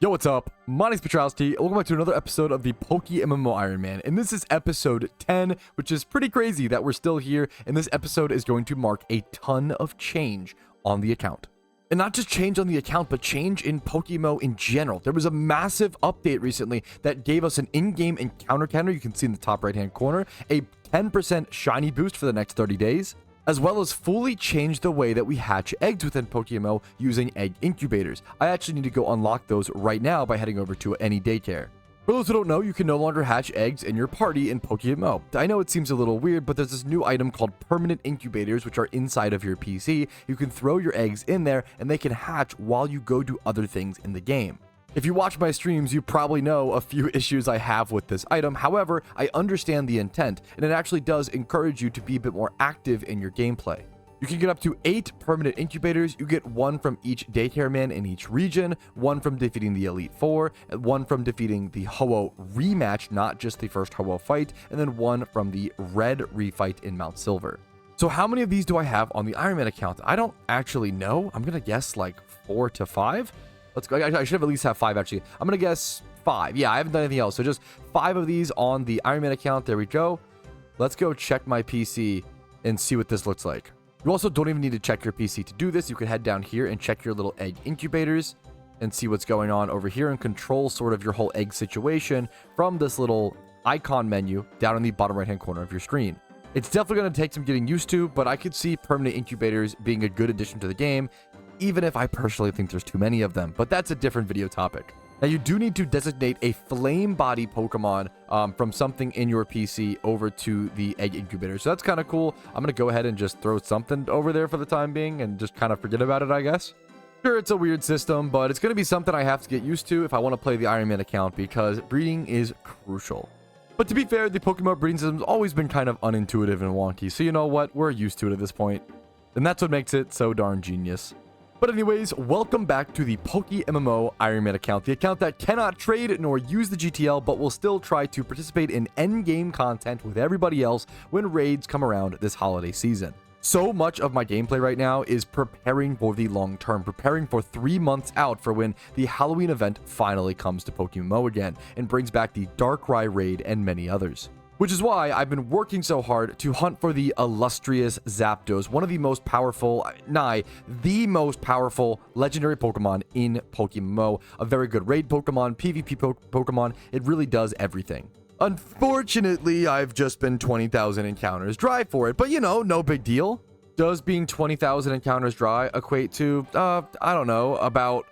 Yo, what's up? My name's Patrouski. Welcome back to another episode of the PokeMMO Iron Man. And this is episode 10, which is pretty crazy that we're still here. And this episode is going to mark a ton of change on the account. And not just change on the account, but change in PokeMMO in general. There was a massive update recently that gave us an in-game encounter counter. You can see in the top right-hand corner, a 10% shiny boost for the next 30 days. As well as fully change the way that we hatch eggs within PokeMMO using egg incubators. I actually need to go unlock those right now by heading over to any daycare. For those who don't know, you can no longer hatch eggs in your party in PokeMMO. I know it seems a little weird, but there's this new item called permanent incubators, which are inside of your PC. You can throw your eggs in there and they can hatch while you go do other things in the game. If you watch my streams, you probably know a few issues I have with this item. However, I understand the intent, and it actually does encourage you to be a bit more active in your gameplay. You can get up to 8 permanent incubators. You get 1 from each daycare man in each region, 1 from defeating the Elite Four, and 1 from defeating the Ho-Oh rematch, not just the first Ho-Oh fight, and then 1 from the Red refight in Mount Silver. So how many of these do I have on the Iron Man account? I don't actually know. I'm gonna guess like 4 to 5. Let's go. I should have at least have 5 actually. I'm gonna guess 5. Yeah, I haven't done anything else. So just 5 of these on the Iron Man account. There we go. Let's go check my PC and see what this looks like. You also don't even need to check your PC to do this. You can head down here and check your little egg incubators and see what's going on over here and control sort of your whole egg situation from this little icon menu down in the bottom right hand corner of your screen. It's definitely going to take some getting used to, but I could see permanent incubators being a good addition to the game, even if I personally think there's too many of them, but that's a different video topic. Now, you do need to designate a flame body Pokemon from something in your PC over to the egg incubator. So that's kind of cool. I'm going to go ahead and just throw something over there for the time being and just kind of forget about it, I guess. Sure, it's a weird system, but it's going to be something I have to get used to if I want to play the Iron Man account because breeding is crucial. But to be fair, the Pokemon breeding system has always been kind of unintuitive and wonky. So you know what? We're used to it at this point. And that's what makes it so darn genius. But anyways, welcome back to the PokeMMO Iron Man account, the account that cannot trade nor use the GTL, but will still try to participate in endgame content with everybody else when raids come around this holiday season. So much of my gameplay right now is preparing for the long term, preparing for 3 months out for when the Halloween event finally comes to PokeMMO again and brings back the Darkrai raid and many others. Which is why I've been working so hard to hunt for the illustrious Zapdos, one of the most powerful, the most powerful legendary Pokemon in PokeMMO. A very good raid Pokemon, PvP Pokemon. It really does everything. Unfortunately, I've just been 20,000 encounters dry for it, but you know, no big deal. Does being 20,000 encounters dry equate to, I don't know, about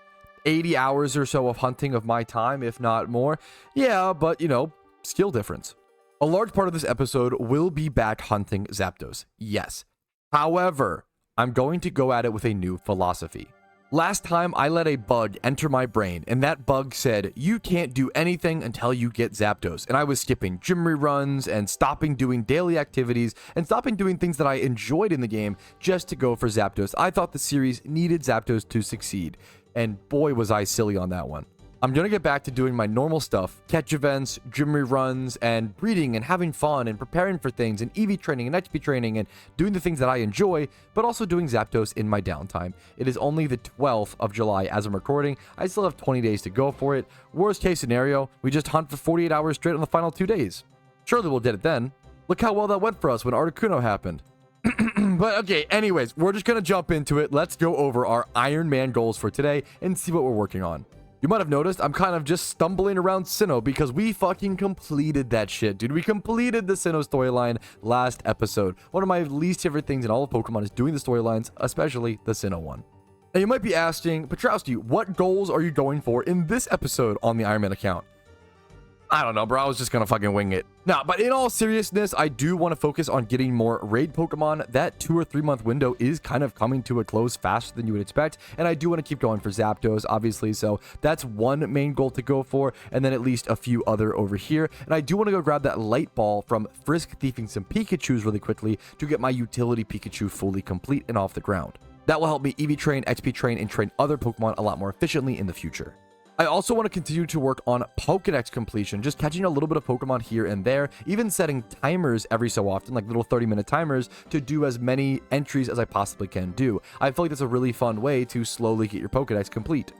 80 hours or so of hunting of my time, if not more? Yeah, but you know, skill difference. A large part of this episode will be back hunting Zapdos, yes. However, I'm going to go at it with a new philosophy. Last time, I let a bug enter my brain, and that bug said, you can't do anything until you get Zapdos. And I was skipping gym reruns and stopping doing daily activities and stopping doing things that I enjoyed in the game just to go for Zapdos. I thought the series needed Zapdos to succeed, and boy was I silly on that one. I'm going to get back to doing my normal stuff, catch events, gym reruns, and breeding and having fun and preparing for things and EV training and XP training and doing the things that I enjoy, but also doing Zapdos in my downtime. It is only the 12th of July as I'm recording. I still have 20 days to go for it. Worst case scenario, we just hunt for 48 hours straight on the final 2 days. Surely we'll get it then. Look how well that went for us when Articuno happened. But okay, anyways, we're just going to jump into it. Let's go over our Iron Man goals for today and see what we're working on. You might have noticed I'm kind of just stumbling around Sinnoh because we fucking completed that shit, dude. We completed the Sinnoh storyline last episode. One of my least favorite things in all of Pokemon is doing the storylines, especially the Sinnoh one. Now you might be asking, Patrouski, what goals are you going for in this episode on the Iron Man account? I don't know, bro. I was just gonna fucking wing it. Now, but in all seriousness, I do want to focus on getting more raid Pokemon. That 2 or 3 month window is kind of coming to a close faster than you would expect, and I do want to keep going for Zapdos, obviously. So that's one main goal to go for, and then at least a few other over here. And I do want to go grab that light ball from Frisk thieving some Pikachus really quickly to get my utility Pikachu fully complete and off the ground. That will help me EV train, XP train, and train other Pokemon a lot more efficiently in the future. I also want to continue to work on Pokedex completion, just catching a little bit of Pokemon here and there, even setting timers every so often, like little 30-minute timers, to do as many entries as I possibly can do. I feel like that's a really fun way to slowly get your Pokedex complete.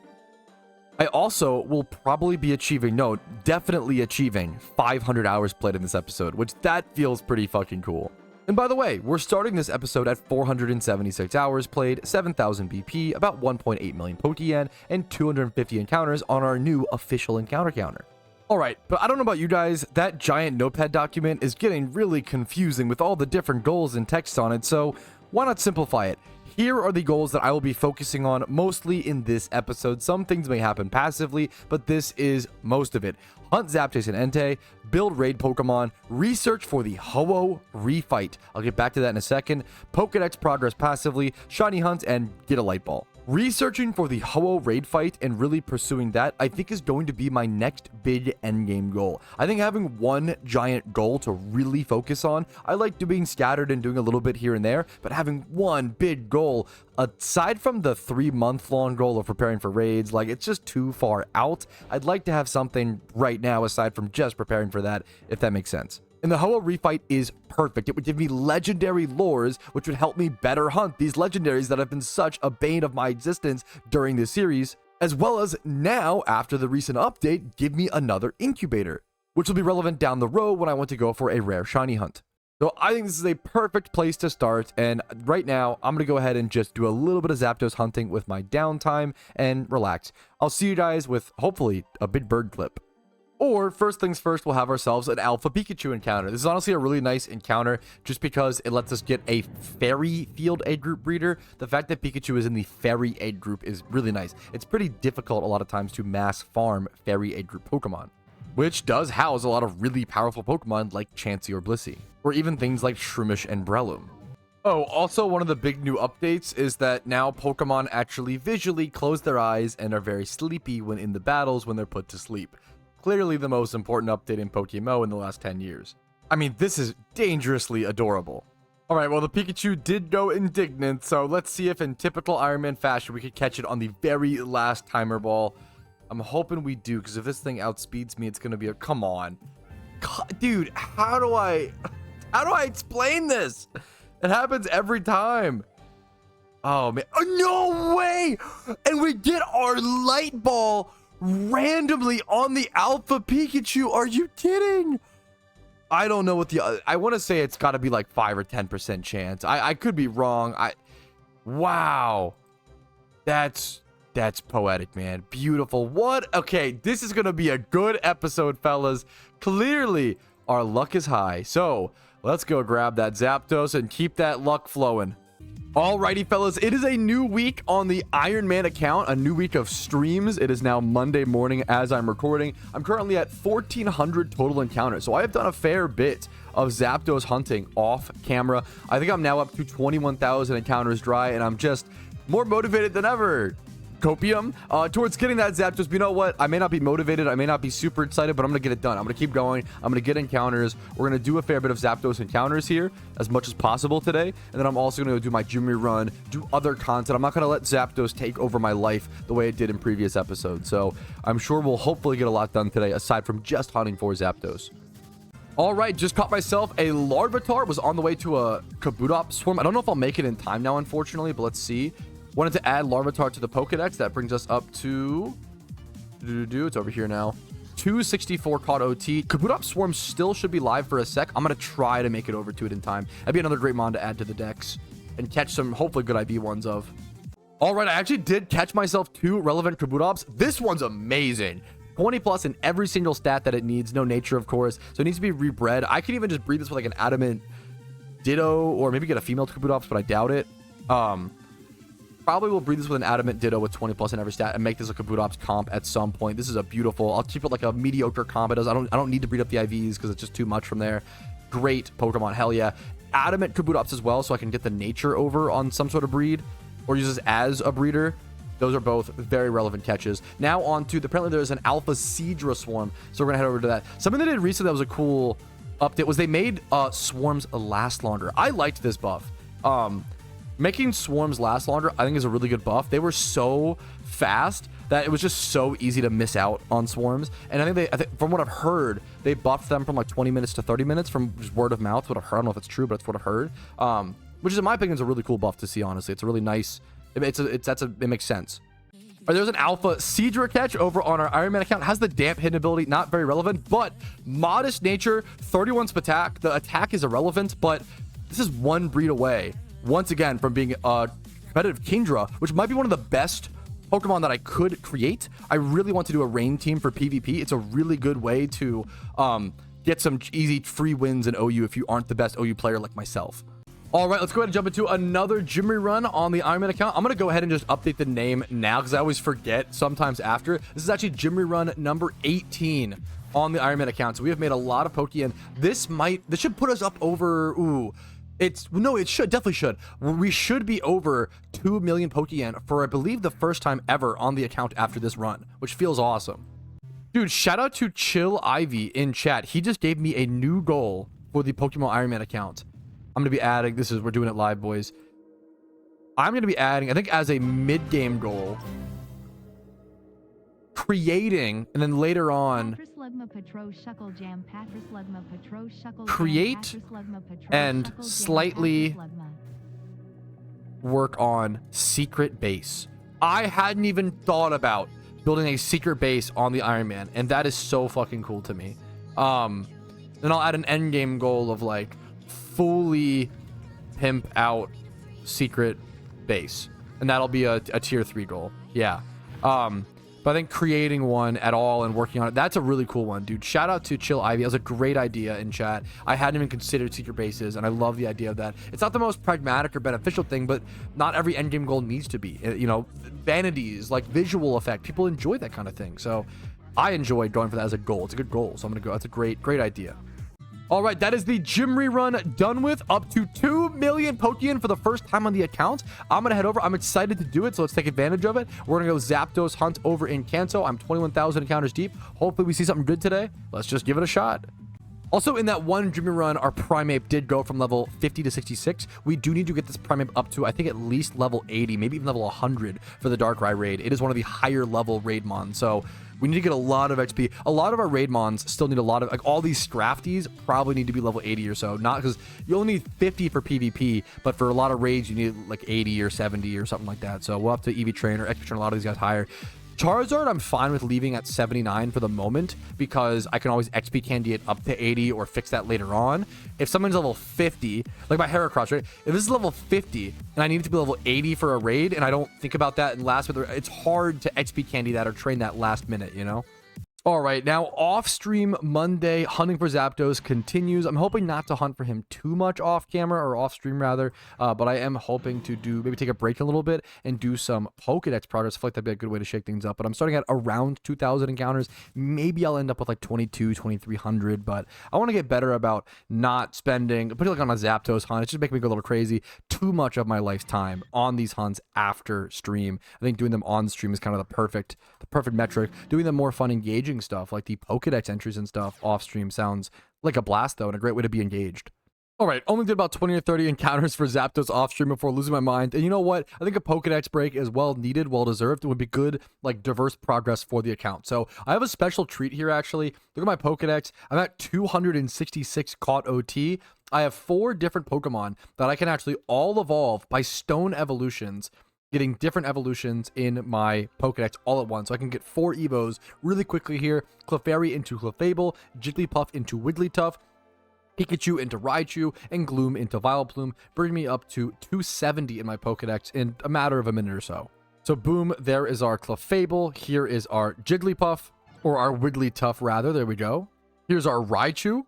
I also will probably be achieving, no, definitely achieving 500 hours played in this episode, which that feels pretty fucking cool. And by the way, we're starting this episode at 476 hours played, 7,000 BP, about 1.8 million Pokeyen, and 250 encounters on our new official encounter counter. Alright, but I don't know about you guys, that giant notepad document is getting really confusing with all the different goals and text on it, so why not simplify it? Here are the goals that I will be focusing on mostly in this episode. Some things may happen passively, but this is most of it. Hunt Zapdos and Entei, build raid Pokemon, research for the Ho-Oh refight. I'll get back to that in a second. Pokedex progress passively, shiny hunt, and get a light ball. Researching for the Ho-Oh raid fight and really pursuing that, I think is going to be my next big endgame goal. I think having one giant goal to really focus on, I like being scattered and doing a little bit here and there, but having one big goal, aside from the 3-month-long goal of preparing for raids, like it's just too far out. I'd like to have something right now aside from just preparing for that, if that makes sense. And the Ho-Oh refight is perfect. It would give me legendary lures, which would help me better hunt these legendaries that have been such a bane of my existence during this series, as well as now, after the recent update, give me another incubator, which will be relevant down the road when I want to go for a rare shiny hunt. So I think this is a perfect place to start, and right now, I'm going to go ahead and just do a little bit of Zapdos hunting with my downtime and relax. I'll see you guys with, hopefully, a big bird clip. Or, first things first, we'll have ourselves an Alpha Pikachu encounter. This is honestly a really nice encounter just because it lets us get a Fairy Field Egg Group breeder. The fact that Pikachu is in the Fairy Egg Group is really nice. It's pretty difficult a lot of times to mass farm Fairy Egg Group Pokemon, which does house a lot of really powerful Pokemon like Chansey or Blissey, or even things like Shroomish and Breloom. Oh, also one of the big new updates is that now Pokemon actually visually close their eyes and are very sleepy when in the battles when they're put to sleep. Clearly the most important update in PokeMMO in the last 10 years. I mean, this is dangerously adorable. Alright, well the Pikachu did go indignant, so let's see if in typical Iron Man fashion we could catch it on the very last timer ball. I'm hoping we do, because if this thing outspeeds me, it's going to be a... Come on. God, dude, how do I explain this? It happens every time. Oh, man. Oh, no way! And we get our light ball randomly on the Alpha Pikachu. Are you kidding? I don't know what the... I want to say it's got to be like 5 or 10% chance. I could be wrong. Wow. That's poetic, man. Beautiful. What? Okay, this is going to be a good episode, fellas. Clearly, our luck is high. So, let's go grab that Zapdos and keep that luck flowing. Alrighty, fellas, it is a new week on the Iron Man account, a new week of streams. It is now Monday morning as I'm recording. I'm currently at 1,400 total encounters, so I have done a fair bit of Zapdos hunting off camera. I think I'm now up to 21,000 encounters dry, and I'm just more motivated than ever. Copium towards getting that Zapdos. But you know what? I may not be motivated. I may not be super excited, but I'm going to get it done. I'm going to keep going. I'm going to get encounters. We're going to do a fair bit of Zapdos encounters here as much as possible today. And then I'm also going to do my gym rerun, do other content. I'm not going to let Zapdos take over my life the way it did in previous episodes. So I'm sure we'll hopefully get a lot done today aside from just hunting for Zapdos. All right, just caught myself a Larvitar. Was on the way to a Kabutops Swarm. I don't know if I'll make it in time now, unfortunately, but let's see. Wanted to add Larvitar to the Pokedex. That brings us up to... It's over here now. 264 caught OT. Kabutops Swarm still should be live for a sec. I'm going to try to make it over to it in time. That'd be another great mon to add to the dex and catch some hopefully good IB ones of. All right, I actually did catch myself 2 relevant Kabutops. This one's amazing. 20 plus in every single stat that it needs. No nature, of course. So it needs to be rebred. I could even just breed this with like an adamant Ditto or maybe get a female Kabutops, but I doubt it. Probably will breed this with an adamant Ditto with 20 plus in every stat and make this a Kabutops comp at some point. This is a beautiful... I'll keep it like a mediocre comp. I don't need to breed up the IVs because it's just too much from there. Great Pokemon. Hell yeah. Adamant Kabutops as well, so I can get the nature over on some sort of breed or use this as a breeder. Those are both very relevant catches. Now on to... Apparently there's an Alpha Seadra Swarm, so we're going to head over to that. Something they did recently that was a cool update was they made swarms last longer. I liked this buff. Making swarms last longer, I think, is a really good buff. They were so fast that it was just so easy to miss out on swarms. And I think from what I've heard, they buffed them from like 20 minutes to 30 minutes from just word of mouth. What I've heard, I don't know if it's true, but it's what I've heard. Which is, in my opinion, is a really cool buff to see. Honestly, it's a really nice. It makes sense. There's an alpha Seadra catch over on our Iron Man account. Has the damp hidden ability, not very relevant, but modest nature, 31 attack. The attack is irrelevant, but this is one breed away, once again, from being a competitive Kingdra, which might be one of the best Pokemon that I could create. I really want to do a rain team for PvP. It's a really good way to get some easy free wins in OU if you aren't the best OU player like myself. All right, let's go ahead and jump into another gym rerun on the Iron Man account. I'm going to go ahead and just update the name now because I always forget sometimes after. This is actually gym rerun number 18 on the Iron Man account. So we have made a lot of Pokeyen. This should put us up over, it definitely should. We should be over 2 million Pokeyen for, I believe, the first time ever on the account after this run, which feels awesome. Dude, shout out to Chill Ivy in chat. He just gave me a new goal for the PokeMMO Iron Man account. I'm going to be adding, we're doing it live, boys. I'm going to be adding, I think as a mid-game goal, creating, and then later on, create and slightly work on secret base. I hadn't even thought about building a secret base on the Iron Man, and that is so fucking cool to me. Then I'll add an end game goal of like fully pimp out secret base, and that'll be a tier 3 goal. Yeah. But I think creating one at all and working on it, that's a really cool one, dude. Shout out to Chill Ivy. That was a great idea in chat. I hadn't even considered secret bases, and I love the idea of that. It's not the most pragmatic or beneficial thing, but not every endgame goal needs to be. You know, vanities, like visual effect. People enjoy that kind of thing. So I enjoy going for that as a goal. It's a good goal. So I'm going to go. That's a great idea. All right, that is the gym rerun done with. Up to 2 million Pokeyen for the first time on the account. I'm going to head over. I'm excited to do it, so let's take advantage of it. We're going to go Zapdos hunt over in Kanto. I'm 21,000 encounters deep. Hopefully we see something good today. Let's just give it a shot. Also, in that one gym run, our Primeape did go from level 50 to 66. We do need to get this Primeape up to, I think, at least level 80, maybe even level 100 for the Darkrai raid. It is one of the higher level raidmon, so we need to get a lot of XP. A lot of our raidmons still need a lot of, like, all these Scrafties probably need to be level 80 or so. Not because you only need 50 for PvP, but for a lot of raids, you need like 80 or 70 or something like that. So we'll have to EV train or XP train a lot of these guys higher. Charizard, I'm fine with leaving at 79 for the moment because I can always XP candy it up to 80 or fix that later on. If someone's level 50, like my Heracross, right? If this is level 50 and I need it to be level 80 for a raid and I don't think about that and last minute, it's hard to XP candy that or train that last minute, you know? All right, now off stream Monday, hunting for Zapdos continues. I'm hoping not to hunt for him too much off camera or off stream rather, but I am hoping to maybe take a break a little bit and do some Pokedex progress. I feel like that'd be a good way to shake things up, but I'm starting at around 2,000 encounters. Maybe I'll end up with like 2,300, but I want to get better about not spending, particularly on a Zapdos hunt. It's just making me go a little crazy. Too much of my lifetime on these hunts after stream. I think doing them on stream is kind of the perfect metric. Doing them more fun, engaging stuff like the Pokedex entries and stuff off stream sounds like a blast though, and a great way to be engaged. All right, only did about 20 or 30 encounters for Zapdos off stream before losing my mind. And you know what? I think a Pokedex break is well needed, well deserved. It would be good, like diverse progress for the account. So I have a special treat here actually. Look at my Pokedex. I'm at 266 caught OT. I have 4 different Pokemon that I can actually all evolve by stone evolutions, getting different evolutions in my Pokedex all at once. So I can get 4 Evos really quickly here. Clefairy into Clefable, Jigglypuff into Wigglytuff, Pikachu into Raichu, and Gloom into Vileplume, bringing me up to 270 in my Pokedex in a matter of a minute or so. So boom, there is our Clefable. Here is our Jigglypuff, or our Wigglytuff rather. There we go. Here's our Raichu.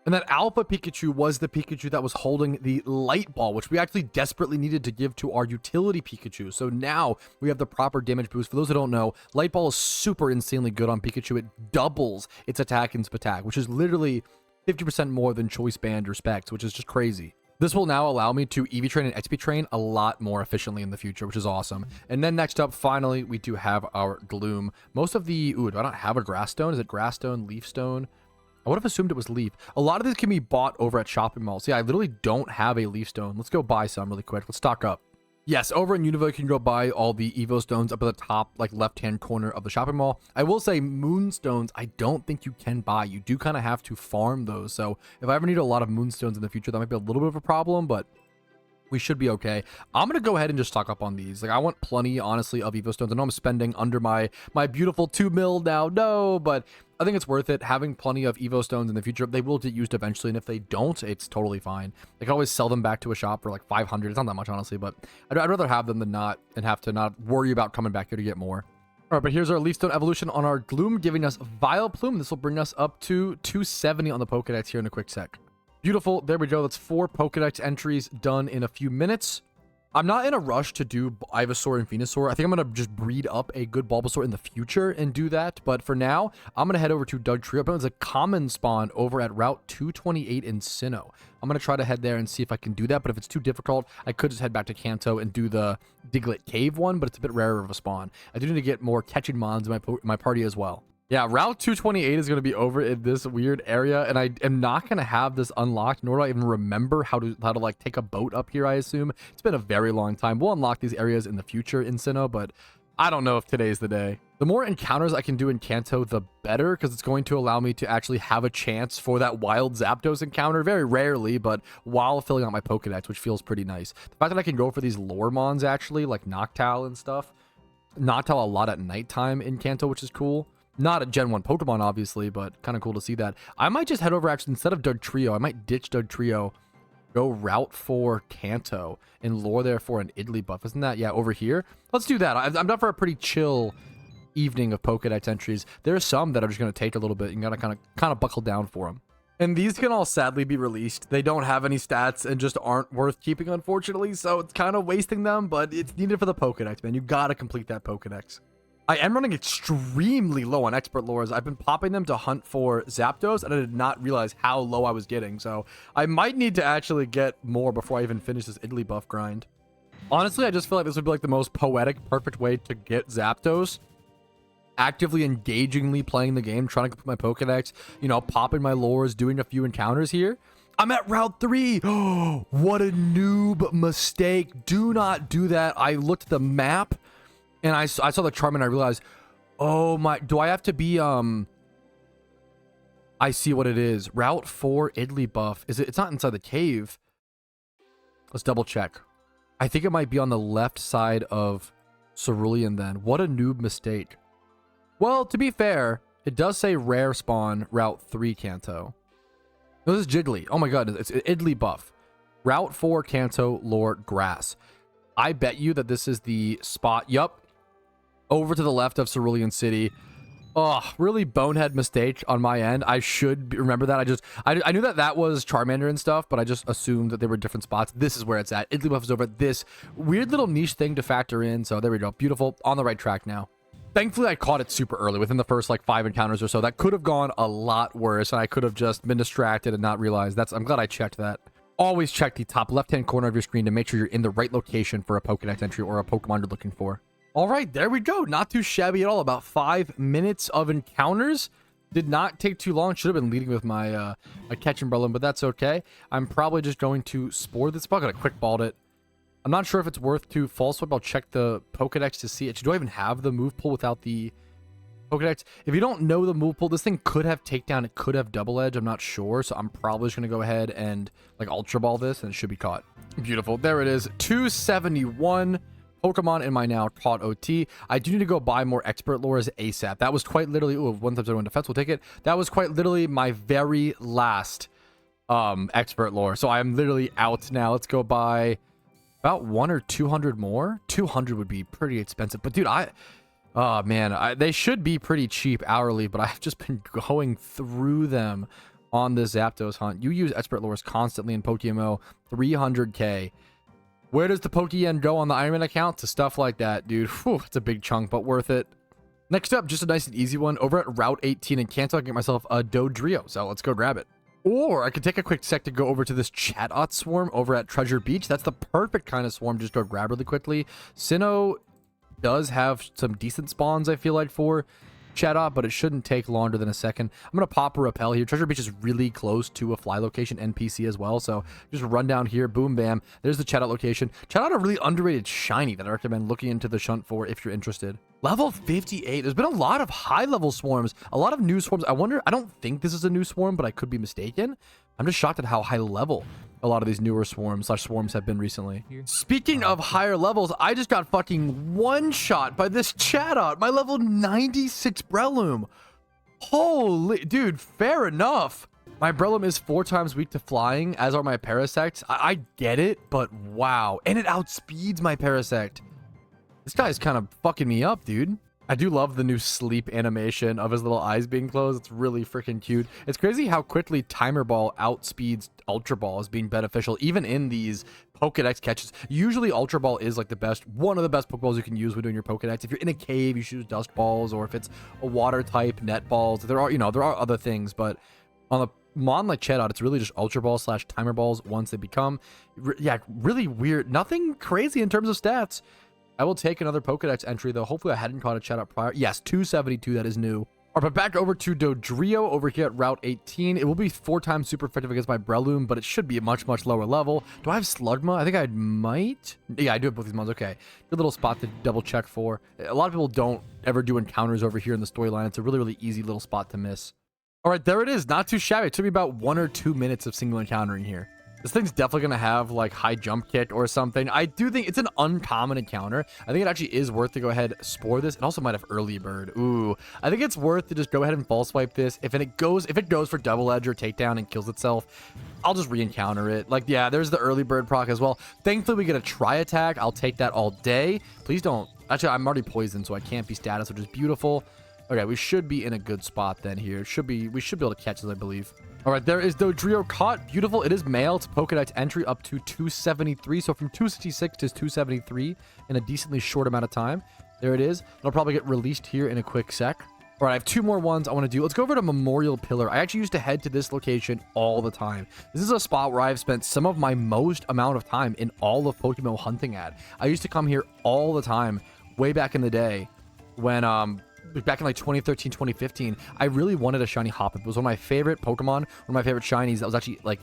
And that Alpha Pikachu was the Pikachu that was holding the Light Ball, which we actually desperately needed to give to our utility Pikachu. So now we have the proper damage boost. For those who don't know, Light Ball is super insanely good on Pikachu. It doubles its attack and attack, which is literally 50% more than Choice Band or Specs, which is just crazy. This will now allow me to EV train and XP train a lot more efficiently in the future, which is awesome. And then next up, finally, we do have our Gloom. Most of the, do I not have a Grass Stone? Is it Grass Stone, Leaf Stone? I would have assumed it was Leaf. A lot of these can be bought over at shopping malls. Yeah, I literally don't have a Leaf Stone. Let's go buy some really quick. Let's stock up. Yes, over in Unova, you can go buy all the Evo Stones up at the top, like left-hand corner of the shopping mall. I will say Moonstones, I don't think you can buy. You do kind of have to farm those. So if I ever need a lot of Moonstones in the future, that might be a little bit of a problem, but we should be okay. I'm gonna go ahead and just stock up on these. Like, I want plenty, honestly, of Evo Stones. I know I'm spending under my beautiful 2 mil now, no, but I think it's worth it. Having plenty of Evo Stones in the future. They will get used eventually, and if they don't, it's totally fine. I can always sell them back to a shop for like 500. It's not that much, honestly, but I'd rather have them than not, and have to not worry about coming back here to get more. All right, but here's our Leaf Stone evolution on our Gloom, giving us Vileplume. This will bring us up to 270 on the Pokedex here in a quick sec. Beautiful. There we go. That's 4 Pokedex entries done in a few minutes. I'm not in a rush to do Ivysaur and Venusaur. I think I'm going to just breed up a good Bulbasaur in the future and do that. But for now, I'm going to head over to Dugtrio. It's a common spawn over at Route 228 in Sinnoh. I'm going to try to head there and see if I can do that. But if it's too difficult, I could just head back to Kanto and do the Diglett Cave one. But it's a bit rarer of a spawn. I do need to get more catching mons in my party as well. Yeah, Route 228 is going to be over in this weird area, and I am not going to have this unlocked, nor do I even remember how to like take a boat up here, I assume. It's been a very long time. We'll unlock these areas in the future in Sinnoh, but I don't know if today's the day. The more encounters I can do in Kanto, the better, because it's going to allow me to actually have a chance for that wild Zapdos encounter, very rarely, but while filling out my Pokedex, which feels pretty nice. The fact that I can go for these lore mons, actually, like Noctowl and stuff. Noctowl a lot at nighttime in Kanto, which is cool. Not a Gen 1 Pokemon, obviously, but kind of cool to see that. I might just head over, actually, instead of Dugtrio, I might ditch Dugtrio, go Route 4 Kanto, and lure there for an Igglybuff. Isn't that, yeah, over here? Let's do that. I'm done for a pretty chill evening of Pokedex entries. There's some that are just going to take a little bit. You got to kind of buckle down for them. And these can all sadly be released. They don't have any stats and just aren't worth keeping, unfortunately, so it's kind of wasting them, but it's needed for the Pokedex, man. You got to complete that Pokedex. I am running extremely low on expert lures. I've been popping them to hunt for Zapdos, and I did not realize how low I was getting. So I might need to actually get more before I even finish this Igglybuff grind. Honestly, I just feel like this would be like the most poetic, perfect way to get Zapdos. Actively, engagingly playing the game, trying to complete my Pokedex, you know, popping my lures, doing a few encounters here. I'm at Route 3. Oh, what a noob mistake. Do not do that. I looked at the map. And I saw the Charm and I realized, oh my, do I have to be, I see what it is. Route 4 Igglybuff. It's not inside the cave. Let's double check. I think it might be on the left side of Cerulean then. What a noob mistake. Well, to be fair, it does say rare spawn Route 3 Kanto. No, this is Jiggly. Oh my god, it's Igglybuff. Route 4 Kanto Lore Grass. I bet you that this is the spot. Yup. Over to the left of Cerulean City. Oh, really bonehead mistake on my end. I should remember that. I knew that was Charmander and stuff, but I just assumed that they were different spots. This is where it's at. Igglybuff is over at this weird little niche thing to factor in. So there we go. Beautiful. On the right track now. Thankfully, I caught it super early within the first like 5 encounters or so. That could have gone a lot worse, and I could have just been distracted and not realized. I'm glad I checked that. Always check the top left-hand corner of your screen to make sure you're in the right location for a Pokedex entry or a Pokemon you're looking for. All right, there we go. Not too shabby at all. About 5 minutes of encounters. Did not take too long. Should have been leading with my catch umbrella, but that's okay. I'm probably just going to Spore this bug. I quick balled it. I'm not sure if it's worth to False Swipe. I'll check the Pokedex to see it. Do I even have the move pool without the Pokedex? If you don't know the move pool, this thing could have takedown. It could have double edge. I'm not sure. So I'm probably just going to go ahead and like Ultra Ball this, and it should be caught. Beautiful. There it is. 271. Pokemon in my now caught OT. I do need to go buy more expert lures ASAP. That was quite literally, ooh, 1/1 defense, we'll take it. That was quite literally my very last expert lore. So I'm literally out now. Let's go buy about 100 or 200 more. 200 would be pretty expensive. But dude, oh man, they should be pretty cheap hourly, but I've just been going through them on the Zapdos hunt. You use expert lures constantly in PokeMMO, 300k. Where does the Pokeyen go on the Iron Man account? To stuff like that, dude. Whew, it's a big chunk, but worth it. Next up, just a nice and easy one. Over at Route 18 in Kanto, I can get myself a Dodrio, so let's go grab it. Or I could take a quick sec to go over to this Chatot Swarm over at Treasure Beach. That's the perfect kind of swarm just to grab really quickly. Sinnoh does have some decent spawns, I feel like, for Chatot, but it shouldn't take longer than a second. I'm going to pop a Repel here. Treasure Beach is really close to a fly location NPC as well, so just run down here, boom, bam. There's the Chatot location. Chatot a really underrated shiny that I recommend looking into the shunt for if you're interested. Level 58. There's been a lot of high-level swarms, a lot of new swarms. I wonder, I don't think this is a new swarm, but I could be mistaken. I'm just shocked at how high level a lot of these newer swarms have been recently. Speaking of higher levels, I just got fucking one-shot by this Chatot, my level 96 Breloom. Holy, dude, fair enough. My Breloom is 4 times weak to flying, as are my Parasects. I get it, but wow. And it outspeeds my Parasect. This guy's kind of fucking me up, dude. I do love the new sleep animation of his little eyes being closed. It's really freaking cute. It's crazy how quickly Timer Ball outspeeds Ultra Ball as being beneficial, even in these Pokedex catches. Usually Ultra Ball is like one of the best Pokeballs you can use when doing your Pokedex. If you're in a cave, you should use Dusk Balls, or if it's a water type, Net Balls. There are other things, but on a mon like Chatot, it's really just Ultra Ball / Timer Balls once they become, really weird. Nothing crazy in terms of stats. I will take another Pokedex entry, though. Hopefully I hadn't caught a Chatot prior. Yes, 272, that is new. All right, but back over to Dodrio over here at Route 18. It will be 4 times super effective against my Breloom, but it should be a much, much lower level. Do I have Slugma? I think I might. Yeah, I do have both these mons. Okay. Good little spot to double check for. A lot of people don't ever do encounters over here in the storyline. It's a really, really easy little spot to miss. All right, there it is. Not too shabby. It took me about 1 or 2 minutes of single encountering here. This thing's definitely going to have like high jump kick or something. I do think it's an uncommon encounter. I think it actually is worth to go ahead spore this. It also might have early bird. Ooh, I think it's worth to just go ahead and false swipe this. If it goes for double edge or takedown and kills itself, I'll just re-encounter it. Like, yeah, there's the early bird proc as well. Thankfully, we get a try attack. I'll take that all day. Please don't. Actually, I'm already poisoned, so I can't be status, which is beautiful. Okay, we should be in a good spot then here. We should be able to catch this, I believe. All right, there is Dodrio caught. Beautiful. It is male. It's Pokedex entry up to 273. So from 266 to 273 in a decently short amount of time. There it is. It'll probably get released here in a quick sec. All right, I have 2 more ones I want to do. Let's go over to Memorial Pillar. I actually used to head to this location all the time. This is a spot where I've spent some of my most amount of time in all of PokeMMO hunting at. I used to come here all the time way back in the day when back in like 2013, 2015, I really wanted a shiny Hoppip. It was one of my favorite Pokemon, one of my favorite shinies that was actually like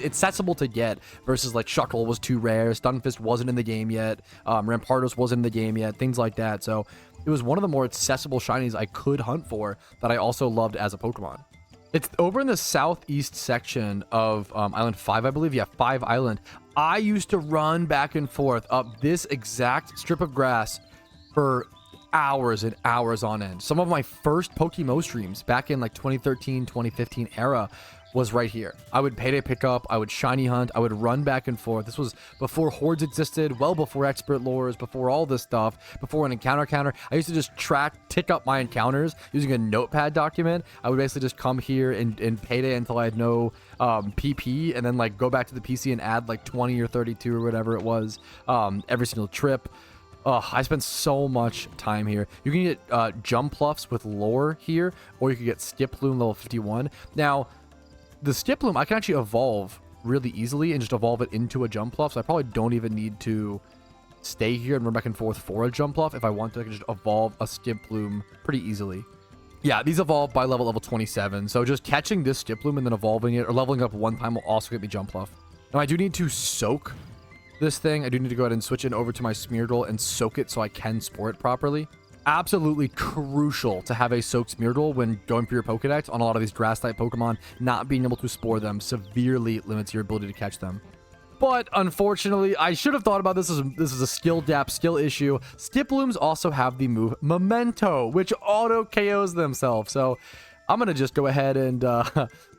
accessible to get versus like Shuckle was too rare, Stunfisk wasn't in the game yet, Rampardos wasn't in the game yet, things like that. So it was one of the more accessible shinies I could hunt for that I also loved as a Pokemon. It's over in the southeast section of Island 5, I believe. Yeah, 5 Island. I used to run back and forth up this exact strip of grass for hours and hours on end. Some of my first PokeMMO streams back in like 2013, 2015 era was right here. I would payday pick up, I would shiny hunt, I would run back and forth. This was before hordes existed, well before expert lures, before all this stuff, before an encounter counter. I used to just tick up my encounters using a notepad document. I would basically just come here and payday until I had no PP, and then like go back to the PC and add like 20 or 32 or whatever it was every single trip. I spent so much time here. You can get Jumpluffs with lore here, or you can get Skiploom level 51. Now, the Skiploom, I can actually evolve really easily and just evolve it into a Jumpluff, so I probably don't even need to stay here and run back and forth for a Jumpluff. If I want to, I can just evolve a Skiploom pretty easily. Yeah, these evolve by level 27, so just catching this Skiploom and then evolving it, or leveling up one time, will also get me Jumpluff. Now, I do need to soak this thing. I do need to go ahead and switch it over to my Smeargle and soak it so I can spore it properly. Absolutely crucial to have a soaked Smeargle when going for your Pokedex. On a lot of these grass type Pokemon, not being able to spore them severely limits your ability to catch them. But unfortunately, I should have thought about this. This is a skill gap, skill issue. Skiplooms also have the move Memento, which auto KOs themselves. So I'm going to just go ahead and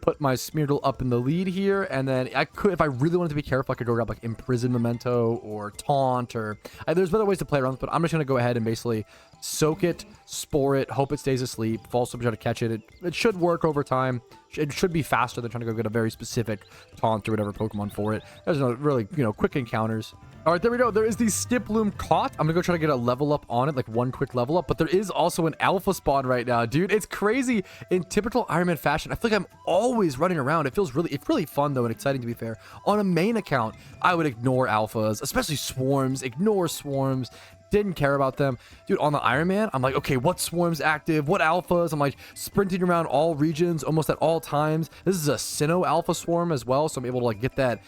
put my Smeargle up in the lead here. And then I could, if I really wanted to be careful, I could go grab like Imprison Memento or Taunt, or there's other ways to play around, but I'm just going to go ahead and basically soak it, spore it, hope it stays asleep, false switch, try to catch it. It should work over time. It should be faster than trying to go get a very specific Taunt or whatever Pokemon for it. There's no really, quick encounters. All right, there we go. There is the Skiploom caught. I'm gonna go try to get a level up on it, like one quick level up, but there is also an alpha spawn right now, dude. It's crazy. In typical Iron Man fashion, I feel like I'm always running around. It's really fun though, and exciting, to be fair. On a main account, I would ignore alphas, especially swarms, ignore swarms. Didn't care about them. Dude, on the Iron Man, I'm like, okay, what swarms active? What alphas? I'm like sprinting around all regions almost at all times. This is a Sinnoh alpha swarm as well, so I'm able to like get that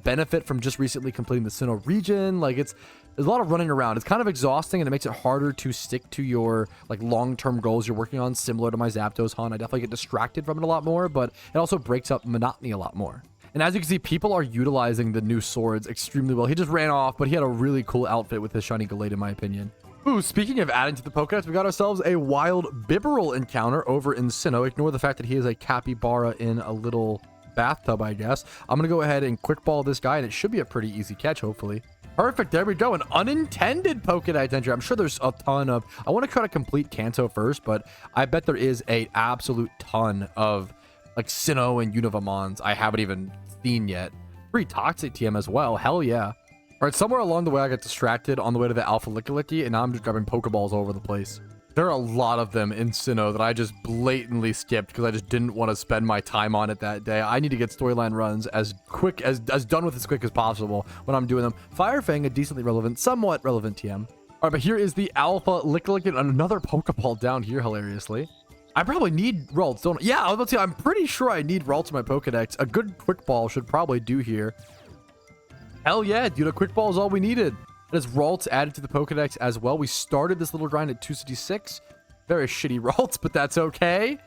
benefit from just recently completing the Sinnoh region. Like, it's there's a lot of running around. It's kind of exhausting, and it makes it harder to stick to your like long-term goals you're working on, similar to my Zapdos hunt. I definitely get distracted from it a lot more, but it also breaks up monotony a lot more. And as you can see, people are utilizing the new swords extremely well. He just ran off, but he had a really cool outfit with his shiny Gallade, in my opinion. Ooh, speaking of adding to the Pokedex, we got ourselves a wild Bibarel encounter over in Sinnoh. Ignore the fact that he is a capybara in a little bathtub, I guess. I'm going to go ahead and quick ball this guy, and it should be a pretty easy catch, hopefully. Perfect. There we go. An unintended Pokedex entry. I'm sure there's a ton of... I want to try to complete Kanto first, but I bet there is a absolute ton of like Sinnoh and Univamons I haven't even seen yet. Pretty toxic TM as well. Hell yeah. All right, somewhere along the way, I got distracted on the way to the Alpha Lickilicky, and now I'm just grabbing Pokeballs all over the place. There are a lot of them in Sinnoh that I just blatantly skipped because I just didn't want to spend my time on it that day. I need to get storyline runs as quick, as done with as quick as possible when I'm doing them. Fire Fang, a decently relevant, somewhat relevant TM. All right, but here is the Alpha Lickilicky and another Pokeball down here, hilariously. I probably need Ralts, don't I? Yeah, I was about to say, I'm pretty sure I need Ralts in my Pokedex. A good Quick Ball should probably do here. Hell yeah, dude, a Quick Ball is all we needed. There's Ralts added to the Pokedex as well. We started this little grind at 266. Very shitty Ralts, but that's okay.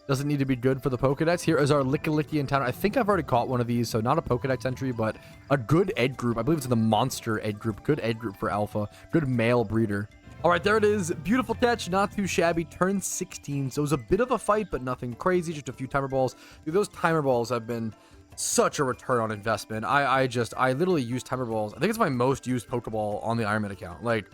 Doesn't need to be good for the Pokedex. Here is our Lickilicky encounter. I think I've already caught one of these, so not a Pokedex entry, but a good egg group. I believe it's in the monster egg group. Good egg group for Alpha. Good male breeder. All right, there it is. Beautiful catch, not too shabby. Turn 16, so it was a bit of a fight, but nothing crazy. Just a few timer balls. Dude, those timer balls have been such a return on investment. I literally use timer balls. I think it's my most used Pokeball on the Ironman account. Like,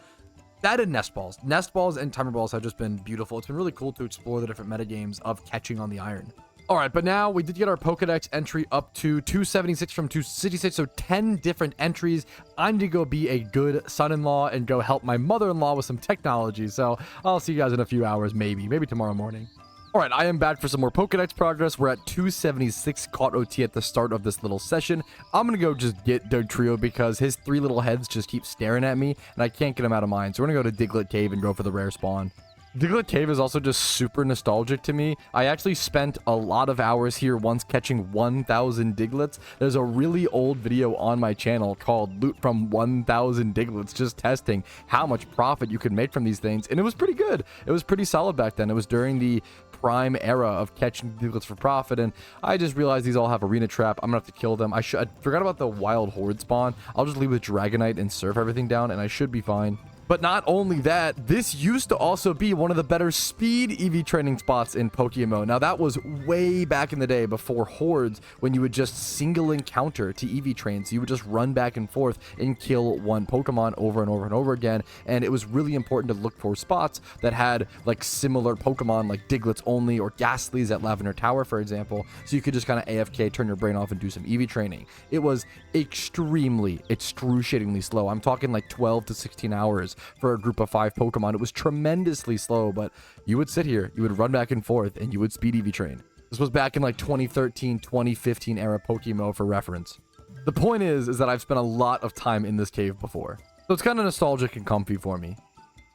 that and Nest Balls. Nest Balls and timer balls have just been beautiful. It's been really cool to explore the different metagames of catching on the Iron. All right, but now we did get our Pokedex entry up to 276 from 266, so 10 different entries. I need to go be a good son-in-law and go help my mother-in-law with some technology. So I'll see you guys in a few hours, maybe tomorrow morning. All right, I am back for some more Pokedex progress. We're at 276 caught OT at the start of this little session. I'm going to go just get Dugtrio because his three little heads just keep staring at me, and I can't get him out of mine. So we're going to go to Diglett Cave and go for the rare spawn. Diglett Cave is also just super nostalgic to me. I actually spent a lot of hours here once catching 1,000 Diglets. There's a really old video on my channel called Loot from 1,000 Diglets, just testing how much profit you could make from these things, and it was pretty good. It was pretty solid back then. It was during the prime era of catching Diglets for profit, and I just realized these all have arena trap. I'm gonna have to kill them. I forgot about the wild horde spawn. I'll just leave with Dragonite and surf everything down, and I should be fine. But not only that, this used to also be one of the better speed EV training spots in PokeMMO. Now, that was way back in the day before hordes, when you would just single encounter to EV train. So you would just run back and forth and kill one Pokemon over and over and over again. And it was really important to look for spots that had like similar Pokemon, like Diglets only or Ghastlies at Lavender Tower, for example. So you could just kind of AFK, turn your brain off, and do some EV training. It was extremely, excruciatingly slow. I'm talking like 12 to 16 hours for a group of 5 Pokemon. It was tremendously slow, but you would sit here, you would run back and forth, and you would speed EV train. This was back in like 2013, 2015 era PokeMMO for reference. The point is that I've spent a lot of time in this cave before, so it's kind of nostalgic and comfy for me.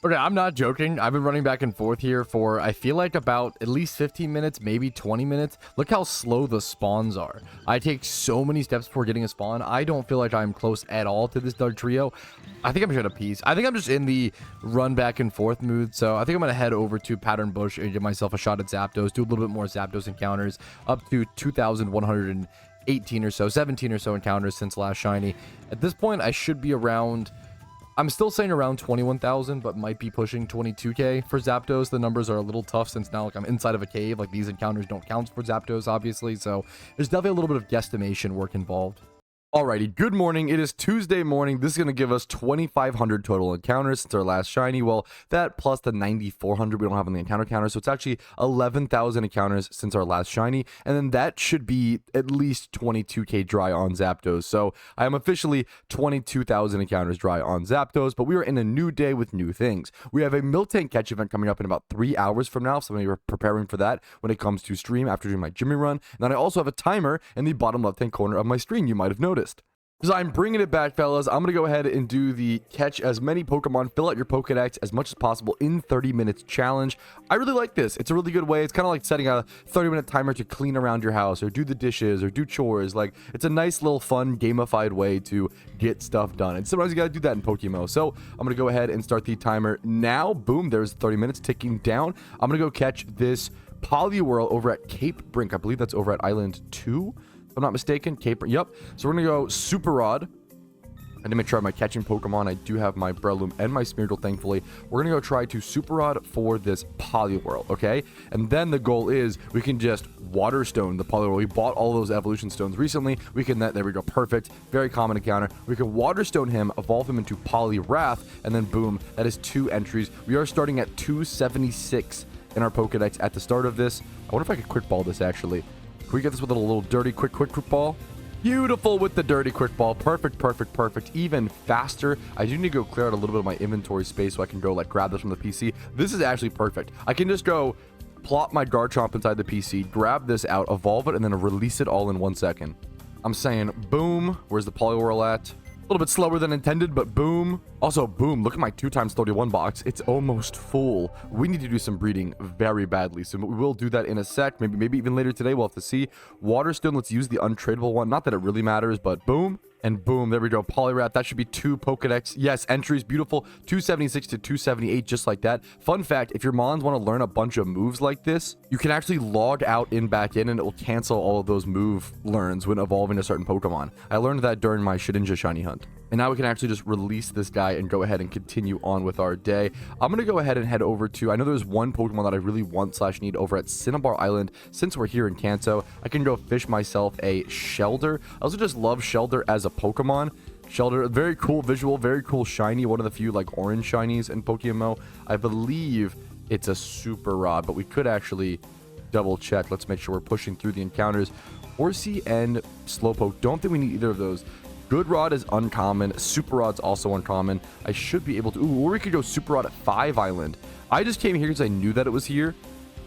Okay, I'm not joking. I've been running back and forth here for, I feel like, about at least 15 minutes, maybe 20 minutes. Look how slow the spawns are. I take so many steps before getting a spawn. I don't feel like I'm close at all to this Dugtrio. I think I'm just at a piece. I think I'm just in the run back and forth mood. So I think I'm going to head over to Pattern Bush and give myself a shot at Zapdos, do a little bit more Zapdos encounters, up to 2,118 or so, 17 or so encounters since last shiny. At this point, I should be around... I'm still saying around 21,000, but might be pushing 22k for Zapdos. The numbers are a little tough since now like I'm inside of a cave. Like these encounters don't count for Zapdos, obviously. So there's definitely a little bit of guesstimation work involved. Alrighty, good morning. It is Tuesday morning. This is going to give us 2,500 total encounters since our last shiny. Well, that plus the 9,400 we don't have on the encounter counter. So it's actually 11,000 encounters since our last shiny. And then that should be at least 22k dry on Zapdos. So I am officially 22,000 encounters dry on Zapdos. But we are in a new day with new things. We have a Miltank catch event coming up in about 3 hours from now. So we're preparing for that when it comes to stream after doing my Jimmy run. And then I also have a timer in the bottom left-hand corner of my screen you might have noticed. So I'm bringing it back, fellas. I'm going to go ahead and do the catch as many Pokemon, fill out your Pokedex as much as possible in 30 minutes challenge. I really like this. It's a really good way. It's kind of like setting a 30-minute timer to clean around your house or do the dishes or do chores. Like, it's a nice little fun gamified way to get stuff done. And sometimes you got to do that in PokeMMO. So I'm going to go ahead and start the timer now. Boom, there's 30 minutes ticking down. I'm going to go catch this Poliwhirl over at Cape Brink. I believe that's over at Island 2. If I'm not mistaken, Cape. Yep. So we're gonna go Super Rod. I need to make sure I have my catching Pokemon. I do have my Breloom and my Smeargle, thankfully. We're gonna go try to Super Rod for this Poliwhirl, okay? And then the goal is we can just Water Stone the Poliwhirl. We bought all those evolution stones recently. We can there we go, perfect. Very common encounter. We can Water Stone him, evolve him into Poliwrath, and then boom, that is 2 entries. We are starting at 276 in our Pokedex at the start of this. I wonder if I could quick ball this actually. Can we get this with a little dirty quick ball? Beautiful with the dirty quick ball. Perfect, perfect, perfect. Even faster. I do need to go clear out a little bit of my inventory space so I can go like grab this from the PC. This is actually perfect. I can just go plop my Garchomp inside the PC, grab this out, evolve it, and then release it all in 1 second. I'm saying boom. Where's the Poliwhirl at? A little bit slower than intended, but boom. Also, boom, look at my 2x31 box. It's almost full. We need to do some breeding very badly, so we will do that in a sec. Maybe even later today. We'll have to see. Waterstone, let's use the untradeable one. Not that it really matters, but boom. And boom, there we go. Poliwrath, that should be 2 Pokedex. Yes, entries, beautiful. 276 to 278, just like that. Fun fact, if your Mons want to learn a bunch of moves like this, you can actually log out in back in and it will cancel all of those move learns when evolving a certain Pokemon. I learned that during my Shedinja Shiny Hunt. And now we can actually just release this guy and go ahead and continue on with our day. I'm going to go ahead and head over to, I know there's one Pokemon that I really want / need over at Cinnabar Island. Since we're here in Kanto, I can go fish myself a Shelder. I also just love Shelder as a Pokemon. Shelder, very cool visual, very cool shiny. One of the few like orange shinies in PokeMMO. I believe it's a Super Rod, but we could actually double check. Let's make sure we're pushing through the encounters. Horsey and Slowpoke. Don't think we need either of those. Good Rod is uncommon. Super Rod's also uncommon. I should be able to... Ooh, or we could go Super Rod at 5 Island. I just came here because I knew that it was here.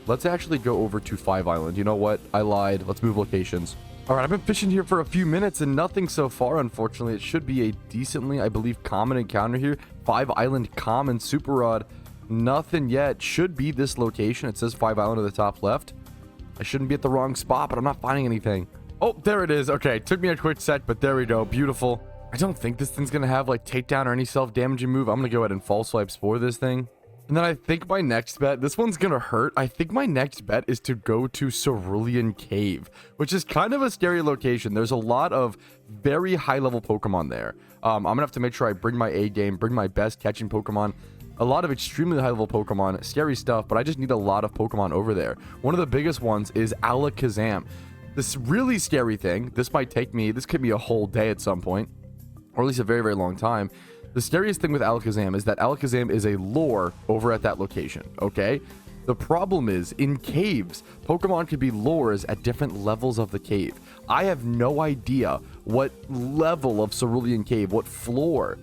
Let's actually go over to 5 Island. You know what? I lied. Let's move locations. All right, I've been fishing here for a few minutes and nothing so far, unfortunately. It should be a decently, I believe, common encounter here. 5 Island common Super Rod. Nothing yet. Should be this location. It says 5 Island at the top left. I shouldn't be at the wrong spot, but I'm not finding anything. Oh, there it is. Okay, took me a quick sec, but there we go. Beautiful. I don't think this thing's gonna have like takedown or any self-damaging move. I'm gonna go ahead and false swipes for this thing. And then I think my next bet, this one's gonna hurt. I think my next bet is to go to Cerulean Cave, which is kind of a scary location. There's a lot of very high-level Pokemon there. I'm gonna have to make sure I bring my A game, bring my best catching Pokemon. A lot of extremely high-level Pokemon, scary stuff, but I just need a lot of Pokemon over there. One of the biggest ones is Alakazam. This really scary thing, this could be a whole day at some point, or at least a very, very long time. The scariest thing with Alakazam is that Alakazam is a lure over at that location, okay? The problem is, in caves, Pokemon can be lures at different levels of the cave. I have no idea what level of Cerulean Cave, what floor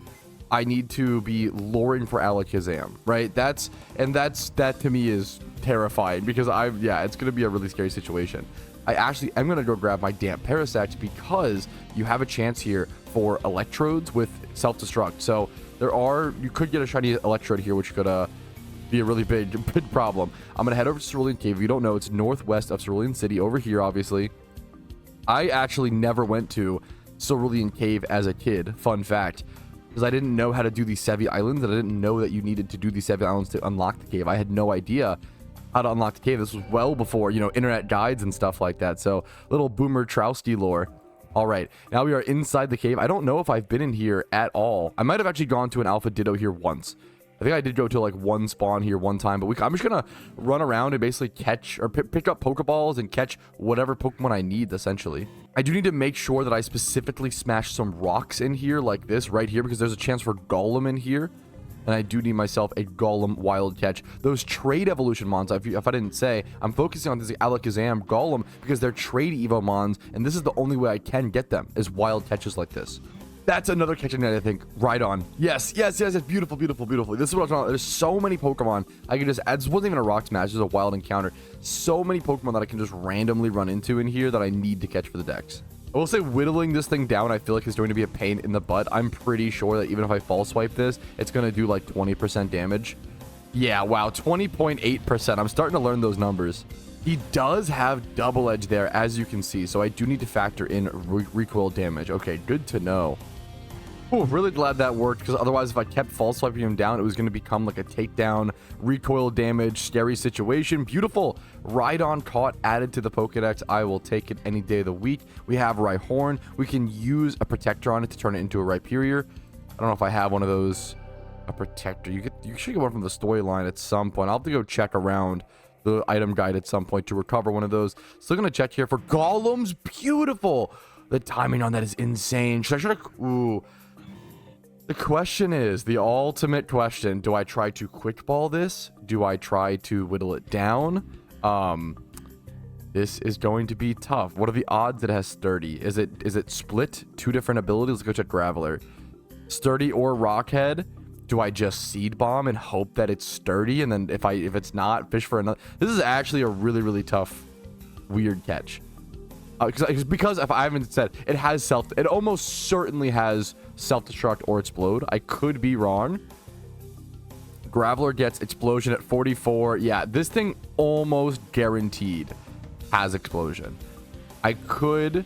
I need to be luring for Alakazam, right? That to me is terrifying because it's gonna be a really scary situation. I actually am gonna go grab my damp Parasect because you have a chance here for electrodes with self-destruct. So you could get a shiny electrode here, which could be a really big problem. I'm gonna head over to Cerulean Cave. If you don't know, it's northwest of Cerulean City, over here, obviously. I actually never went to Cerulean Cave as a kid, fun fact, because I didn't know how to do these Sevi Islands, and I didn't know that you needed to do these Sevi Islands to unlock the cave. I had no idea how to unlock the cave. This was well before, internet guides and stuff like that. So, little Boomer Trowski lore. All right, now we are inside the cave. I don't know if I've been in here at all. I might have actually gone to an Alpha Ditto here once. I think I did go to like one spawn here one time, but I'm just gonna run around and basically catch or pick up Pokeballs and catch whatever Pokemon I need, essentially. I do need to make sure that I specifically smash some rocks in here like this right here, because there's a chance for Golem in here. And I do need myself a Golem wild catch. Those trade evolution mons, if I didn't say, I'm focusing on this Alakazam Golem because they're trade evo mons, and this is the only way I can get them, is wild catches like this. That's another catching net, I think. Right on. Yes. Beautiful, beautiful, beautiful. This is what I'm talking about. There's so many Pokemon I can just add. This wasn't even a rock smash. This is a wild encounter. So many Pokemon that I can just randomly run into in here that I need to catch for the decks. I will say whittling this thing down, I feel like is going to be a pain in the butt. I'm pretty sure that even if I false swipe this, it's going to do like 20% damage. Yeah, wow, 20.8%. I'm starting to learn those numbers. He does have double edge there, as you can see, so I do need to factor in recoil damage. Okay, good to know. Oh, really glad that worked, because otherwise if I kept false swiping him down, it was going to become like a takedown, recoil damage, scary situation. Beautiful. Rhydon caught, added to the Pokedex. I will take it any day of the week. We have Rhyhorn. We can use a protector on it to turn it into a Rhyperior. I don't know if I have one of those. A protector. You should get one from the storyline at some point. I'll have to go check around the item guide at some point to recover one of those. Still gonna check here for Golems. Beautiful. The timing on that is insane. Ooh. The question is, the ultimate question, do I try to quick ball this? Do I try to whittle it down? This is going to be tough. What are the odds that it has sturdy? Is it split two different abilities? Let's go check Graveler. Sturdy or Rockhead? Do I just seed bomb and hope that it's sturdy, and then if it's not, fish for another? This is actually a really, really tough, weird catch. Because if I haven't said, it has it almost certainly has self-destruct or explode. I could be wrong. Graveler gets explosion at 44. Yeah, this thing almost guaranteed has explosion. I could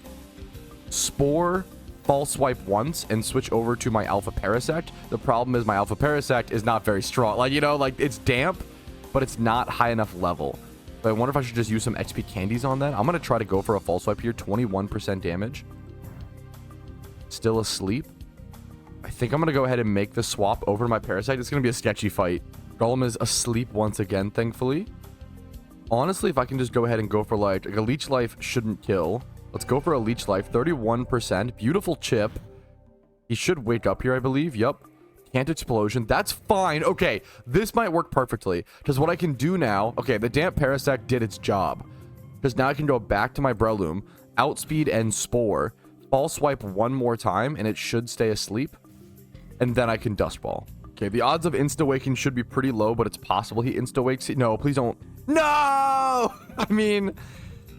spore false swipe once and switch over to my Alpha Parasect. The problem is my Alpha Parasect is not very strong. Like, you know, like it's damp, but it's not high enough level. But I wonder if I should just use some XP candies on that. I'm going to try to go for a false swipe here. 21% damage. Still asleep. I think I'm going to go ahead and make the swap over to my Parasect. It's going to be a sketchy fight. Golem is asleep once again, thankfully. Honestly, if I can just go ahead and go for like a Leech Life shouldn't kill. Let's go for a Leech Life. 31%. Beautiful chip. He should wake up here, I believe. Yep. Can't explosion. That's fine. Okay. This might work perfectly. Because what I can do now... Okay, the damp Parasect did its job. Because now I can go back to my Breloom, outspeed and Spore, false swipe one more time, and it should stay asleep. And then I can Dust Ball. Okay, the odds of insta-waking should be pretty low, but it's possible he insta-wakes. No, please don't. No! I mean...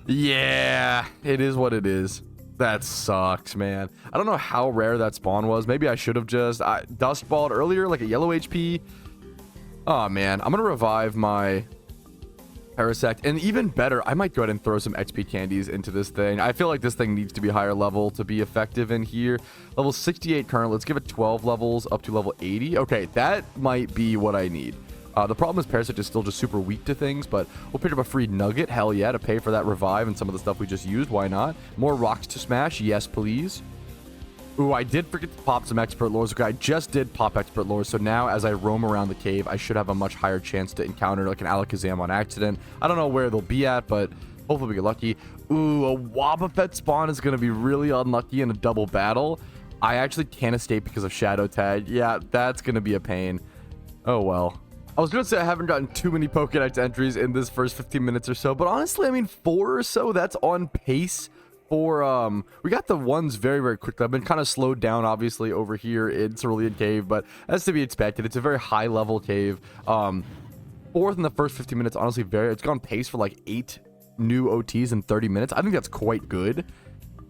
Yeah, it is what it is. That sucks, man. I don't know how rare that spawn was. Maybe I should have just dust balled earlier, like a yellow HP. Oh, man. I'm going to revive my Parasect. And even better, I might go ahead and throw some XP candies into this thing. I feel like this thing needs to be higher level to be effective in here. Level 68 current. Let's give it 12 levels up to level 80. Okay, that might be what I need. The problem is Parasect is still just super weak to things, but we'll pick up a free nugget. Hell yeah, to pay for that revive and some of the stuff we just used. Why not? More rocks to smash. Yes, please. Ooh, I did forget to pop some expert lores. Okay, I just did pop expert lores, so now as I roam around the cave, I should have a much higher chance to encounter like an Alakazam on accident. I don't know where they'll be at, but hopefully we get lucky. Ooh, a Wobbuffet spawn is going to be really unlucky in a double battle. I actually can't escape because of Shadow Tag. Yeah, that's going to be a pain. Oh, well. I was going to say I haven't gotten too many Pokedex entries in this first 15 minutes or so, but honestly, I mean, 4 or so, that's on pace for, we got the ones very, very quickly. I've been kind of slowed down, obviously, over here in Cerulean Cave, but that's to be expected. It's a very high-level cave. 4th in the first 15 minutes, honestly, it's gone pace for like 8 new OTs in 30 minutes. I think that's quite good,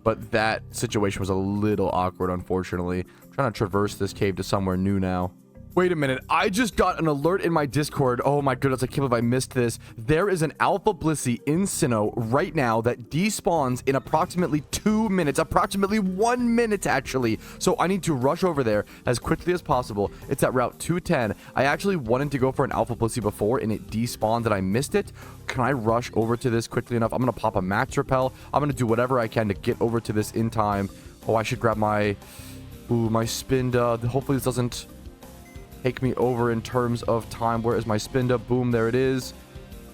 but that situation was a little awkward, unfortunately. I'm trying to traverse this cave to somewhere new now. Wait a minute, I just got an alert in my Discord. Oh my goodness, I can't believe I missed this. There is an Alpha Blissey in Sinnoh right now that despawns in approximately 2 minutes. Approximately 1 minute, actually. So I need to rush over there as quickly as possible. It's at Route 210. I actually wanted to go for an Alpha Blissey before, and it despawned and I missed it. Can I rush over to this quickly enough? I'm going to pop a Max Repel. I'm going to do whatever I can to get over to this in time. Oh, I should grab my... Ooh, my Spinda. Hopefully this doesn't... take me over in terms of time. Where is my Spinda? Boom, there it is.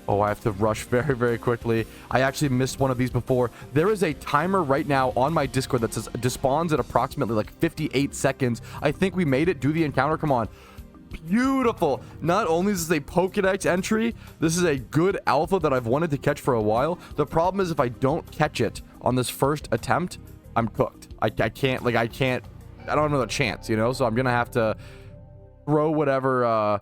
Oh, I have to rush very, very quickly. I actually missed one of these before. There is a timer right now on my Discord that says despawns at approximately like 58 seconds. I think we made it. Do the encounter. Come on. Beautiful. Not only is this a Pokedex entry, this is a good alpha that I've wanted to catch for a while. The problem is if I don't catch it on this first attempt, I'm cooked. I can't, like, I don't have another chance, you know? So I'm going to have to throw whatever,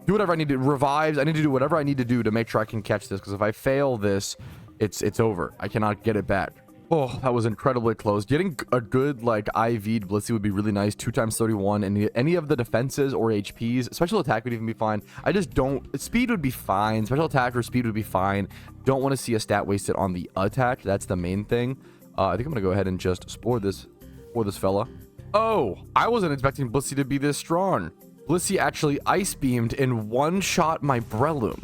do whatever I need to, revives. I need to do whatever I need to do to make sure I can catch this, because if I fail this, it's over. I cannot get it back. Oh, that was incredibly close. Getting a good, like, IV'd Blissey would be really nice. 2 times 31, and any of the defenses or HPs. Special attack would even be fine. I just don't... Speed would be fine. Special attack or speed would be fine. Don't want to see a stat wasted on the attack. That's the main thing. I think I'm going to go ahead and just spore this fella. Oh, I wasn't expecting Blissey to be this strong. Blissey actually Ice Beamed and one-shot my Breloom.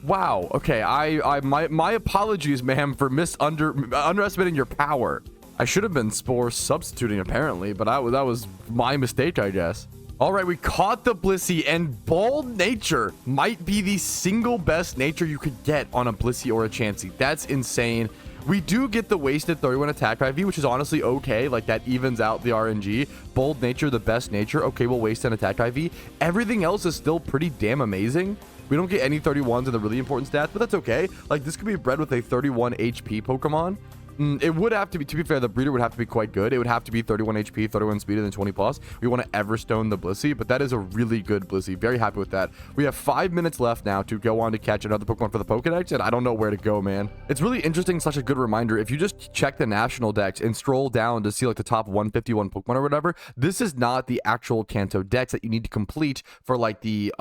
Wow. Okay. My apologies, ma'am, for underestimating your power. I should have been Spore substituting apparently, but that was my mistake, I guess. All right, we caught the Blissey, and Bold Nature might be the single best nature you could get on a Blissey or a Chansey. That's insane. We do get the wasted 31 attack IV, which is honestly okay. Like, that evens out the RNG. Bold Nature, the best nature. Okay, we'll waste an attack IV. Everything else is still pretty damn amazing. We don't get any 31s in the really important stats, but that's okay. Like, this could be bred with a 31 HP Pokemon. It would have to be, to be fair, the breeder would have to be quite good. It would have to be 31 HP, 31 speed, and then 20 plus. We want to Everstone the Blissey, but that is a really good Blissey. Very happy with that. We have 5 minutes left now to go on to catch another Pokemon for the Pokedex, and I don't know where to go, man. It's really interesting, such a good reminder. If you just check the national dex and scroll down to see like the top 151 Pokemon or whatever, this is not the actual Kanto dex that you need to complete for like the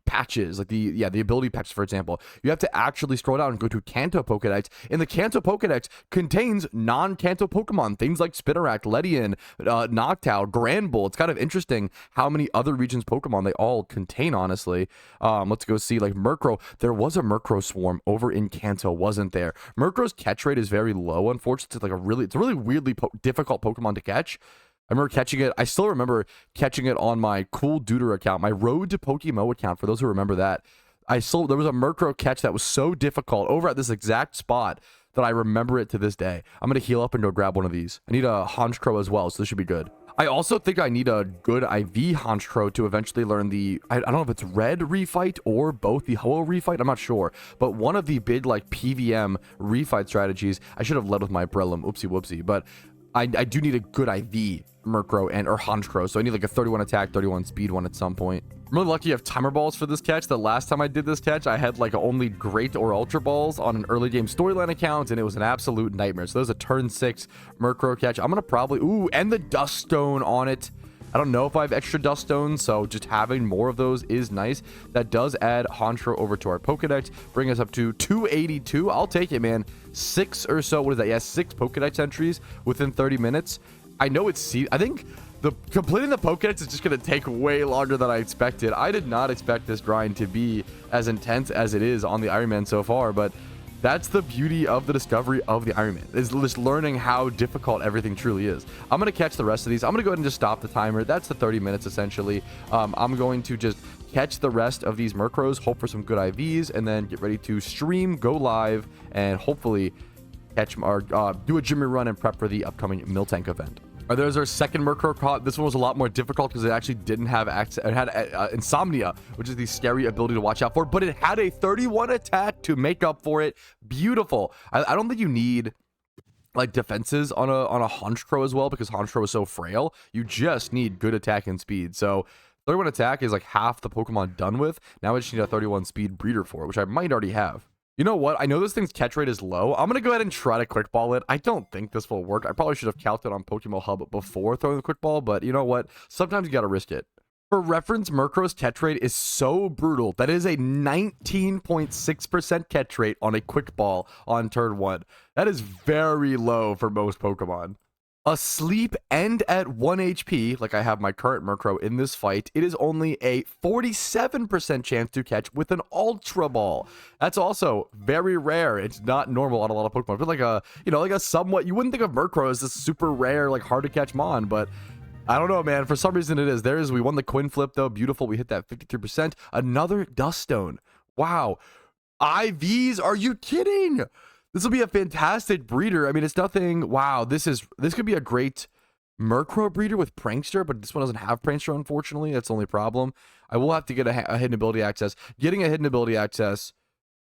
patches, like the ability patches, for example. You have to actually scroll down and go to Kanto Pokedex, and the Kanto Pokedex contains non-Kanto Pokemon, things like Spinarak, Ledian, Noctowl, Granbull. It's kind of interesting how many other regions Pokemon they all contain, honestly. Let's go see, like, Murkrow. There was a Murkrow Swarm over in Kanto, wasn't there? Murkrow's catch rate is very low, unfortunately. It's like a really weirdly difficult Pokemon to catch. I remember catching it. I still remember catching it on my Cool Duder account, my Road to PokeMMO account, for those who remember that. There was a Murkrow catch that was so difficult over at this exact spot that I remember it to this day. I'm going to heal up and go grab one of these. I need a Honchkrow as well, so this should be good. I also think I need a good IV Honchkrow to eventually learn the... I don't know if it's Red Refight or both the Ho-Oh Refight. I'm not sure. But one of the big, like, PVM Refight strategies... I should have led with my Breloom. Oopsie whoopsie. But I do need a good IV Murkrow or Honchkrow, so I need like a 31 attack, 31 speed one at some point. I'm really lucky I have timer balls for this catch. The last time I did this catch, I had like only great or ultra balls on an early game storyline account, and it was an absolute nightmare. So there's a turn 6 Murkrow catch. I'm gonna probably and the Dust Stone on it. I don't know if I have extra Dust Stones, so just having more of those is nice. That does add Honchkrow over to our Pokedex, bring us up to 282. I'll take it, man. 6 or so, what is that? Yeah, 6 Pokedex entries within 30 minutes. I know it's... I think completing the Pokedex is just going to take way longer than I expected. I did not expect this grind to be as intense as it is on the Ironman so far, but that's the beauty of the discovery of the Ironman, is just learning how difficult everything truly is. I'm going to catch the rest of these. I'm going to go ahead and just stop the timer. That's the 30 minutes, essentially. I'm going to just catch the rest of these Murkrows, hope for some good IVs, and then get ready to stream, go live, and hopefully catch or do a Jimmy run and prep for the upcoming Miltank event. There's our second Murkrow caught. This one was a lot more difficult because it actually didn't have access. It had Insomnia, which is the scary ability to watch out for, but it had a 31 attack to make up for it. Beautiful. I don't think you need like defenses on a Honchkrow as well, because Honchkrow is so frail. You just need good attack and speed. So 31 attack is like half the Pokemon done with. Now I just need a 31 speed breeder for it, which I might already have. You know what? I know this thing's catch rate is low. I'm going to go ahead and try to quick ball it. I don't think this will work. I probably should have calculated on Pokemon Hub before throwing the quick ball, but you know what? Sometimes you got to risk it. For reference, Murkrow's catch rate is so brutal. That is a 19.6% catch rate on a quick ball on turn 1. That is very low for most Pokemon. Asleep and at 1 HP, like I have my current Murkrow in this fight, it is only a 47% chance to catch with an Ultra Ball. That's also very rare. It's not normal on a lot of Pokemon. But like a, like a somewhat, you wouldn't think of Murkrow as this super rare, like hard to catch Mon, but I don't know, man. For some reason it is. We won the Quinn Flip though. Beautiful. We hit that 53%. Another Dust Stone. Wow. IVs? Are you kidding? This will be a fantastic breeder. I mean, it's nothing. Wow, this could be a great Murkrow breeder with Prankster, but this one doesn't have Prankster, unfortunately. That's the only problem. I will have to get a hidden ability access. Getting a hidden ability access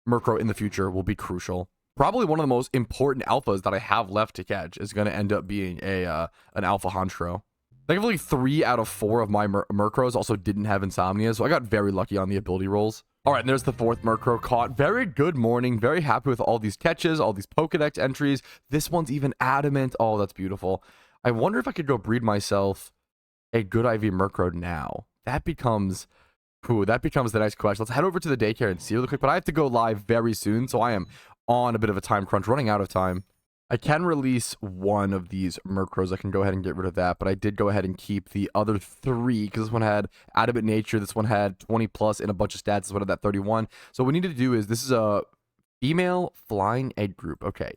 Murkrow in the future will be crucial. Probably one of the most important alphas that I have left to catch is going to end up being an alpha Honchkrow. Thankfully, 3 out of 4 of my Murkrows also didn't have Insomnia, so I got very lucky on the ability rolls. All right, and there's the fourth Murkrow caught. Very good morning. Very happy with all these catches, all these Pokedex entries. This one's even adamant. Oh, that's beautiful. I wonder if I could go breed myself a good IV Murkrow now. That becomes the next question. Let's head over to the daycare and see really quick. But I have to go live very soon, so I am on a bit of a time crunch, running out of time. I can release one of these Murkrows. I can go ahead and get rid of that, but I did go ahead and keep the other 3 because this one had Adamant Nature, this one had 20 plus and a bunch of stats. This one had that 31. So what we need to do is, this is a female flying egg group. Okay,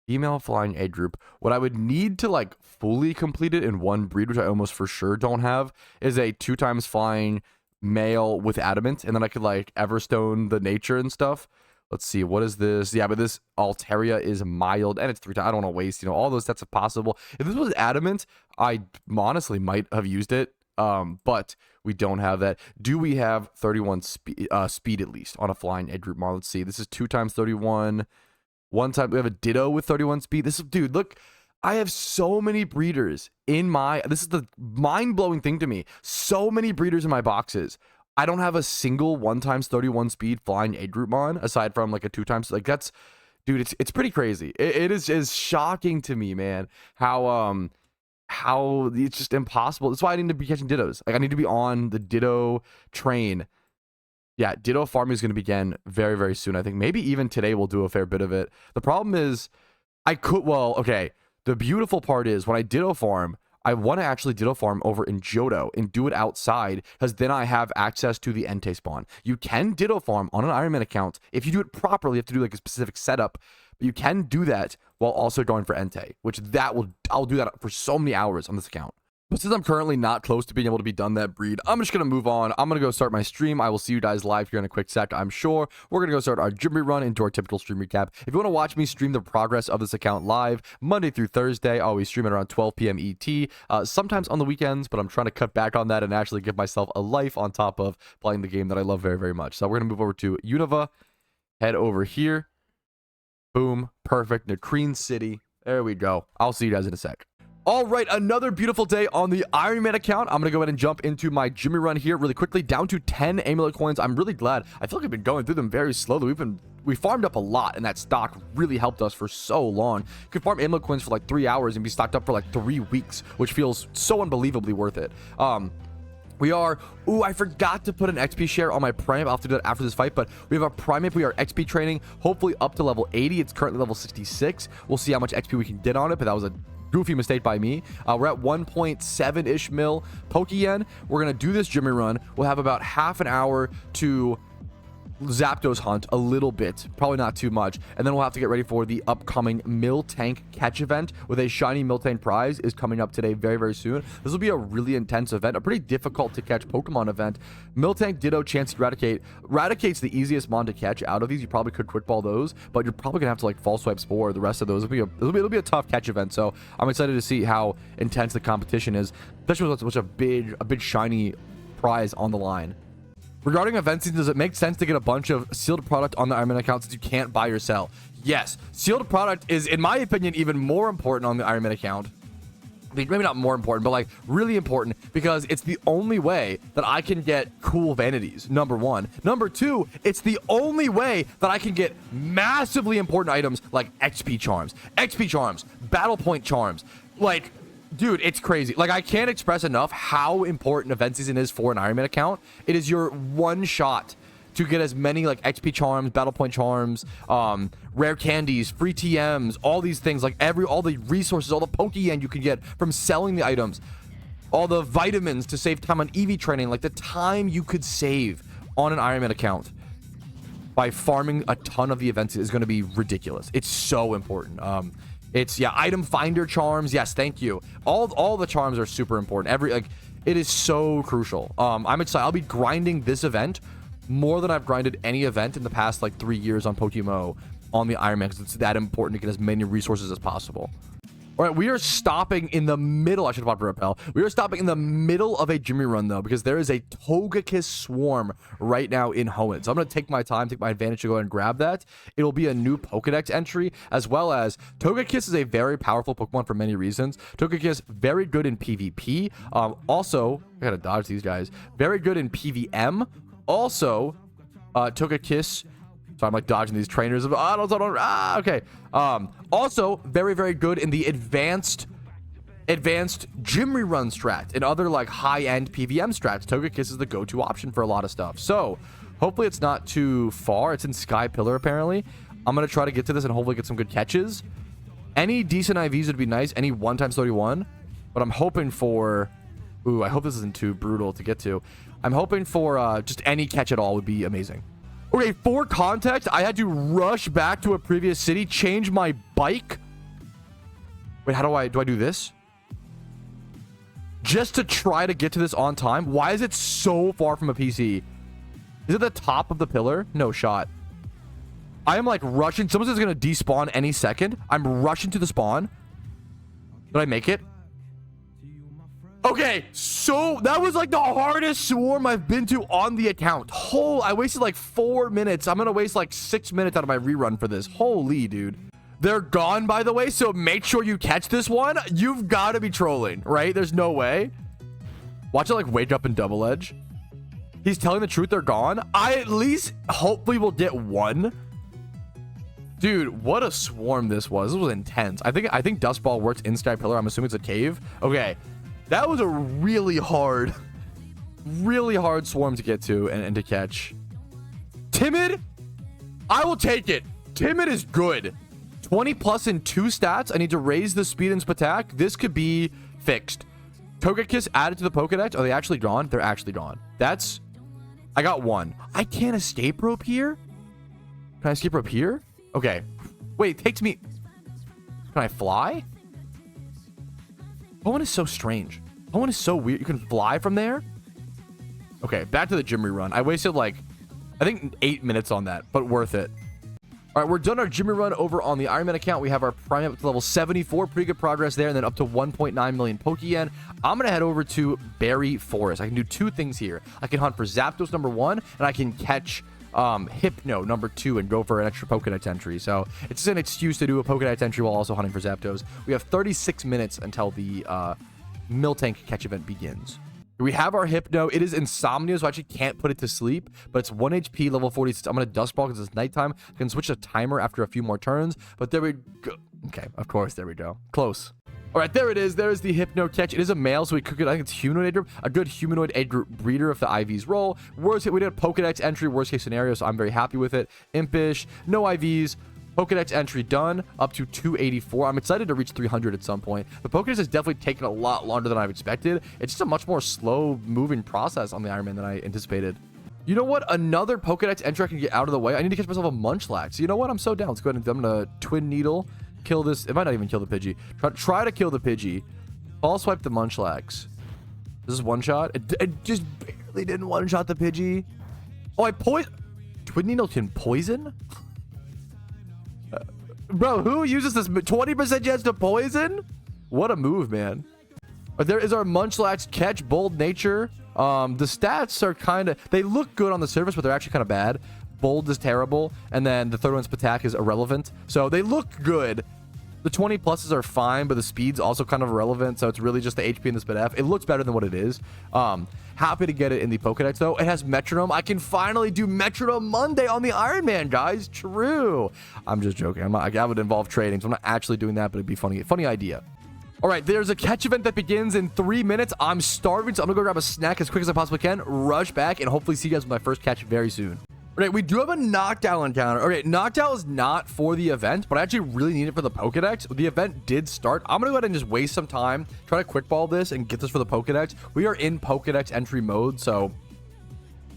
female flying egg group. What I would need to like fully complete it in one breed, which I almost for sure don't have, is a 2 times flying male with Adamant, and then I could like Everstone the nature and stuff. Let's see, what is this? Yeah, but this Altaria is mild, and it's 3 times. I don't want to waste, all those stats if possible. If this was Adamant, I honestly might have used it, but we don't have that. Do we have 31 speed at least on a flying egg group model? Let's see. This is 2 times 31. 1 time we have a Ditto with 31 speed. This is, dude, look, I have so many breeders in my. This is the mind-blowing thing to me. So many breeders in my boxes. I don't have a single 1 times 31 speed flying egg group mon aside from like a 2 times. Like that's, dude, it's pretty crazy. It is shocking to me, man, how it's just impossible. That's why I need to be catching Dittos. Like I need to be on the Ditto train. Yeah, Ditto farming is going to begin very, very soon. I think maybe even today we'll do a fair bit of it. The problem is okay. The beautiful part is when I Ditto farm, I want to actually Ditto farm over in Johto and do it outside, because then I have access to the Entei spawn. You can Ditto farm on an Ironman account. If you do it properly, you have to do like a specific setup, but you can do that while also going for Entei, I'll do that for so many hours on this account. But since I'm currently not close to being able to be done that breed, I'm just going to move on. I'm going to go start my stream. I will see you guys live here in a quick sec, I'm sure. We're going to go start our gym run into our typical stream recap. If you want to watch me stream the progress of this account live, Monday through Thursday, I always stream at around 12 p.m. ET, sometimes on the weekends, but I'm trying to cut back on that and actually give myself a life on top of playing the game that I love very, very much. So we're going to move over to Unova, head over here. Boom, perfect, Nakreen City. There we go. I'll see you guys in a sec. All right, another beautiful day on the Iron Man account. I'm going to go ahead and jump into my Jimmy run here really quickly, down to 10 amulet coins. I'm really glad. I feel like I've been going through them very slowly. We farmed up a lot, and that stock really helped us for so long. You could farm amulet coins for like 3 hours and be stocked up for like 3 weeks, which feels so unbelievably worth it. I forgot to put an XP share on my Primate. I'll have to do that after this fight, but we have a Primate. We are XP training, hopefully up to level 80. It's currently level 66. We'll see how much XP we can get on it, but that was a goofy mistake by me. We're at 1.7-ish mil Pokeyen. We're going to do this Jimmy run. We'll have about half an hour to Zapdos hunt a little bit, probably not too much, and then we'll have to get ready for the upcoming Miltank catch event with a shiny Miltank prize is coming up today very, very soon. This will be a really intense event, a pretty difficult to catch Pokemon event. Miltank Ditto Chance Eradicate. Eradicate's the easiest mon to catch out of these. You probably could quick ball those, but you're probably gonna have to like false swipe Spore. The rest of those it'll be a tough catch event. So I'm excited to see how intense the competition is, especially with such a big shiny prize on the line. Regarding event season, does it make sense to get a bunch of sealed product on the Iron Man account since you can't buy or sell? Yes. Sealed product is, in my opinion, even more important on the Iron Man account. Maybe not more important, but like really important, because it's the only way that I can get cool vanities, number one. Number two, it's the only way that I can get massively important items like XP charms, battle point charms. Like, dude, it's crazy. Like, I can't express enough how important event season is for an Iron Man account. It is your one shot to get as many like XP charms, battle point charms, rare candies, free TMs, all these things, like all the resources, all the Pokeyen you can get from selling the items, all the vitamins to save time on EV training, like the time you could save on an Iron Man account by farming a ton of the events is going to be ridiculous. It's so important. Item finder charms. Yes, thank you. All the charms are super important. It is so crucial. I'm excited. I'll be grinding this event more than I've grinded any event in the past like 3 years on PokeMMO on the Iron Man, because it's that important to get as many resources as possible. All right, we are stopping in the middle. I should have bought Repel. We are stopping in the middle of a Jimmy run, though, because there is a Togekiss Swarm right now in Hoenn. So I'm going to take my time, take my advantage to go ahead and grab that. It'll be a new Pokedex entry, as well as Togekiss is a very powerful Pokemon for many reasons. Togekiss, very good in PvP. Also, I got to dodge these guys. Very good in PvM. Also, Togekiss. So I'm like dodging these trainers. Okay. Also very, very good in the advanced gym rerun strat and other like high-end PVM strats. Togekiss is the go-to option for a lot of stuff. So hopefully it's not too far. It's in Sky Pillar apparently. I'm gonna try to get to this and hopefully get some good catches. Any decent IVs would be nice. Any 1x31, but I'm hoping for, ooh, I hope this isn't too brutal to get to. I'm hoping for just any catch at all would be amazing. Okay, for context, I had to rush back to a previous city, change my bike. Wait, how do I do this? Just to try to get to this on time. Why is it so far from a PC? Is it the top of the pillar? No shot. I am like rushing. Someone says it's going to despawn any second. I'm rushing to the spawn. Did I make it? Okay, so that was like the hardest swarm I've been to on the account. I wasted like 4 minutes. I'm going to waste like 6 minutes out of my rerun for this. Holy dude. They're gone, by the way, so make sure you catch this one. You've got to be trolling, right? There's no way. Watch it like wake up in double edge. He's telling the truth. They're gone. I at least hopefully will get one. Dude, what a swarm this was. This was intense. I think Dust Ball works in Sky Pillar. I'm assuming it's a cave. Okay. That was a really hard swarm to get to and to catch. Timid? I will take it. Timid is good. 20 plus in 2 stats. I need to raise the speed and attack. This could be fixed. Togekiss added to the Pokedex. Are they actually gone? They're actually gone. I got 1. I can't escape rope here? Can I escape rope here? Okay. Wait, it takes me... Can I fly? Pokeyen is so strange. Pokeyen is so weird. You can fly from there? Okay, back to the gym rerun. I wasted like, I think 8 minutes on that, but worth it. All right, we're done our gym rerun over on the Iron Man account. We have our prime up to level 74. Pretty good progress there, and then up to 1.9 million Pokeyen. I'm going to head over to Berry Forest. I can do 2 things here. I can hunt for Zapdos number 1, and I can catch Hypno number 2 and go for an extra Pokedex entry. So it's just an excuse to do a Pokedex entry while also hunting for Zapdos. We have 36 minutes until the Miltank catch event begins. We have our Hypno. It is Insomnia, so I actually can't put it to sleep, but it's 1 HP, level 46. I'm going to Dust Ball because it's nighttime. I can switch the timer after a few more turns, but there we go. Okay, of course, there we go. Close. All right, there it is. There is the Hypno catch. It is a male, so we could get, I think it's humanoid age group, a good humanoid age group breeder if the IVs roll. Worst case, we did a Pokedex entry, worst case scenario, so I'm very happy with it. Impish, no IVs. Pokedex entry done, up to 284. I'm excited to reach 300 at some point. The Pokedex has definitely taken a lot longer than I've expected. It's just a much more slow-moving process on the Iron Man than I anticipated. You know what? Another Pokedex entry I can get out of the way. I need to catch myself a Munchlax. You know what? I'm so down. Let's go ahead and I'm going to Twin Needle, kill this. It might not even kill the Pidgey. Try to kill the Pidgey. Ball swipe the Munchlax. This is one shot. It just barely didn't one-shot the Pidgey. Oh, Twin Needle can poison? Bro, who uses this 20% chance to poison? What a move, man. But there is our Munchlax catch, bold nature. The stats are kind of, they look good on the surface, but they're actually kind of bad. Bold is terrible, and then the third one's attack is irrelevant. So they look good. The 20 pluses are fine, but the speed's also kind of irrelevant. So it's really just the HP and the speed F. It looks better than what it is. Happy to get it in the Pokedex, though. It has Metronome. I can finally do Metronome Monday on the Iron Man, guys. True. I'm just joking. I would involve trading, so I'm not actually doing that, but it'd be funny. Funny idea. All right, there's a catch event that begins in 3 minutes. I'm starving, so I'm gonna go grab a snack as quick as I possibly can, rush back, and hopefully see you guys with my first catch very soon. Okay, we do have a knockdown encounter. Okay, knockdown is not for the event, but I actually really need it for the Pokedex. The event did start. I'm gonna go ahead and just waste some time, try to quick ball this and get this for the Pokedex. We are in Pokedex entry mode, so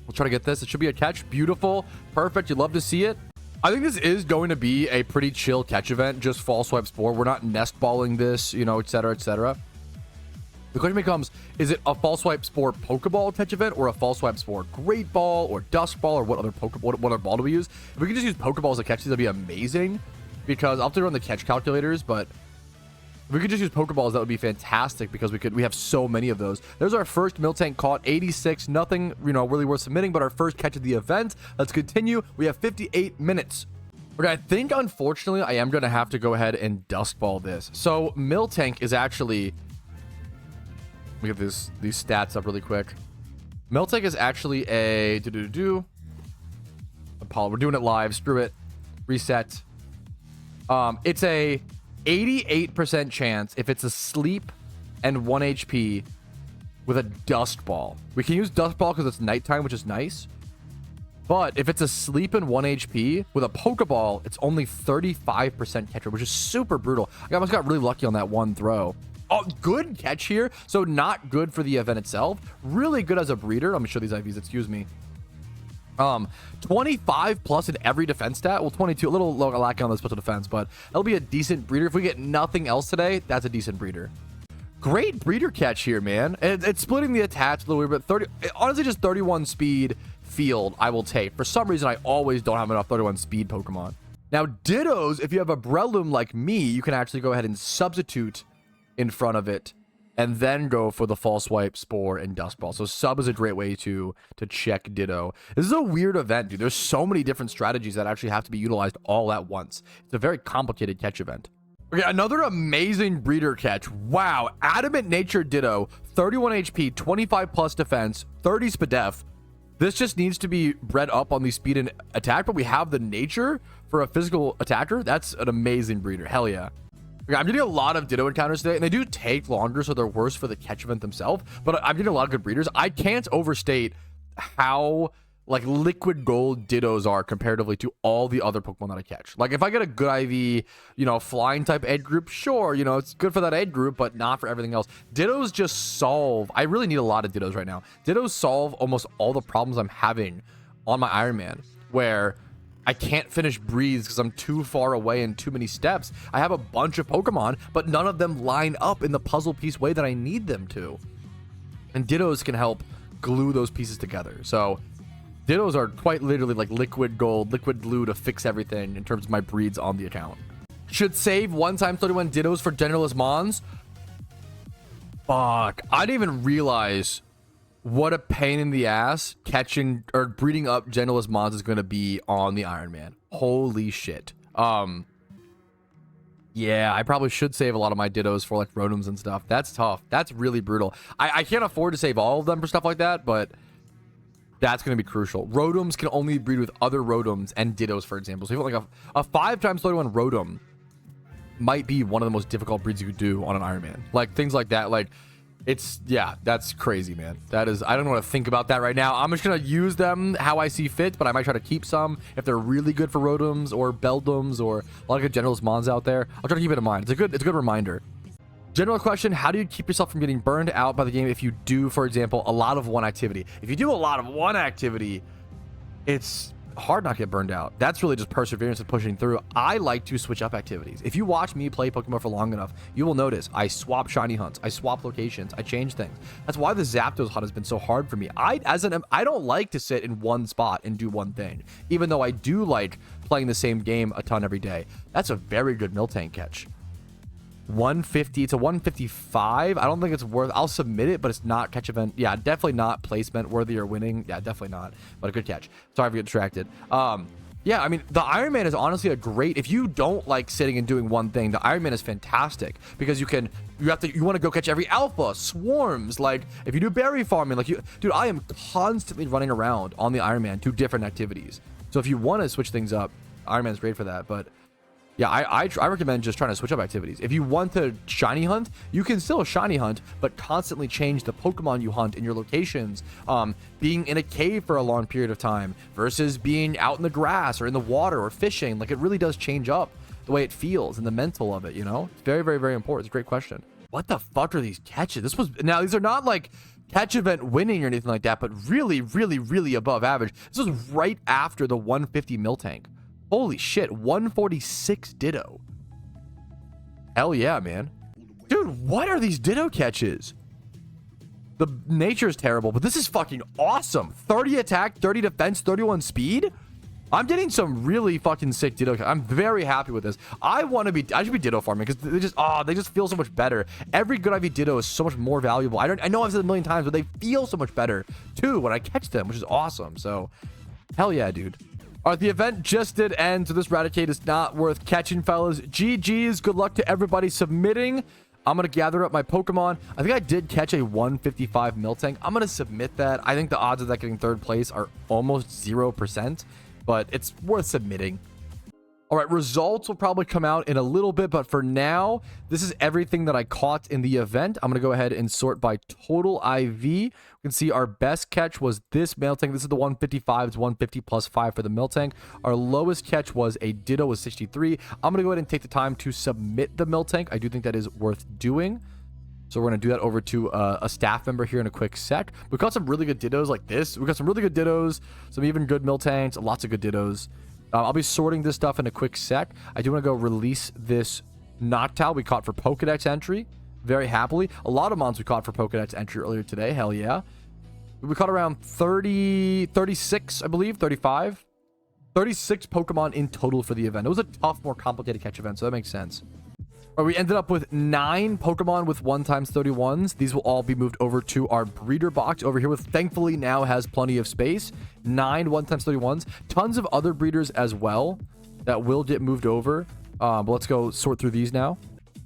we'll try to get this. It should be a catch. Beautiful, perfect. You'd love to see it. I think this is going to be a pretty chill catch event, just fall swipe spore. We're not nest balling this, you know, etc., etc. The question becomes, is it a fall swipe spore Pokeball catch event or a fall swipe spore Great Ball or Dust Ball or what other ball do we use? If we could just use Pokeballs to catch these, that'd be amazing, because I'll have to run the catch calculators, but if we could just use Pokeballs, that would be fantastic, because we have so many of those. There's our first Miltank caught, 86, nothing, you know, really worth submitting, but our first catch of the event. Let's continue. We have 58 minutes. Okay, I think unfortunately I am going to have to go ahead and Dust Ball this. So Miltank is actually, let me get these stats up really quick. Miltank is actually a Paul. We're doing it live. Screw it. Reset. It's a 88% chance if it's asleep and 1 HP with a Dust Ball. We can use Dust Ball because it's nighttime, which is nice. But if it's asleep and 1 HP with a Pokeball, it's only 35% catch rate, which is super brutal. I almost got really lucky on that one throw. Oh, good catch here. So not good for the event itself. Really good as a breeder. Let me show these IVs. Excuse me. 25 plus in every defense stat. Well, 22, a little low lacking on the special defense, but that'll be a decent breeder. If we get nothing else today, that's a decent breeder. Great breeder catch here, man. It's splitting the attach a little weird, but 30, honestly, just 31 speed field I will take. For some reason, I always don't have enough 31 speed Pokemon. Now, Dittos, if you have a Breloom like me, you can actually go ahead and substitute in front of it and then go for the False Swipe, Spore, and Dust Ball. So sub is a great way to check Ditto. This is a weird event, dude. There's so many different strategies that actually have to be utilized all at once. It's a very complicated catch event. Okay, another amazing breeder catch. Wow, Adamant Nature Ditto, 31 HP, 25 plus defense, 30 Spadef. This just needs to be bred up on the speed and attack, but we have the nature for a physical attacker. That's an amazing breeder. Hell yeah. Okay, I'm getting a lot of Ditto encounters today, and they do take longer, so they're worse for the catch event themselves, but I'm getting a lot of good breeders. I can't overstate how like liquid gold Dittos are comparatively to all the other Pokemon that I catch. Like if I get a good IV, you know, flying type egg group, sure, you know, it's good for that egg group, but not for everything else. Dittos just solve, I really need a lot of Dittos right now. Dittos solve almost all the problems I'm having on my Iron Man, where I can't finish breeds because I'm too far away and too many steps. I have a bunch of Pokemon, but none of them line up in the puzzle piece way that I need them to. And Dittos can help glue those pieces together. So Dittos are quite literally like liquid gold, liquid glue to fix everything in terms of my breeds on the account. Should save 1 times 31 Dittos for Generalist Mons. Fuck, I didn't even realize what a pain in the ass catching or breeding up Generalist Mons is going to be on the Iron Man. Holy shit. Yeah, I probably should save a lot of my Dittos for like Rotoms and stuff. That's tough. That's really brutal. I can't afford to save all of them for stuff like that, but that's going to be crucial. Rotoms can only breed with other Rotoms and Dittos, for example. So if you have like a 5 times 31 Rotom might be one of the most difficult breeds you could do on an Iron Man. Like things like that. Like it's, yeah, that's crazy, man. That is, I don't want to think about that right now. I'm just going to use them how I see fit, but I might try to keep some if they're really good for Rotoms or Beldums or a lot of good Generalist Mons out there. I'll try to keep it in mind. It's a good reminder. General question, how do you keep yourself from getting burned out by the game if you do, for example, a lot of one activity? If you do a lot of one activity, it's hard not to get burned out. That's really just perseverance and pushing through. I like to switch up activities. If you watch me play Pokemon for long enough, you will notice I swap shiny hunts, I swap locations, I change things. That's why the Zapdos hunt has been so hard for me. I don't like to sit in one spot and do one thing, even though I do like playing the same game a ton every day. That's a very good Miltank catch. 150 to 155. I don't think it's worth, I'll submit it, but it's not catch event. Yeah, definitely not placement worthy or winning. Yeah, definitely not, but a good catch. Sorry if you get distracted. Yeah, I mean, the Iron Man is honestly a great, if you don't like sitting and doing one thing, the Iron Man is fantastic because you want to go catch every alpha, swarms, like if you do berry farming, like dude, I am constantly running around on the Iron Man to different activities. So if you want to switch things up, Iron Man's great for that, but yeah, I recommend just trying to switch up activities. If you want to shiny hunt, you can still shiny hunt, but constantly change the Pokemon you hunt in your locations. Being in a cave for a long period of time versus being out in the grass or in the water or fishing. Like it really does change up the way it feels and the mental of it, you know? It's very, very, very important. It's a great question. What the fuck are these catches? Now these are not like catch event winning or anything like that, but really, really, really above average. This was right after the 150 Miltank. Holy shit, 146 Ditto. Hell yeah, man. Dude, what are these Ditto catches? The nature is terrible, but this is fucking awesome. 30 attack, 30 defense, 31 speed. I'm getting some really fucking sick Ditto. I'm very happy with this. I should be Ditto farming because they just feel so much better. Every good IV Ditto is so much more valuable. I know I've said it a million times, but they feel so much better too when I catch them, which is awesome. So hell yeah, dude. All right, the event just did end, so this Raticate is not worth catching, fellas. GG's. Good luck to everybody submitting. I'm going to gather up my Pokemon. I think I did catch a 155 Miltank. I'm going to submit that. I think the odds of that getting third place are almost 0%. but it's worth submitting. All right, results will probably come out in a little bit, but for now, this is everything that I caught in the event. I'm going to go ahead and sort by total IV. You can see our best catch was this Miltank. This is the 155. It's 150 plus 5 for the Miltank. Our lowest catch was a Ditto with 63. I'm going to go ahead and take the time to submit the Miltank. I do think that is worth doing. So we're going to do that over to a staff member here in a quick sec. We got some really good Dittos like this. We got some really good Dittos, some even good Miltanks, lots of good Dittos. I'll be sorting this stuff in a quick sec. I do want to go release this Noctowl we caught for Pokedex entry very happily. A lot of mons we caught for Pokedex entry earlier today. Hell yeah. We caught around 30, 36, I believe, 35. 36 Pokemon in total for the event. It was a tough, more complicated catch event, so that makes sense. Right, we ended up with 9 Pokemon with 1x31s. These will all be moved over to our breeder box over here, with thankfully now has plenty of space. 9 1x31s. Tons of other breeders as well that will get moved over. But let's go sort through these now.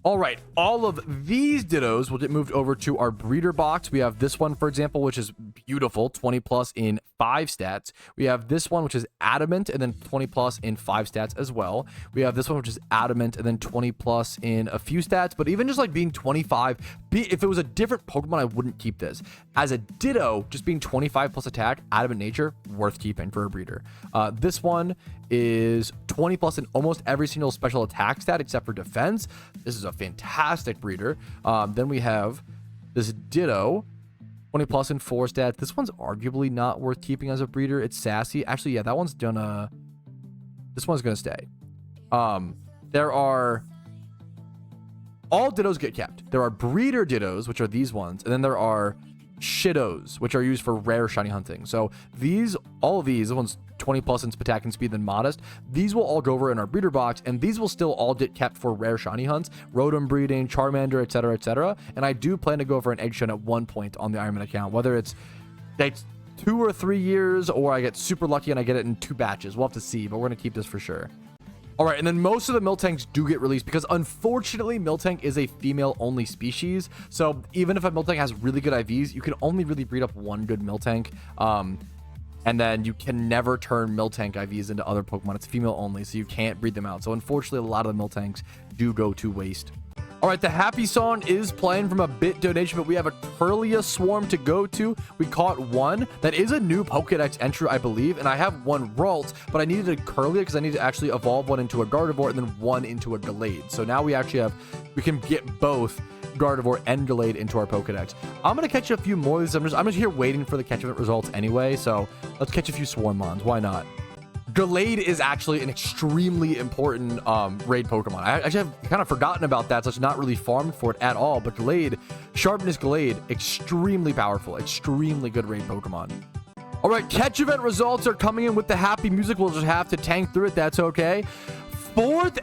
All right, all of these Dittos will get moved over to our breeder box. We have this one, for example, which is beautiful, 20 plus in 5 stats. We have this one, which is adamant, and then 20 plus in 5 stats as well. We have this one, which is adamant, and then 20 plus in a few stats. But even just like being 25, if it was a different Pokemon, I wouldn't keep this. As a Ditto, just being 25 plus attack, adamant nature, worth keeping for a breeder. This one is 20 plus in almost every single special attack stat except for defense. This is a fantastic breeder. Then we have this Ditto, 20 plus in 4 stats. This one's arguably not worth keeping as a breeder. It's sassy. Actually, yeah, that one's gonna... This one's gonna stay. There are... All Dittos get kept. There are breeder Dittos, which are these ones, and then there are Shittos, which are used for rare shiny hunting. So all of these, the ones 20 plus in attack and speed, then modest, these will all go over in our breeder box, and these will still all get kept for rare shiny hunts, Rotom breeding, Charmander, etc., etc. And I do plan to go for an Egg Shunt at one point on the Ironman account, whether it's 2 or 3 years, or I get super lucky and I get it in 2 batches. We'll have to see, but we're gonna keep this for sure. All right, and then most of the Miltanks do get released because unfortunately Miltank is a female-only species. So even if a Miltank has really good IVs, you can only really breed up one good Miltank. And then you can never turn Miltank IVs into other Pokemon. It's female-only, so you can't breed them out. So unfortunately, a lot of the Miltanks do go to waste. All right, the happy song is playing from a bit donation, but we have a Lucario Swarm to go to. We caught one. That is a new Pokedex entry, I believe, and I have one Ralt, but I needed a Lucario because I need to actually evolve one into a Gardevoir and then one into a Gallade. So now we can get both Gardevoir and Gallade into our Pokedex. I'm going to catch a few more of these. I'm just here waiting for the catch event results anyway, so let's catch a few Swarmmons. Why not? Gallade is actually an extremely important raid Pokemon. I actually have kind of forgotten about that, so it's not really farmed for it at all. But Gallade, Sharpness Gallade, extremely powerful, extremely good raid Pokemon. All right, catch event results are coming in with the happy music. We'll just have to tank through it. That's okay. Fourth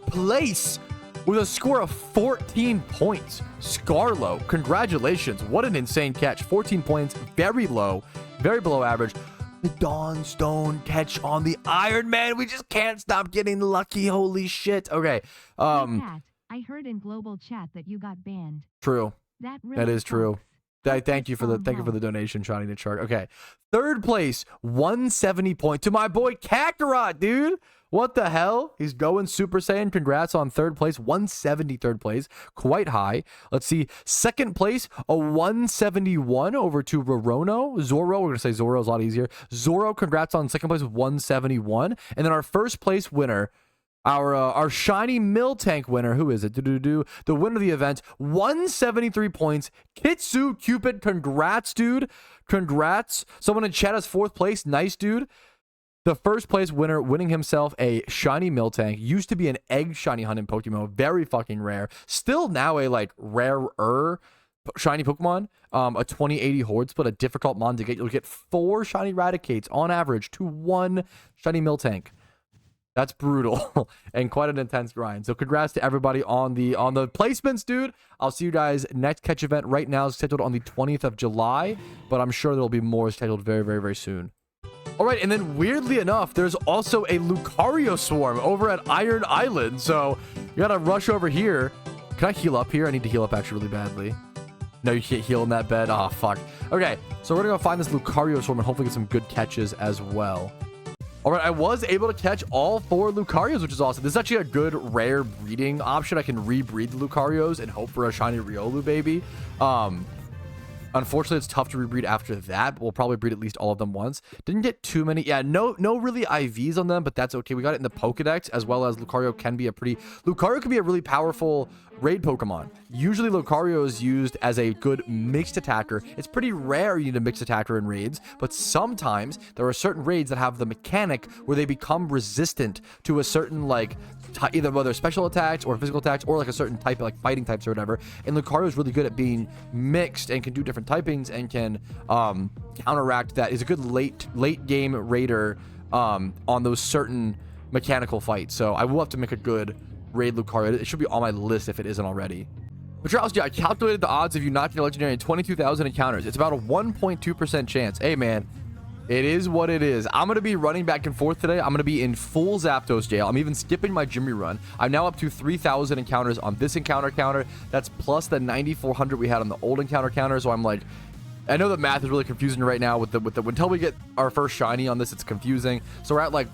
place with a score of 14 points. Scarlo, congratulations. What an insane catch. 14 points, very low, very below average. The Dawnstone catch on the Iron Man. We just can't stop getting lucky. Holy shit. Okay. Pat, I heard in global chat that you got banned. True. That is true. Thank you for the donation, Johnny the Shark. Okay. Third place, 170 points to my boy Kakarot, dude. What the hell? He's going Super Saiyan. Congrats on third place. 170 third place. Quite high. Let's see. Second place, a 171 over to Rorono. Zoro. We're going to say Zoro is a lot easier. Zoro, congrats on second place with 171. And then our first place winner, our shiny Miltank winner, who is it? The winner of the event, 173 points. Kitsu Cupid, congrats, dude. Congrats. Someone in chat has fourth place. Nice, dude. The first place winner winning himself a shiny Miltank. Used to be an egg shiny hunt in Pokemon. Very fucking rare. Still now a like rarer shiny Pokemon. A 2080 Horde Split, a difficult mon to get. You'll get 4 shiny Raticates on average to 1 shiny Miltank. That's brutal and quite an intense grind. So congrats to everybody on the placements, dude. I'll see you guys next catch event. Right now is scheduled on the 20th of July, but I'm sure there'll be more scheduled very, very, very soon. All right, and then weirdly enough, there's also a Lucario Swarm over at Iron Island. So you gotta rush over here. Can I heal up here? I need to heal up actually really badly. No, you can't heal in that bed. Oh, fuck. Okay, so we're gonna go find this Lucario Swarm and hopefully get some good catches as well. All right, I was able to catch all 4 Lucarios, which is awesome. This is actually a good rare breeding option. I can rebreed the Lucarios and hope for a shiny Riolu baby. Unfortunately, it's tough to rebreed after that, but we'll probably breed at least all of them once. Didn't get too many. Yeah, no really IVs on them, but that's okay. We got it in the Pokedex, as well as Lucario can be a really powerful raid Pokemon. Usually Lucario is used as a good mixed attacker. It's pretty rare you need a mixed attacker in raids, but sometimes there are certain raids that have the mechanic where they become resistant to a certain, like, either whether special attacks or physical attacks or like a certain type, like fighting types or whatever. And Lucario is really good at being mixed and can do different typings and can counteract that. Is a good late game raider on those certain mechanical fights. So I will have to make a good raid Lucario. It should be on my list if it isn't already. Patrouski, I calculated the odds of you not getting a legendary in 22,000 encounters. It's about a 1.2% chance. Hey man, it is what it is. I'm going to be running back and forth today. I'm going to be in full Zapdos jail. I'm even skipping my gym rerun. I'm now up to 3,000 encounters on this encounter counter. That's plus the 9,400 we had on the old encounter counter. So I'm like, I know the math is really confusing right now with the until we get our first shiny on this, it's confusing. So we're at like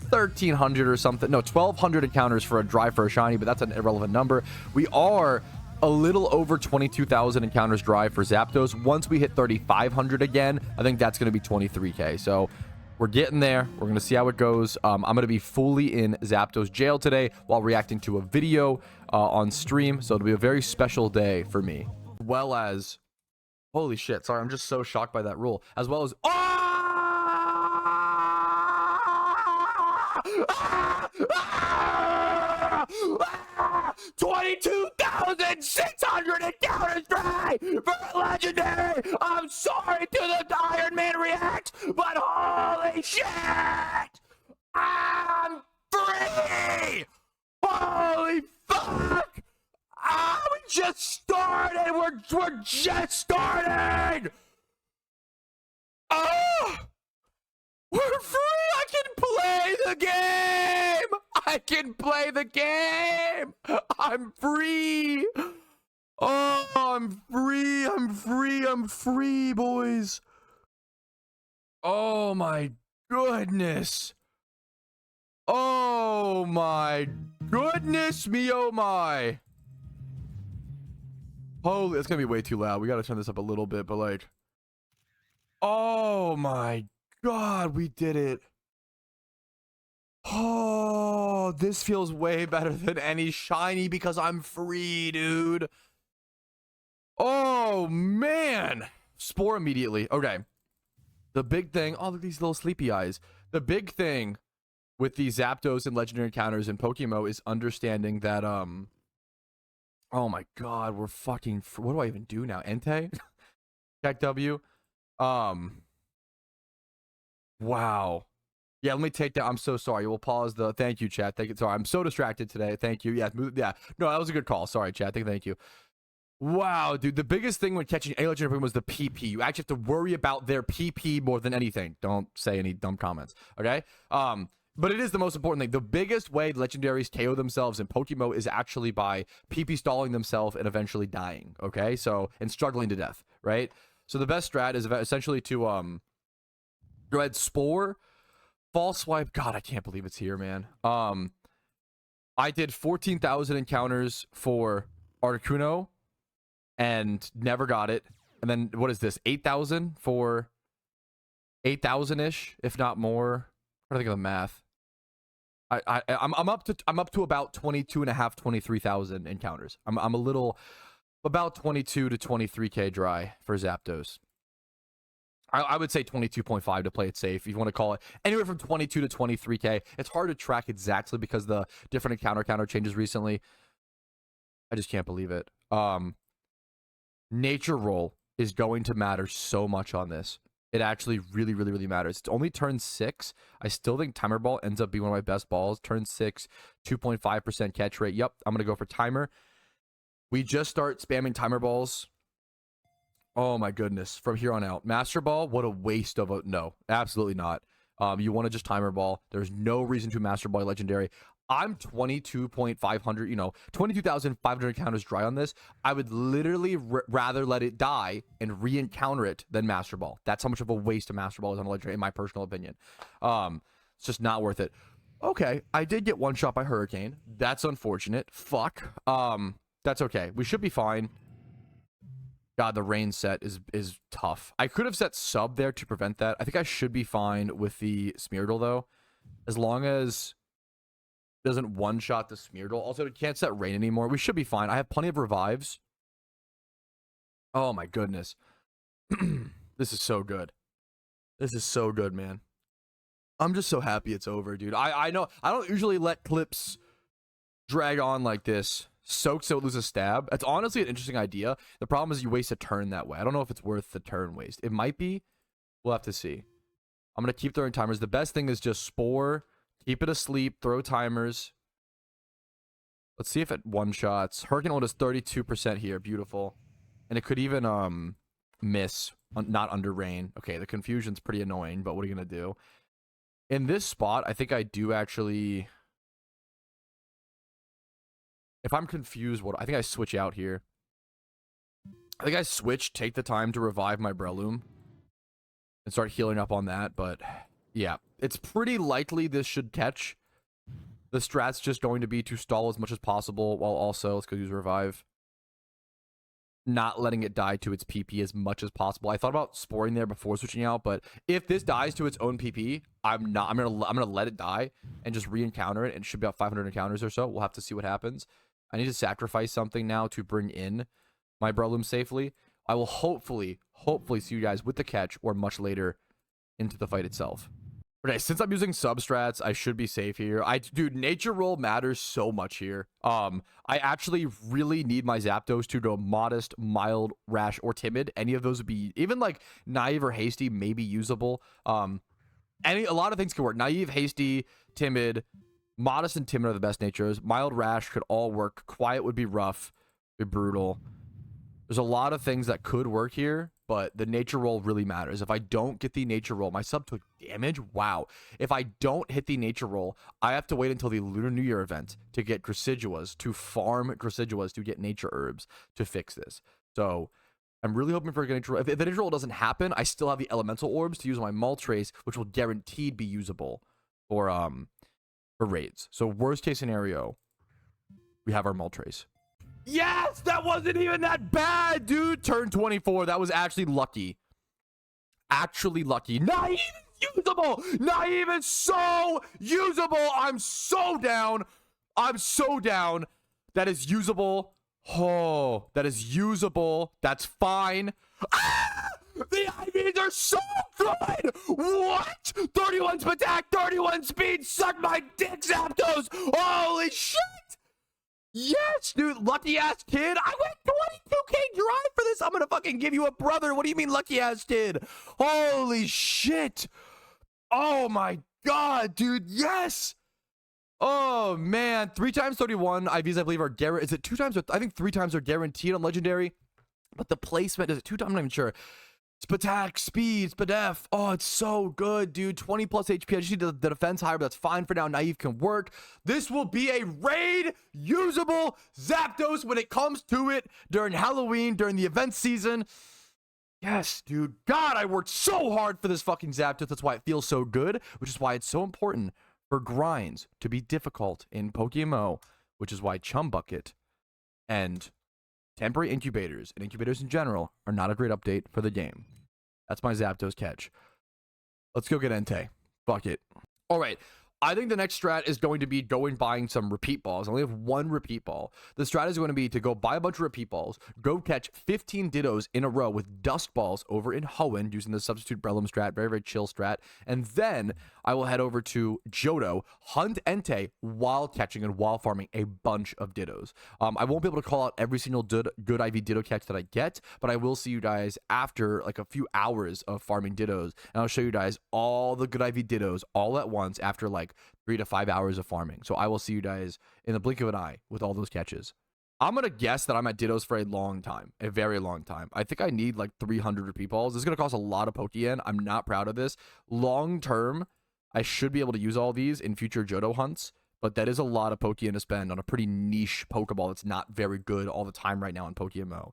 1,300 or something. No, 1,200 encounters for a dry for a shiny, but that's an irrelevant number. We are a little over 22,000 encounters dry for Zapdos. Once we hit 3,500 again, I think that's going to be 23k. So we're getting there. We're going to see how it goes. I'm going to be fully in Zapdos jail today while reacting to a video on stream. So it'll be a very special day for me. Well as, holy shit, sorry, I'm just so shocked by that rule. As well as, 22,600 encounters dry for a legendary. I'm sorry to the Iron Man react, but holy shit, I'm free. Holy fuck. We just started. We're just starting. We're free. I can play the game. I can play the game. I'm free. Oh, I'm free. I'm free. I'm free, boys. Oh my goodness. Oh my goodness me. Oh my. Holy, it's gonna be way too loud. We gotta turn this up a little bit, but like, oh my God, we did it. Oh, this feels way better than any shiny because I'm free, dude. Oh man. Spore immediately. Okay. The big thing, oh, look at these little sleepy eyes. The big thing with these Zapdos and legendary encounters in PokeMMO is understanding that oh my God, we're fucking what do I even do now? Entei? Check W. Wow. Yeah, let me take that. I'm so sorry. We'll pause the thank you, chat. Thank you. Sorry, I'm so distracted today. Thank you. Yeah, yeah. No, that was a good call. Sorry, chat. Thank you. Wow, dude. The biggest thing when catching a legendary Pokemon was the PP. You actually have to worry about their PP more than anything. Don't say any dumb comments. Okay? But it is the most important thing. The biggest way legendaries KO themselves in PokeMMO is actually by PP stalling themselves and eventually dying. Okay? So, and struggling to death, right? So the best strat is essentially to go ahead, Spore, False Swipe. God, I can't believe it's here, man. I did 14,000 encounters for Articuno and never got it. And then what is this? 8,000 for 8,000-ish, if not more. I'm trying to think of the math. I'm up to about 22.5, 23,000 encounters. I'm a little about 22 to 23k dry for Zapdos. I would say 22.5 to play it safe. If you want to call it anywhere from 22 to 23k. It's hard to track exactly because the different encounter changes recently. I just can't believe it. Nature roll is going to matter so much on this. It actually really matters. It's only turn 6. I still think Timer Ball ends up being one of my best balls. Turn 6, 2.5% catch rate. Yep, I'm going to go for Timer. We just start spamming Timer Balls. Oh my goodness. From here on out. Master Ball, what a waste of a... No, absolutely not. You want to just Timer Ball. There's no reason to Master Ball Legendary. I'm 22,500, 22,500 encounters dry on this. I would literally rather let it die and re-encounter it than Master Ball. That's how much of a waste a Master Ball is on a legendary, in my personal opinion. It's just not worth it. Okay, I did get one shot by Hurricane. That's unfortunate. Fuck. That's okay. We should be fine. God, the rain set is tough. I could have set sub there to prevent that. I think I should be fine with the Smeargle though, as long as it doesn't one-shot the Smeargle. Also, it can't set rain anymore. We should be fine. I have plenty of revives. Oh my goodness. This is so good. This is so good, man. I'm just so happy it's over, dude. I know I don't usually let clips drag on like this. Soak so it loses stab. That's honestly an interesting idea. The problem is you waste a turn that way. I don't know if it's worth the turn waste. It might be. We'll have to see. I'm going to keep throwing timers. The best thing is just Spore. Keep it asleep. Throw timers. Let's see if it one-shots. Hurricane Ult is 32% here. Beautiful. And it could even miss. Not under rain. Okay, the confusion's pretty annoying, but what are you going to do? In this spot, I think I do actually... If I'm confused, I think I switch out here. I think I switch, take the time to revive my Breloom and start healing up on that. But yeah, it's pretty likely this should catch. The strat's just going to be to stall as much as possible while also, let's go use revive, not letting it die to its PP as much as possible. I thought about sporing there before switching out, but if this dies to its own PP, I'm gonna let it die and just re-encounter it, and it should be about 500 encounters or so. We'll have to see what happens. I need to sacrifice something now to bring in my Breloom safely. I will hopefully see you guys with the catch or much later into the fight itself. Okay, since I'm using substrats, I should be safe here. Dude, nature roll matters so much here. I actually really need my Zapdos to go modest, mild, rash, or timid. Any of those would be, even like naive or hasty, may be usable. A lot of things can work. Naive, hasty, timid. Modest and timid are the best natures. Mild, rash could all work. Quiet would be rough, be brutal. There's a lot of things that could work here, but the nature roll really matters. If I don't get the nature roll, my sub took damage. Wow. If I don't hit the nature roll, I have to wait until the Lunar New Year event to get Grasiduas, to farm Grasiduas, to get nature herbs to fix this. So I'm really hoping for a nature roll. If the nature roll doesn't happen, I still have the elemental orbs to use on my Moltres, which will guaranteed be usable for raids. So worst case scenario, we have our Moltres. Yes, that wasn't even that bad, dude. Turn 24. That was actually lucky. Actually lucky. Not even usable. Not even so usable. I'm so down. I'm so down. That is usable. Oh, that is usable. That's fine. Ah! The IVs are so good! What? 31 attack, 31 speed, suck my dick, Zapdos! Holy shit! Yes, dude, lucky ass kid. I went 22k drive for this. I'm gonna fucking give you a brother. What do you mean, lucky ass kid? Holy shit! Oh my god, dude, yes! Oh man, 3 times 31 IVs, I believe, are guaranteed. Is it 2 times? I think 3 times are guaranteed on legendary. But the placement, is it 2 times? I'm not even sure. Spatak, speed, spadef. Oh, it's so good, dude. 20 plus HP. I just need the defense higher, but that's fine for now. Naive can work. This will be a raid usable Zapdos when it comes to it during Halloween, during the event season. Yes, dude. God, I worked so hard for this fucking Zapdos. That's why it feels so good, which is why it's so important for grinds to be difficult in PokeMMO, which is why Chum Bucket and temporary incubators and incubators in general are not a great update for the game. That's my Zapdos catch. Let's go get Entei. Fuck it. All right. I think the next strat is going to be buying some repeat balls. I only have 1 repeat ball. The strat is going to be to go buy a bunch of repeat balls, go catch 15 Dittos in a row with Dusk Balls over in Hoenn using the substitute Breloom strat, very, very chill strat. And then I will head over to Johto, hunt Entei while catching and while farming a bunch of Dittos. I won't be able to call out every single good IV Ditto catch that I get, but I will see you guys after like a few hours of farming Dittos, and I'll show you guys all the good IV Dittos all at once after like 3 to 5 hours of farming. So I will see you guys in the blink of an eye with all those catches. I'm going to guess that I'm at Dittos for a long time, a very long time. I think I need like 300 repeat balls. This is going to cost a lot of Pokeyen. I'm not proud of this. Long term, I should be able to use all these in future Johto hunts, but that is a lot of Pokeyen to spend on a pretty niche Pokeball that's not very good all the time right now in PokeMMO.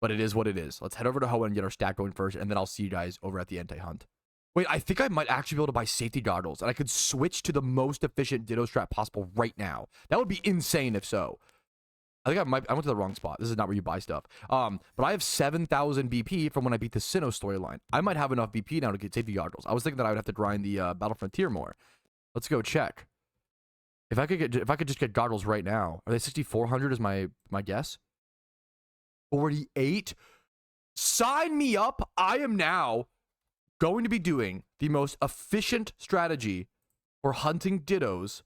But it is what it is. Let's head over to Hoenn and get our stack going first, and then I'll see you guys over at the Entei hunt. Wait, I think I might actually be able to buy safety goggles, and I could switch to the most efficient Ditto strat possible right now. That would be insane if so. I think I went to the wrong spot. This is not where you buy stuff. But I have 7,000 BP from when I beat the Sinnoh storyline. I might have enough BP now to get safety goggles. I was thinking that I would have to grind the Battle Frontier more. Let's go check. If I could just get goggles right now, are they 6,400 is my guess? 48? Sign me up. I am now going to be doing the most efficient strategy for hunting Dittos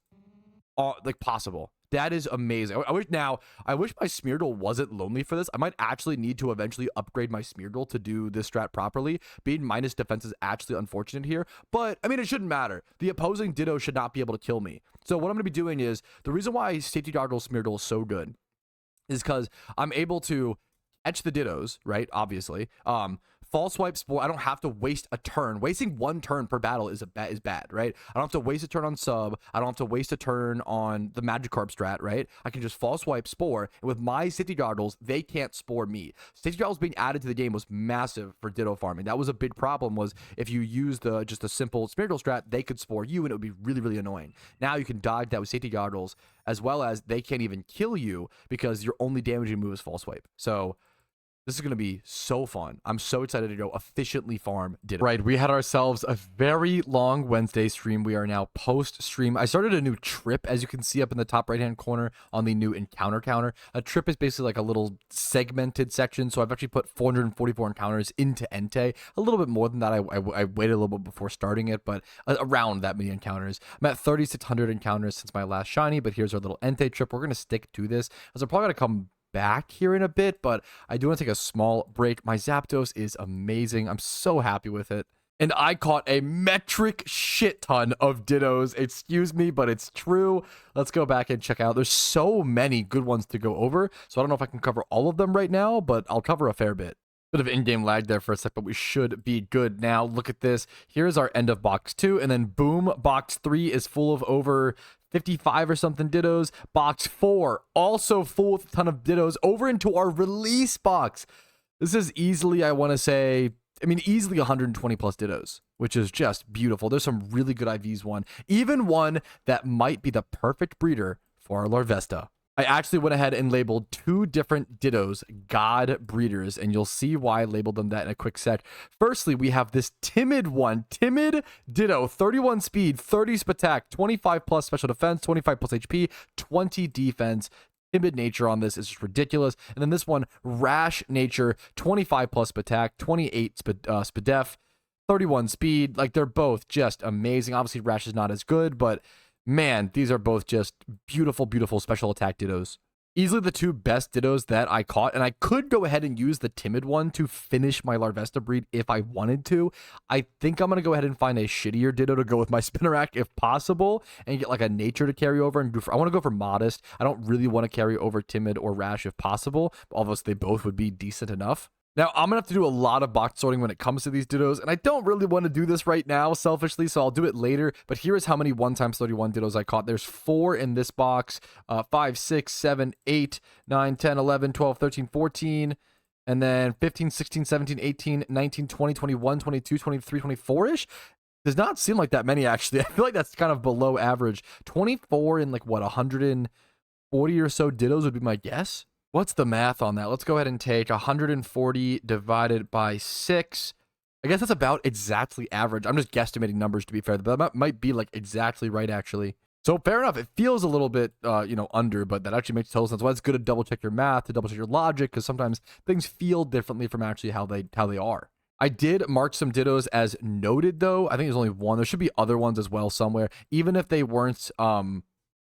like possible. That is amazing. I wish my Smeargle wasn't lonely for this. I might actually need to eventually upgrade my Smeargle to do this strat properly. Being minus defense is actually unfortunate here, but I mean, it shouldn't matter. The opposing Ditto should not be able to kill me. So what I'm going to be doing is, the reason why Safety Goggles Smeargle is so good is because I'm able to etch the Dittos, right? Obviously. False swipe Spore, I don't have to waste a turn. Wasting one turn per battle is bad, right? I don't have to waste a turn on sub. I don't have to waste a turn on the Magikarp strat, right? I can just false swipe Spore, and with my Safety Goggles, they can't Spore me. Safety Goggles being added to the game was massive for Ditto farming. That was a big problem, was if you use just a simple Smeargle strat, they could Spore you, and it would be really, really annoying. Now you can dodge that with Safety Goggles, as well as they can't even kill you because your only damaging move is false swipe. So this is going to be so fun. I'm so excited to go efficiently farm Ditto. Right, we had ourselves a very long Wednesday stream. We are now post-stream. I started a new trip, as you can see up in the top right-hand corner on the new encounter counter. A trip is basically like a little segmented section, so I've actually put 444 encounters into Entei. A little bit more than that. I waited a little bit before starting it, but around that many encounters. I'm at 3,600 encounters since my last shiny, but here's our little Entei trip. We're going to stick to this, as I'm probably going to come back here in a bit, but I do want to take a small break. My Zapdos is amazing. I'm so happy with it. And I caught a metric shit ton of Dittos. Excuse me, but it's true. Let's go back and check out. There's so many good ones to go over, so I don't know if I can cover all of them right now, but I'll cover a fair bit. Bit of in-game lag there for a sec, but we should be good now. Look at this. Here's our end of box 2, and then boom, box 3 is full of over 55 or something Dittos. Box 4 also full with a ton of Dittos. Over into our release box. This is easily, I want to say, easily 120 plus Dittos, which is just beautiful. There's some really good IVs one. Even one that might be the perfect breeder for our Larvesta. I actually went ahead and labeled 2 different Dittos God breeders, and you'll see why I labeled them that in a quick sec. Firstly, we have this Timid one. Timid Ditto, 31 speed, 30 attack, 25 plus special defense, 25 plus HP, 20 defense. Timid nature on this is just ridiculous. And then this one, Rash nature, 25 plus attack, 28 spadef, 31 speed. Like, they're both just amazing. Obviously, Rash is not as good, but man, these are both just beautiful, beautiful special attack Dittos. Easily the 2 best Dittos that I caught, and I could go ahead and use the Timid one to finish my Larvesta breed if I wanted to. I think I'm going to go ahead and find a shittier Ditto to go with my Spinnerack if possible, and get like a nature to carry over. And I want to go for Modest. I don't really want to carry over Timid or Rash if possible, although they both would be decent enough. Now, I'm going to have to do a lot of box sorting when it comes to these Dittos, and I don't really want to do this right now, selfishly, so I'll do it later. But here is how many 1x31 Dittos I caught. There's 4 in this box, 5, 6, 7, 8, 9, 10, 11, 12, 13, 14, and then 15, 16, 17, 18, 19, 20, 21, 22, 23, 24-ish. Does not seem like that many, actually. I feel like that's kind of below average. 24 in, like, what, 140 or so Dittos would be my guess? What's the math on that? Let's go ahead and take 140 divided by 6. I guess that's about exactly average. I'm just guesstimating numbers, to be fair, but that might be like exactly right, actually. So fair enough. It feels a little bit, under, but that actually makes total sense. Why it's good to double check your math, to double check your logic, because sometimes things feel differently from actually how they are. I did mark some Dittos as noted, though. I think there's only one. There should be other ones as well somewhere, even if they weren't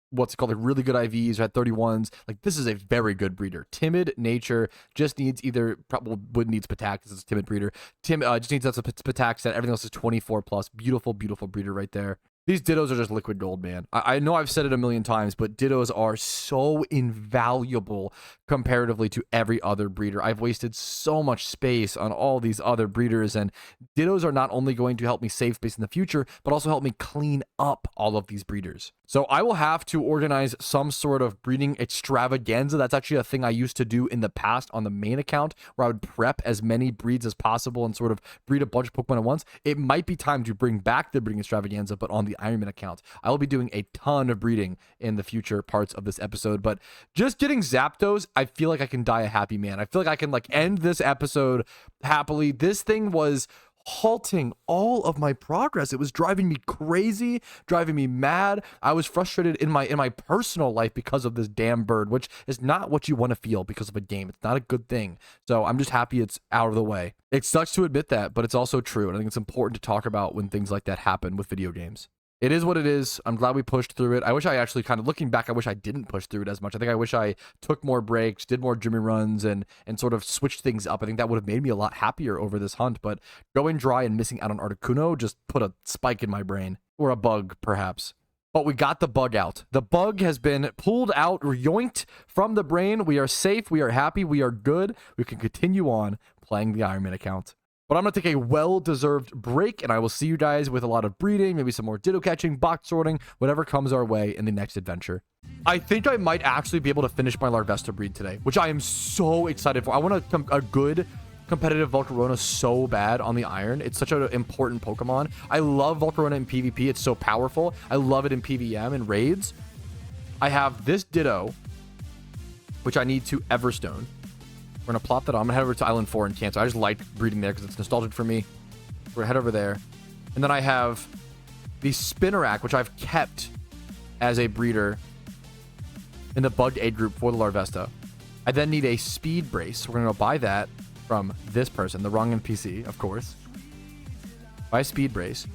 what's it called, like really good IVs or had 31s. Like, this is a very good breeder. Timid nature, just needs either, probably would need Spatak because it's a timid breeder. Just needs that Spatak set. Everything else is 24 plus. Beautiful, beautiful breeder right there. These Dittos are just liquid gold, man. I know I've said it a million times, but Dittos are so invaluable comparatively to every other breeder. I've wasted so much space on all these other breeders, and Dittos are not only going to help me save space in the future, but also help me clean up all of these breeders. So I will have to organize some sort of breeding extravaganza. That's actually a thing I used to do in the past on the main account, where I would prep as many breeds as possible and sort of breed a bunch of Pokemon at once. It might be time to bring back the breeding extravaganza, but on the Ironman account. I will be doing a ton of breeding in the future parts of this episode, but just getting Zapdos, I feel like I can die a happy man. I feel like I can like end this episode happily. This thing was halting all of my progress. It was driving me crazy, driving me mad. I was frustrated in my personal life because of this damn bird, which is not what you want to feel because of a game. It's not a good thing. So I'm just happy it's out of the way. It sucks to admit that, but it's also true. And I think it's important to talk about when things like that happen with video games. It is what it is. I'm glad we pushed through it. I wish I actually kind of looking back, I wish I didn't push through it as much. I think I wish I took more breaks, did more Jimmy runs, and sort of switched things up. I think that would have made me a lot happier over this hunt, but going dry and missing out on Articuno just put a spike in my brain. Or a bug, perhaps. But we got the bug out. The bug has been pulled out, yoinked from the brain. We are safe. We are happy. We are good. We can continue on playing the Ironman account. But I'm going to take a well-deserved break, and I will see you guys with a lot of breeding, maybe some more Ditto catching, box sorting, whatever comes our way in the next adventure. I think I might actually be able to finish my Larvesta breed today, which I am so excited for. I want a good competitive Volcarona so bad on the Iron. It's such an important Pokemon. I love Volcarona in PvP. It's so powerful. I love it in PvM and raids. I have this Ditto, which I need to Everstone. We're going to plop that on. I'm going to head over to Island 4 and cancel. I just like breeding there because it's nostalgic for me. We're going to head over there. And then I have the Spinarak, which I've kept as a breeder in the bugged aid group for the Larvesta. I then need a speed brace. We're going to go buy that from this person, the wrong NPC, of course. Buy speed brace,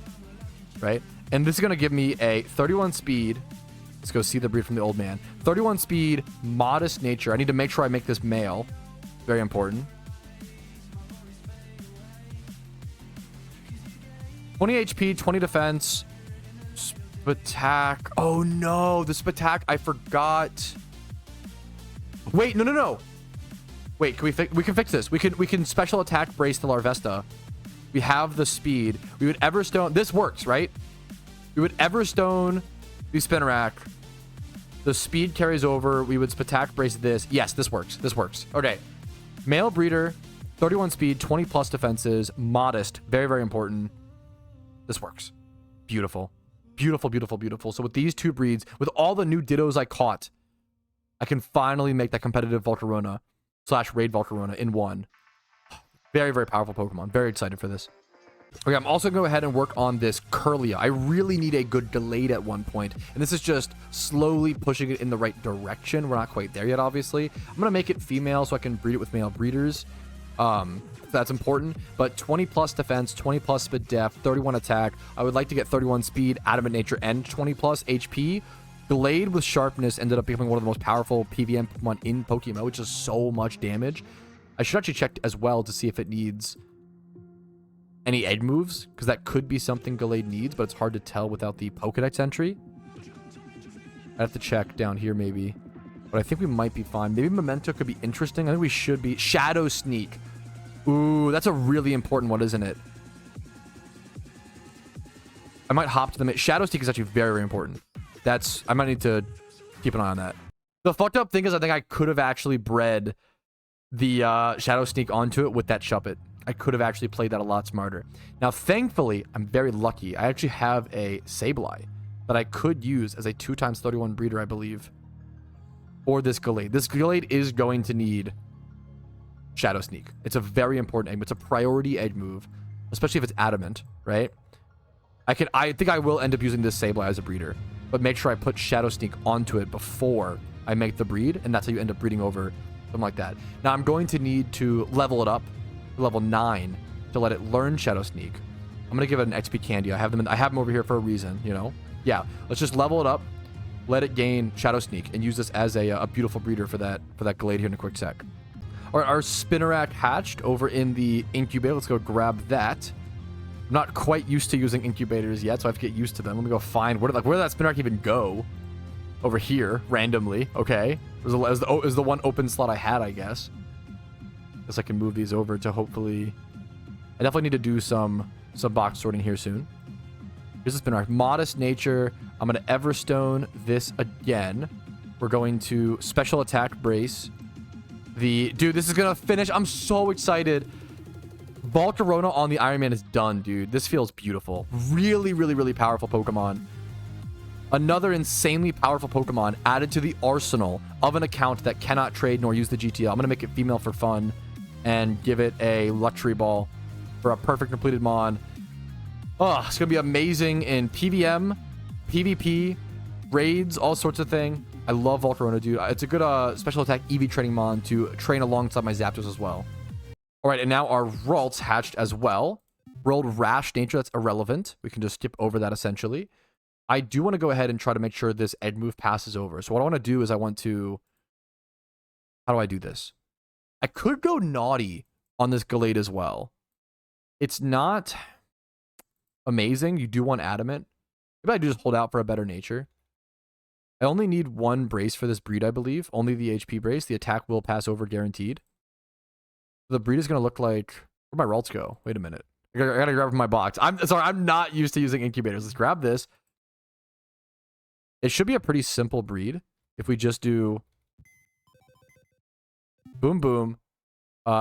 right? And this is going to give me a 31 speed. Let's go see the breed from the old man. 31 speed, modest nature. I need to make sure I make this male. Very important. 20 HP, 20 defense. Spatak. Oh no, the Spatak, I forgot. Wait, no. Wait, we can fix this. We can special attack brace the Larvesta. We have the speed. We would Everstone. This works, right? We would Everstone the Spinarak. The speed carries over. We would Spatak brace this. Yes, this works. This works. Okay. Male breeder, 31 speed, 20 plus defenses, modest, very, very important. This works. Beautiful. Beautiful, beautiful, beautiful. So with these two breeds, with all the new Dittos I caught, I can finally make that competitive Volcarona / raid Volcarona in one. Very, very powerful Pokemon. Very excited for this. Okay, I'm also going to go ahead and work on this Curlia. I really need a good Gallade at one point, and this is just slowly pushing it in the right direction. We're not quite there yet, obviously. I'm going to make it female so I can breed it with male breeders. That's important, but 20 plus defense, 20 plus speed def, 31 attack. I would like to get 31 speed, adamant nature, and 20 plus HP. Gallade with sharpness ended up becoming one of the most powerful PvM Pokemon in PokeMMO, which is so much damage. I should actually check as well to see if it needs any egg moves, because that could be something Gallade needs, but it's hard to tell without the Pokedex entry. I have to check down here maybe, but I think we might be fine. Maybe Memento could be interesting. I think we should be. Shadow Sneak. Ooh, that's a really important one, isn't it? I might hop to them. Shadow Sneak is actually very, very important. I might need to keep an eye on that. The fucked up thing is I think I could have actually bred the Shadow Sneak onto it with that Shuppet. I could have actually played that a lot smarter. Now, thankfully, I'm very lucky. I actually have a Sableye that I could use as a 2x31 breeder, I believe. Or this Gallade. This Gallade is going to need Shadow Sneak. It's a very important egg move. It's a priority egg move, especially if it's adamant, right? I think I will end up using this Sableye as a breeder, but make sure I put Shadow Sneak onto it before I make the breed, and that's how you end up breeding over something like that. Now, I'm going to need to level it up to level 9 to let it learn Shadow Sneak. I'm going to give it an XP candy. I have them over here for a reason, you know? Yeah, let's just level it up, let it gain Shadow Sneak, and use this as a beautiful breeder for that Gallade here in a quick sec. All right, our Spinarak hatched over in the incubator. Let's go grab that. I'm not quite used to using incubators yet, so I have to get used to them. Let me go find where did that Spinarak even go? Over here, randomly. Okay. It was the one open slot I had, I guess. Guess I can move these over to hopefully... I definitely need to do some box sorting here soon. Here's the Spinarak. Modest nature. I'm going to Everstone this again. We're going to special attack brace. Dude, this is going to finish. I'm so excited. Volcarona on the Iron Man is done, dude. This feels beautiful. Really, really, really powerful Pokemon. Another insanely powerful Pokemon added to the arsenal of an account that cannot trade nor use the GTL. I'm going to make it female for fun and give it a luxury ball for a perfect completed Mon. Oh, it's going to be amazing in PVM, PvP, raids, all sorts of thing. I love Volcarona, dude. It's a good special attack EV training Mon to train alongside my Zapdos as well. All right, and now our Ralts hatched as well. Rolled Rash Nature, that's irrelevant. We can just skip over that essentially. I do want to go ahead and try to make sure this egg move passes over. So what I want to do is I want to... How do I do this? I could go naughty on this Gallade as well. It's not amazing. You do want adamant. Maybe I do just hold out for a better nature. I only need one brace for this breed, I believe. Only the HP brace. The attack will pass over guaranteed. The breed is going to look like... Where'd my Ralts go? Wait a minute. I gotta grab from my box. I'm sorry. I'm not used to using incubators. Let's grab this. It should be a pretty simple breed if we just do boom, boom.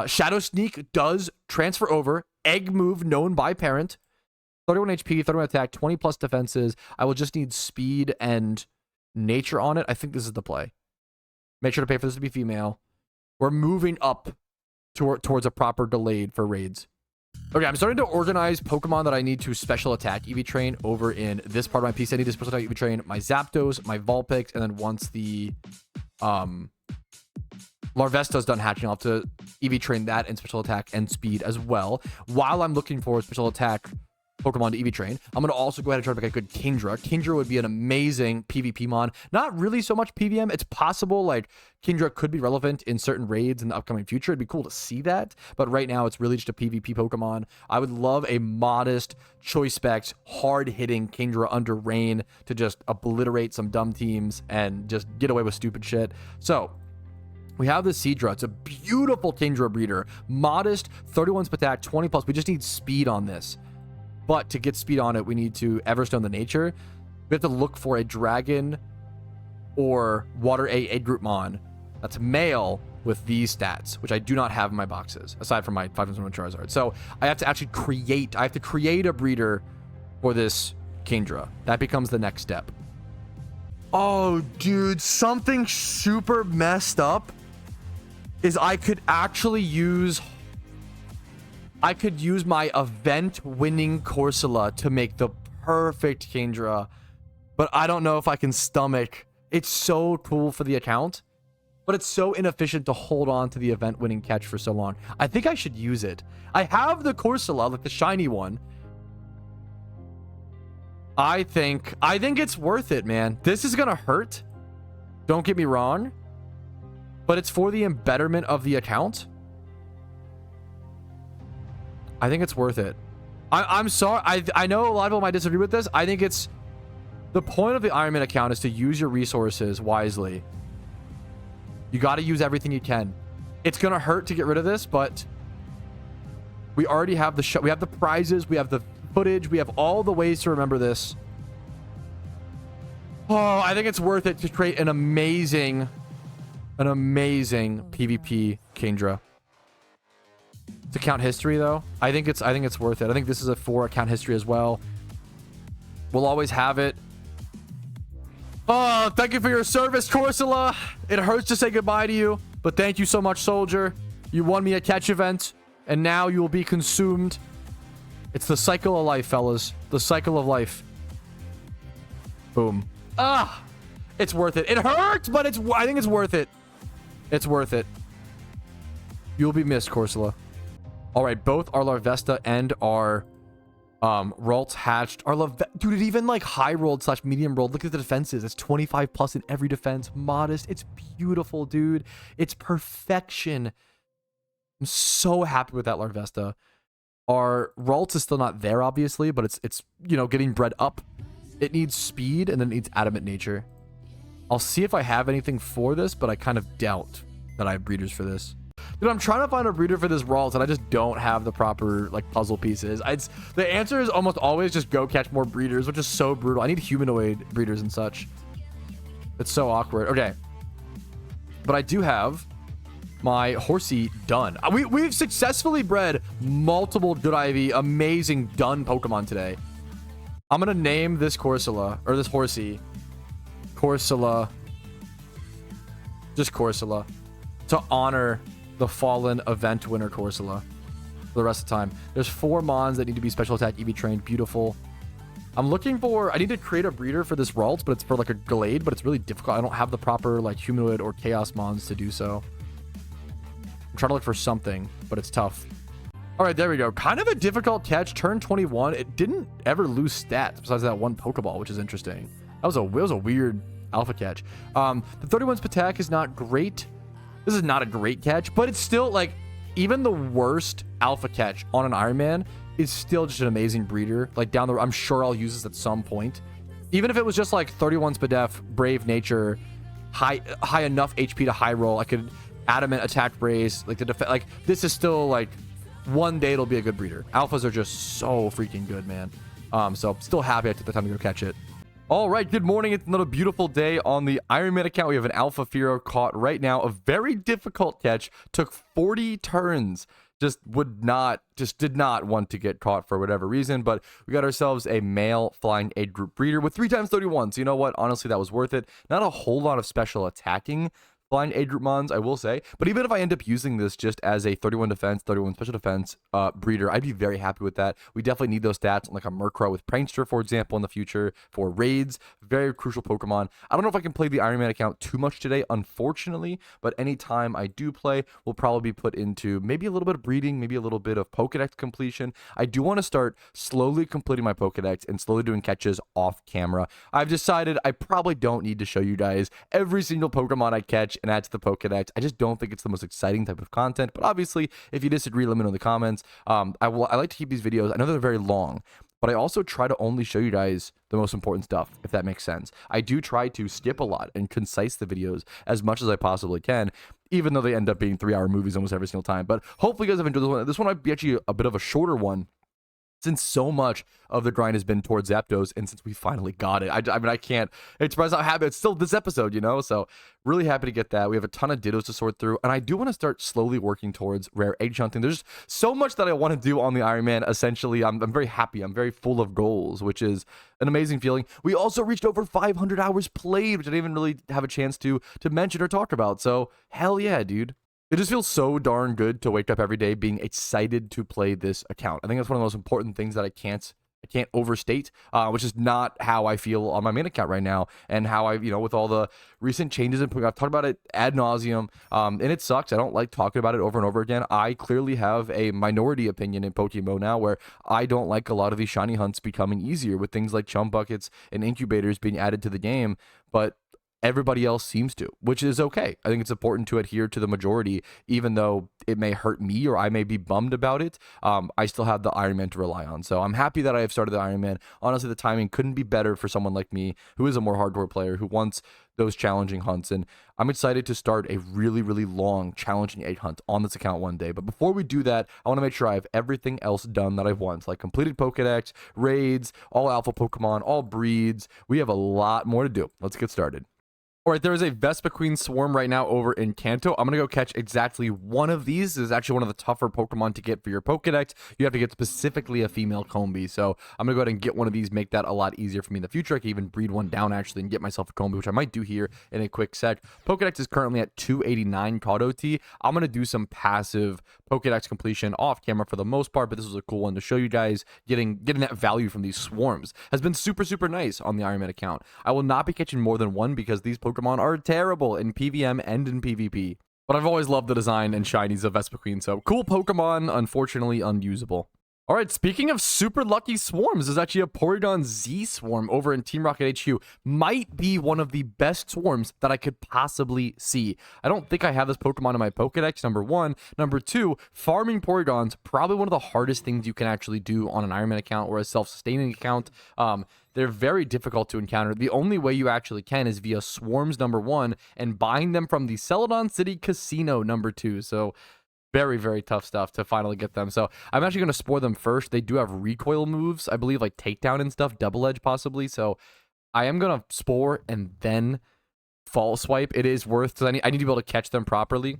Shadow Sneak does transfer over. Egg move known by parent. 31 HP, 31 attack, 20 plus defenses. I will just need speed and nature on it. I think this is the play. Make sure to pay for this to be female. We're moving up towards a proper Gallade for raids. Okay, I'm starting to organize Pokemon that I need to special attack EV train over in this part of my piece. I need to special attack EV train my Zapdos, my Vulpix, and then once the Larvesta's done hatching, I'll have to EV train that in special attack and speed as well. While I'm looking for special attack Pokemon to EV train, I'm going to also go ahead and try to make a good Kingdra. Kingdra would be an amazing PvP mon. Not really so much PVM. It's possible like Kingdra could be relevant in certain raids in the upcoming future. It'd be cool to see that. But right now it's really just a PvP Pokemon. I would love a modest, choice specs, hard-hitting Kingdra under Rain to just obliterate some dumb teams and just get away with stupid shit. So we have the Seadra. It's a beautiful Kingdra breeder. Modest, 31 attack, 20 plus. We just need speed on this. But to get speed on it, we need to Everstone the nature. We have to look for a dragon or water A egg group mon that's male with these stats, which I do not have in my boxes, aside from my 5-1 Charizard. So I have to actually create a breeder for this Kingdra. That becomes the next step. Oh, dude, something super messed up is I could actually use... I could use my event-winning Corsola to make the perfect Kingdra, but I don't know if I can stomach. It's so cool for the account, but it's so inefficient to hold on to the event-winning catch for so long. I think I should use it. I have the Corsola, like the shiny one. I think it's worth it, man. This is gonna hurt. Don't get me wrong, but it's for the embetterment of the account. I think it's worth it. I'm sorry. I know a lot of people might disagree with this. I think it's... The point of the Iron Man account is to use your resources wisely. You got to use everything you can. It's going to hurt to get rid of this, but... We already have the... We have the prizes. We have the footage. We have all the ways to remember this. Oh, I think it's worth it to create an amazing PvP Kingdra. To count history though, I think it's worth it. I think this is a 4 account history as well. We'll always have it. Oh, thank you for your service, Corsola. It hurts to say goodbye to you, but thank you so much, soldier. You won me a catch event, and now you will be consumed. It's the cycle of life, fellas. The cycle of life. Boom. Ah, it's worth it. It hurts, but I think it's worth it. It's worth it. You'll be missed, Corsola. All right, both our Larvesta and our Ralts hatched. Dude, it even like high rolled / medium rolled. Look at the defenses. It's 25 plus in every defense. Modest. It's beautiful, dude. It's perfection. I'm so happy with that Larvesta. Our Ralts is still not there, obviously, but it's you know, getting bred up. It needs speed, and then it needs adamant nature. I'll see if I have anything for this, but I kind of doubt that I have breeders for this. Dude, I'm trying to find a breeder for this Ralts, and I just don't have the proper, like, puzzle pieces. The answer is almost always just go catch more breeders, which is so brutal. I need humanoid breeders and such. It's so awkward. Okay. But I do have my Horsey done. We've successfully bred multiple good IV, amazing done Pokemon today. I'm going to name this Corsola, or this Horsey, Corsola, just Corsola, to honor the fallen event winner Corsola for the rest of the time. There's 4 Mons that need to be special attack EV trained. Beautiful. I'm looking for, I need to create a breeder for this Ralts, but it's for like a Gallade, but it's really difficult. I don't have the proper like humanoid or chaos Mons to do so. I'm trying to look for something, but it's tough. All right, there we go. Kind of a difficult catch. Turn 21. It didn't ever lose stats besides that one Pokeball, which is interesting. It was a weird alpha catch. The 31's attack is not great. This is not a great catch, but it's still like, even the worst alpha catch on an Iron Man is still just an amazing breeder. Like down the road, I'm sure I'll use this at some point. Even if it was just like 31's Spadef, Brave Nature, high enough HP to high roll, I could adamant attack brace, like the defense. Like this is still like, one day it'll be a good breeder. Alphas are just so freaking good, man. So still happy I took the time to go catch it. All right, good morning. It's another beautiful day on the Iron Man account. We have an Alpha Fearow caught right now. A very difficult catch. Took 40 turns. Just did not want to get caught for whatever reason. But we got ourselves a male flying age group breeder with 3x31. So you know what? Honestly, that was worth it. Not a whole lot of special attacking flying age group Mons, I will say. But even if I end up using this just as a 31 defense, 31 special defense breeder, I'd be very happy with that. We definitely need those stats on like a Murkrow with Prankster, for example, in the future for raids. Very crucial Pokemon. I don't know if I can play the Iron Man account too much today, unfortunately, but anytime I do play, we'll probably be put into maybe a little bit of breeding, maybe a little bit of Pokedex completion. I do want to start slowly completing my Pokedex and slowly doing catches off camera. I've decided I probably don't need to show you guys every single Pokemon I catch and add to the Pokedex. I just don't think it's the most exciting type of content, but obviously if you disagree, let me know in the comments. I like to keep these videos, I know they're very long, but I also try to only show you guys the most important stuff, if that makes sense. I do try to skip a lot and concise the videos as much as I possibly can, even though they end up being 3-hour movies almost every single time. But hopefully you guys have enjoyed this one. This one might be actually a bit of a shorter one, since so much of the grind has been towards Zapdos, and since we finally got it. I mean, I can't express how happy. It's still this episode, you know? So really happy to get that. We have a ton of Dittos to sort through, and I do want to start slowly working towards rare Egg Shunting. There's so much that I want to do on the Iron Man. Essentially, I'm very happy. I'm very full of goals, which is an amazing feeling. We also reached over 500 hours played, which I didn't even really have a chance to mention or talk about. So hell yeah, dude. It just feels so darn good to wake up every day being excited to play this account. I think that's one of the most important things that I can't overstate, which is not how I feel on my main account right now, and how I, with all the recent changes in I've talked about it ad nauseum, and it sucks. I don't like talking about it over and over again. I clearly have a minority opinion in PokeMMO now, where I don't like a lot of these shiny hunts becoming easier with things like chum buckets and incubators being added to the game, but everybody else seems to, which is okay. I think it's important to adhere to the majority, even though it may hurt me or I may be bummed about it. I still have the Iron Man to rely on. So I'm happy that I have started the Iron Man. Honestly, the timing couldn't be better for someone like me, who is a more hardcore player, who wants those challenging hunts. And I'm excited to start a really, really long challenging egg hunt on this account one day. But before we do that, I want to make sure I have everything else done that I want, like completed Pokedex, raids, all alpha Pokemon, all breeds. We have a lot more to do. Let's get started. All right, there is a Vespiquen Swarm right now over in Kanto. I'm going to go catch exactly one of these. This is actually one of the tougher Pokemon to get for your Pokedex. You have to get specifically a female Combi. So I'm going to go ahead and get one of these, make that a lot easier for me in the future. I can even breed one down actually and get myself a Combi, which I might do here in a quick sec. Pokedex is currently at 289 COD OT. I'm going to do some passive Pokedex completion off camera for the most part, but this was a cool one to show you guys. Getting that value from these swarms has been super, super nice on the Iron Man account. I will not be catching more than one because these Pokemon are terrible in PVM and in PvP. But I've always loved the design and shinies of Vespiquen, so cool Pokemon, unfortunately unusable. All right, speaking of super lucky swarms, there's actually a Porygon Z swarm over in Team Rocket HQ. Might be one of the best swarms that I could possibly see. I don't think I have this Pokemon in my Pokedex, number one. Number two, farming Porygons, probably one of the hardest things you can actually do on an Iron Man account or a self-sustaining account. They're very difficult to encounter. The only way you actually can is via swarms, number one, and buying them from the Celadon City Casino, number two. So very, very tough stuff to finally get them. So I'm actually going to spore them first. They do have recoil moves, I believe, like takedown and stuff, double edge possibly. So I am going to spore and then fall swipe. It is worth, because I need to be able to catch them properly.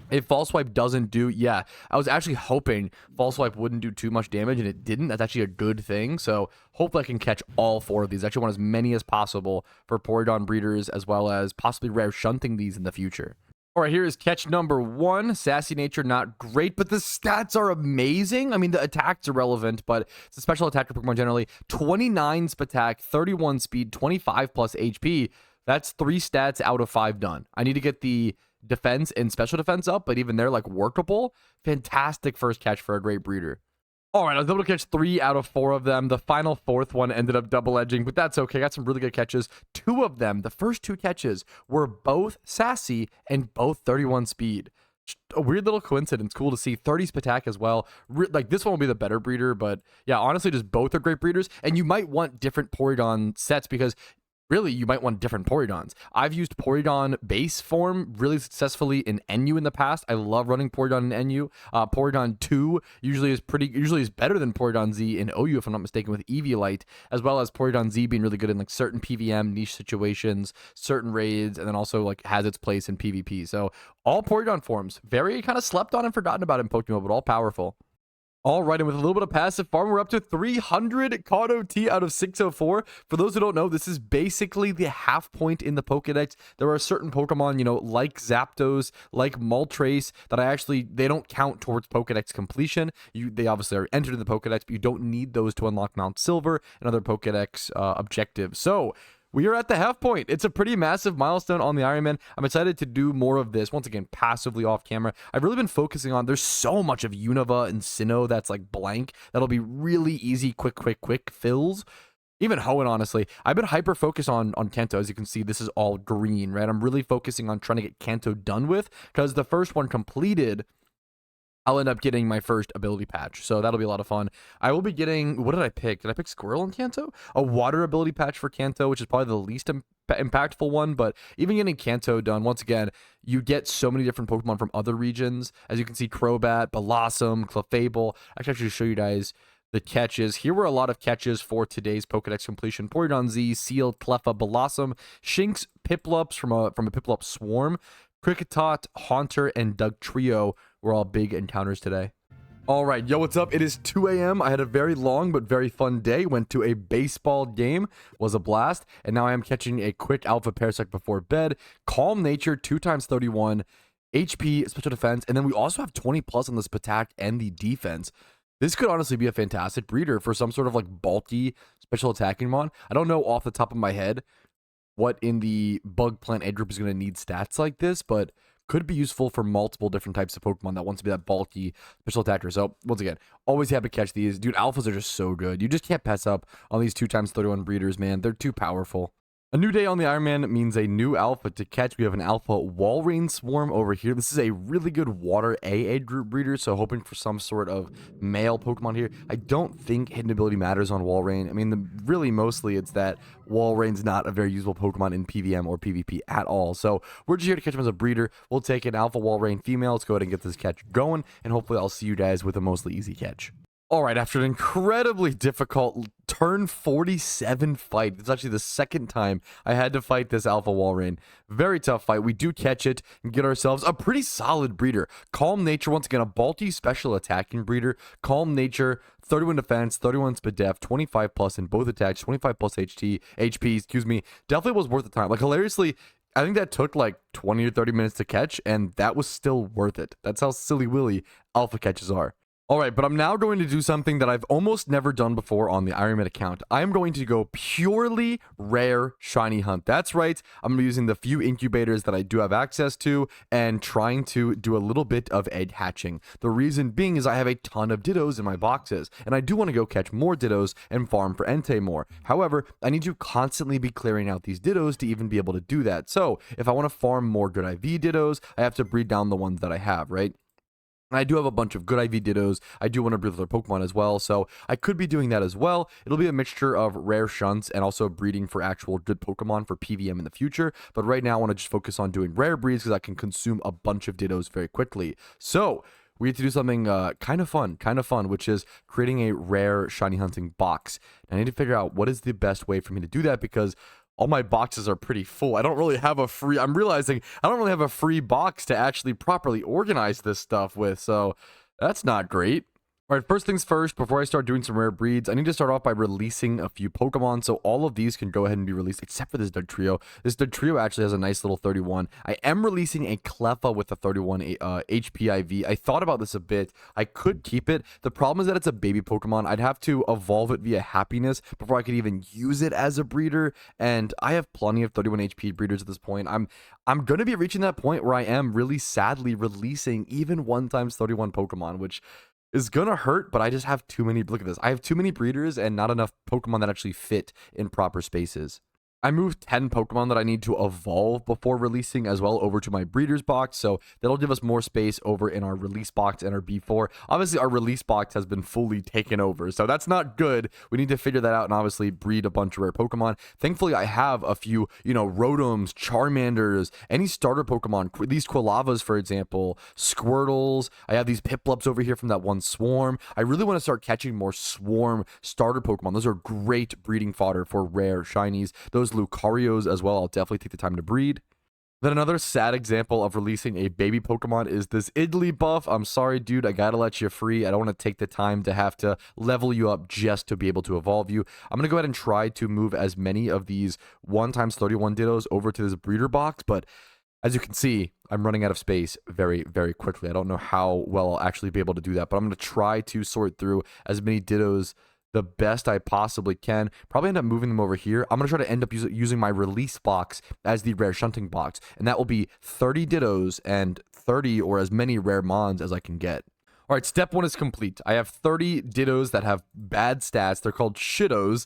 If fall swipe doesn't do, yeah, I was actually hoping fall swipe wouldn't do too much damage, and it didn't. That's actually a good thing. So hopefully I can catch all four of these. I actually want as many as possible for Porygon breeders, as well as possibly rare shunting these in the future. All right, here is catch number one. Sassy nature, not great, but the stats are amazing. I mean, the attack's irrelevant, but it's a special attacker Pokemon generally. 29 attack, 31 speed, 25 plus HP. That's 3 stats out of 5 done. I need to get the defense and special defense up, but even they're like workable. Fantastic first catch for a great breeder. All right, I was able to catch 3 out of 4 of them. The final 4th one ended up double edging, but that's okay. Got some really good catches. 2 of them, the first 2 catches, were both sassy and both 31 speed. A weird little coincidence. Cool to see. 30 attack as well. Like, this one will be the better breeder, but yeah, honestly, just both are great breeders. And you might want different Porygon sets because really, you might want different Porygons. I've used Porygon base form really successfully in NU in the past. I love running Porygon in NU. Porygon 2 usually is better than Porygon Z in OU, if I'm not mistaken, with Eviolite, as well as Porygon Z being really good in like certain PVM niche situations, certain raids, and then also like has its place in PvP. So all Porygon forms, very kind of slept on and forgotten about in Pokemon, but all powerful. All right, and with a little bit of passive farm, we're up to 300 caught OT out of 604. For those who don't know, this is basically the half point in the Pokedex. There are certain Pokemon, you know, like Zapdos, like Moltres, that they don't count towards Pokedex completion. They obviously are entered in the Pokedex, but you don't need those to unlock Mount Silver and other Pokedex objectives. So we are at the half point. It's a pretty massive milestone on the Ironman. I'm excited to do more of this, once again, passively off camera. I've really been focusing on, there's so much of Unova and Sinnoh that's like blank. That'll be really easy, quick fills. Even Hoenn, honestly. I've been hyper-focused on Kanto. As you can see, this is all green, right? I'm really focusing on trying to get Kanto done with, because the first one completed, I'll end up getting my first ability patch. So that'll be a lot of fun. I will be getting, what did I pick? Did I pick Squirrel in Kanto? A water ability patch for Kanto, which is probably the least impactful one. But even getting Kanto done, once again, you get so many different Pokemon from other regions. As you can see, Crobat, Bellossom, Clefable. I can actually show you guys the catches. Here were a lot of catches for today's Pokedex completion. Porygon Z, Seal, Cleffa, Bellossom, Shinx, Piplups from a Piplup Swarm, Kricketot, Haunter, and Dugtrio were all big encounters today. All right, yo, what's up? It is 2 a.m. I had a very long but very fun day. Went to a baseball game, was a blast, and now I am catching a quick Alpha Parasect before bed. Calm Nature, 2x31, HP, Special Defense, and then we also have 20 plus on this attack and the defense. This could honestly be a fantastic breeder for some sort of like bulky special attacking mon. I don't know off the top of my head what in the bug plant age group is going to need stats like this, but could be useful for multiple different types of Pokemon that wants to be that bulky special attacker. So once again, always happy to catch these. Dude, alphas are just so good. You just can't pass up on these 2x31 breeders, man. They're too powerful. A new day on the Ironman means a new alpha to catch. We have an alpha Walrein Swarm over here. This is a really good water AA group breeder, so hoping for some sort of male Pokemon here. I don't think hidden ability matters on Walrein. I mean, really mostly it's that Walrein's not a very usable Pokemon in PVM or PvP at all. So we're just here to catch him as a breeder. We'll take an alpha Walrein female. Let's go ahead and get this catch going, and hopefully I'll see you guys with a mostly easy catch. All right, after an incredibly difficult turn 47 fight, it's actually the second time I had to fight this Alpha Walrein. Very tough fight. We do catch it and get ourselves a pretty solid breeder. Calm Nature, once again, a bulky special attacking breeder. Calm Nature, 31 defense, 31 speed def, 25 plus in both attacks, 25 plus HP, excuse me. Definitely was worth the time. Like, hilariously, I think that took like 20 or 30 minutes to catch, and that was still worth it. That's how silly willy alpha catches are. All right, but I'm now going to do something that I've almost never done before on the Iron Man account. I am going to go purely rare shiny hunt. That's right. I'm using the few incubators that I do have access to and trying to do a little bit of egg hatching. The reason being is I have a ton of Dittos in my boxes, and I do want to go catch more Dittos and farm for Entei more. However, I need to constantly be clearing out these Dittos to even be able to do that. So if I want to farm more good IV Dittos, I have to breed down the ones that I have, right? I do have a bunch of good IV Dittos. I do want to breed with other Pokemon as well, so I could be doing that as well. It'll be a mixture of rare shunts and also breeding for actual good Pokemon for PVM in the future. But right now, I want to just focus on doing rare breeds because I can consume a bunch of Dittos very quickly. So we have to do something kind of fun, which is creating a rare shiny hunting box. And I need to figure out what is the best way for me to do that because all my boxes are pretty full. I'm realizing I don't really have a free box to actually properly organize this stuff with, so that's not great. All right, first things first, before I start doing some rare breeds, I need to start off by releasing a few Pokemon, so all of these can go ahead and be released, except for this Dugtrio. This Dugtrio actually has a nice little 31. I am releasing a Cleffa with a 31 HP IV. I thought about this a bit. I could keep it. The problem is that it's a baby Pokemon. I'd have to evolve it via Happiness before I could even use it as a breeder, and I have plenty of 31 HP breeders at this point. I'm going to be reaching that point where I am really sadly releasing even 1x31 Pokemon, which is gonna hurt, but I just have too many. Look at this. I have too many breeders and not enough Pokemon that actually fit in proper spaces. I moved 10 Pokemon that I need to evolve before releasing as well over to my breeders box, so that'll give us more space over in our release box and our B4. Obviously, our release box has been fully taken over, so that's not good. We need to figure that out and obviously breed a bunch of rare Pokemon. Thankfully, I have a few, Rotoms, Charmanders, any starter Pokemon, these Quilavas, for example, Squirtles. I have these Piplups over here from that one Swarm. I really want to start catching more Swarm starter Pokemon. Those are great breeding fodder for rare shinies. Those Lucarios as well, I'll definitely take the time to breed. Then another sad example of releasing a baby Pokemon is this Igglybuff. I'm sorry, dude, I gotta let you free. I don't want to take the time to have to level you up just to be able to evolve you. I'm gonna go ahead and try to move as many of these 1x31 Dittos over to this breeder box, but as you can see, I'm running out of space very, very quickly. I don't know how well I'll actually be able to do that, but I'm gonna try to sort through as many Dittos the best I possibly can. Probably end up moving them over here. I'm going to try to end up using my release box as the rare shunting box. And that will be 30 Dittos and 30 or as many rare Mons as I can get. All right, step one is complete. I have 30 Dittos that have bad stats. They're called Shittos.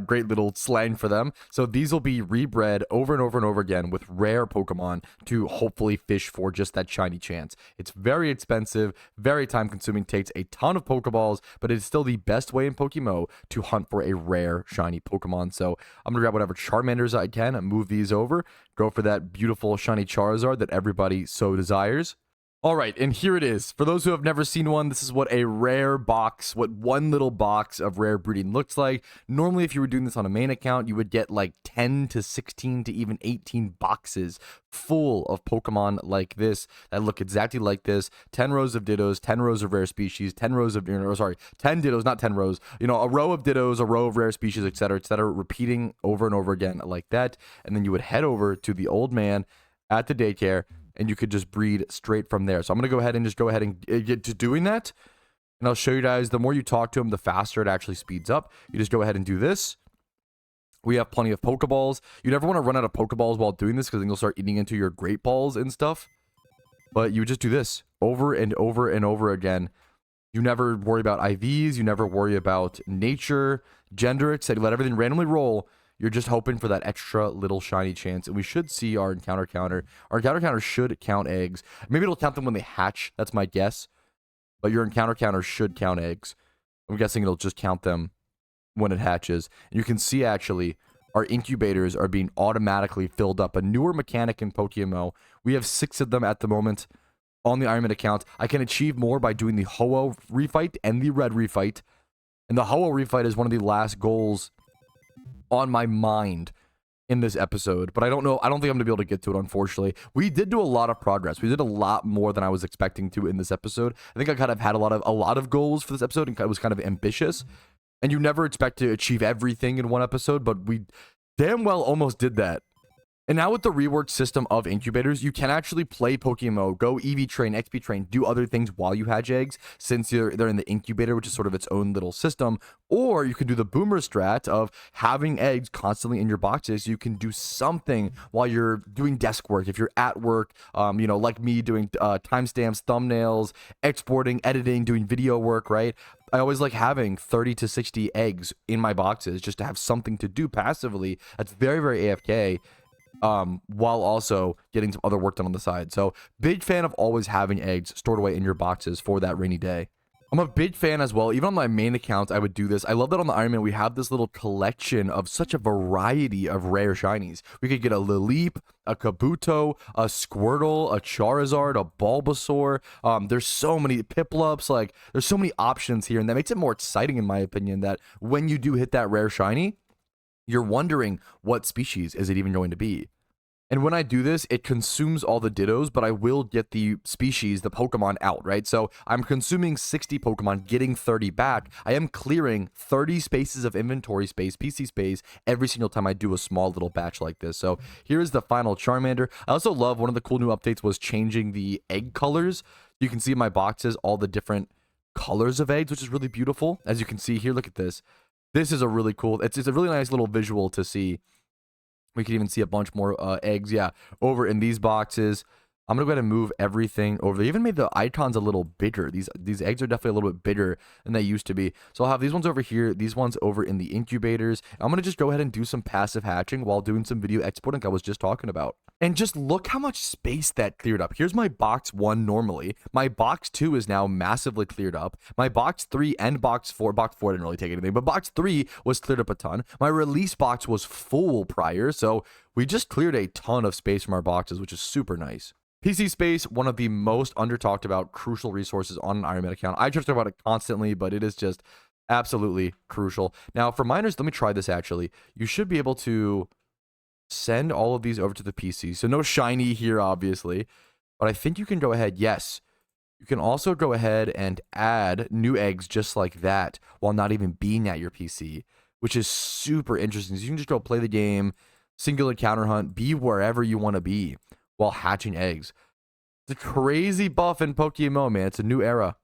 Great little slang for them. So these will be rebred over and over and over again with rare Pokemon to hopefully fish for just that shiny chance. It's very expensive, very time consuming, takes a ton of Pokeballs, but it's still the best way in PokeMMO to hunt for a rare shiny Pokemon. So I'm going to grab whatever Charmanders I can and move these over. Go for that beautiful shiny Charizard that everybody so desires. All right, and here it is. For those who have never seen one, this is what a rare box, what one little box of rare breeding looks like. Normally, if you were doing this on a main account, you would get like 10 to 16 to even 18 boxes full of Pokemon like this that look exactly like this. 10 rows of Dittos, 10 rows of rare species, 10 rows of, 10 Dittos, not 10 rows. A row of Dittos, a row of rare species, etc., repeating over and over again like that. And then you would head over to the old man at the daycare, and you could just breed straight from there. So I'm going to go ahead and get to doing that. And I'll show you guys, the more you talk to him, the faster it actually speeds up. You just go ahead and do this. We have plenty of Pokeballs. You never want to run out of Pokeballs while doing this because then you'll start eating into your Great Balls and stuff. But you just do this over and over and over again. You never worry about IVs. You never worry about nature, gender, etc. Let everything randomly roll. You're just hoping for that extra little shiny chance. And we should see our encounter counter. Our encounter counter should count eggs. Maybe it'll count them when they hatch. That's my guess. But your encounter counter should count eggs. I'm guessing it'll just count them when it hatches. And you can see, actually, our incubators are being automatically filled up. A newer mechanic in PokeMMO. We have 6 of them at the moment on the Iron Man account. I can achieve more by doing the Ho-Oh refight and the Red refight. And the Ho-Oh refight is one of the last goals on my mind in this episode, but I don't think I'm gonna be able to get to it, unfortunately. We did do a lot of progress. We did a lot more than I was expecting to in this episode. I think I kind of had a lot of goals for this episode, and it was kind of ambitious, and you never expect to achieve everything in one episode, but we damn well almost did that. And now with the reworked system of incubators, you can actually play PokeMMO, go EV train, XP train, do other things while you hatch eggs, since they're in the incubator, which is sort of its own little system. Or you can do the boomer strat of having eggs constantly in your boxes. You can do something while you're doing desk work. If you're at work, like me doing timestamps, thumbnails, exporting, editing, doing video work, right? I always like having 30 to 60 eggs in my boxes just to have something to do passively. That's very, very AFK. While also getting some other work done on the side. So big fan of always having eggs stored away in your boxes for that rainy day. I'm a big fan as well. Even on my main account, I would do this. I love that on the Iron Man, we have this little collection of such a variety of rare shinies. We could get a Lilip, a Kabuto, a Squirtle, a Charizard, a Bulbasaur. There's so many Piplups. Like, there's so many options here, and that makes it more exciting, in my opinion, that when you do hit that rare shiny, you're wondering what species is it even going to be. And when I do this, it consumes all the Dittos, but I will get the species, the Pokemon out, right? So I'm consuming 60 Pokemon, getting 30 back. I am clearing 30 spaces of inventory space, PC space, every single time I do a small little batch like this. So here's the final Charmander. I also love, one of the cool new updates was changing the egg colors. You can see in my boxes all the different colors of eggs, which is really beautiful. As you can see here, look at this. This is a really cool, it's a really nice little visual to see. We can even see a bunch more eggs, yeah, over in these boxes. I'm going to go ahead and move everything over. They even made the icons a little bigger. These eggs are definitely a little bit bigger than they used to be. So I'll have these ones over here, these ones over in the incubators. I'm going to just go ahead and do some passive hatching while doing some video exporting I was just talking about. And just look how much space that cleared up. Here's my box 1 normally. My box 2 is now massively cleared up. My box 3 and box 4 didn't really take anything, but box 3 was cleared up a ton. My release box was full prior, so we just cleared a ton of space from our boxes, which is super nice. PC space, one of the most under talked about crucial resources on an Iron Man account. I just talk about it constantly, but it is just absolutely crucial. Now for miners, let me try this actually. You should be able to send all of these over to the PC. So no shiny here, obviously, but I think you can go ahead. Yes, you can also go ahead and add new eggs just like that while not even being at your PC, which is super interesting. So you can just go play the game, single encounter hunt, be wherever you want to be while hatching eggs. It's a crazy buff in PokeMMO, man. It's a new era.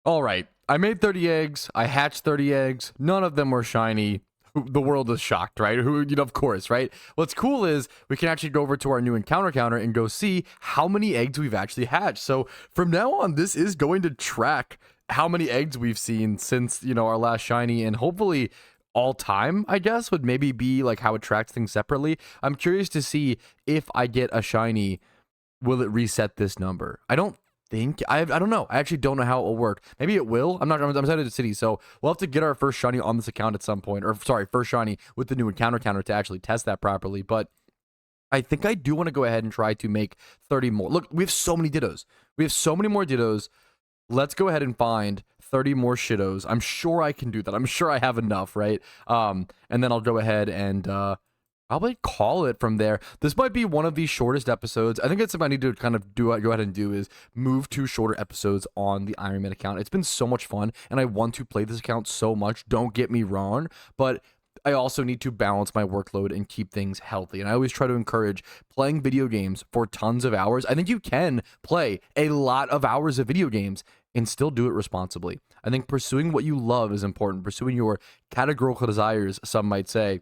All right, I made 30 eggs. I hatched 30 eggs. None of them were shiny. The world is shocked, right? Of course, right? What's cool is we can actually go over to our new encounter counter and go see how many eggs we've actually hatched. So from now on, this is going to track how many eggs we've seen since, our last shiny, and hopefully all time, I guess, would maybe be like how it tracks things separately. I'm curious to see if I get a shiny, will it reset this number? I don't know. I actually don't know how it will work. Maybe it will. I'm outside of the city, so we'll have to get our first shiny on this account at some point, or sorry, first shiny with the new encounter counter to actually test that properly. But I think I do want to go ahead and try to make 30 more. Look, we have so many Dittos. We have so many more Dittos. Let's go ahead and find 30 more Shittos. I'm sure I can do that. I'm sure I have enough, right? And then I'll go ahead and probably call it from there. This might be one of the shortest episodes. I think it's something I need to kind of go ahead and do is move to shorter episodes on the Iron Man account. It's been so much fun, and I want to play this account so much. Don't get me wrong, but I also need to balance my workload and keep things healthy. And I always try to encourage playing video games for tons of hours. I think you can play a lot of hours of video games and still do it responsibly. I think pursuing what you love is important. Pursuing your categorical desires, some might say.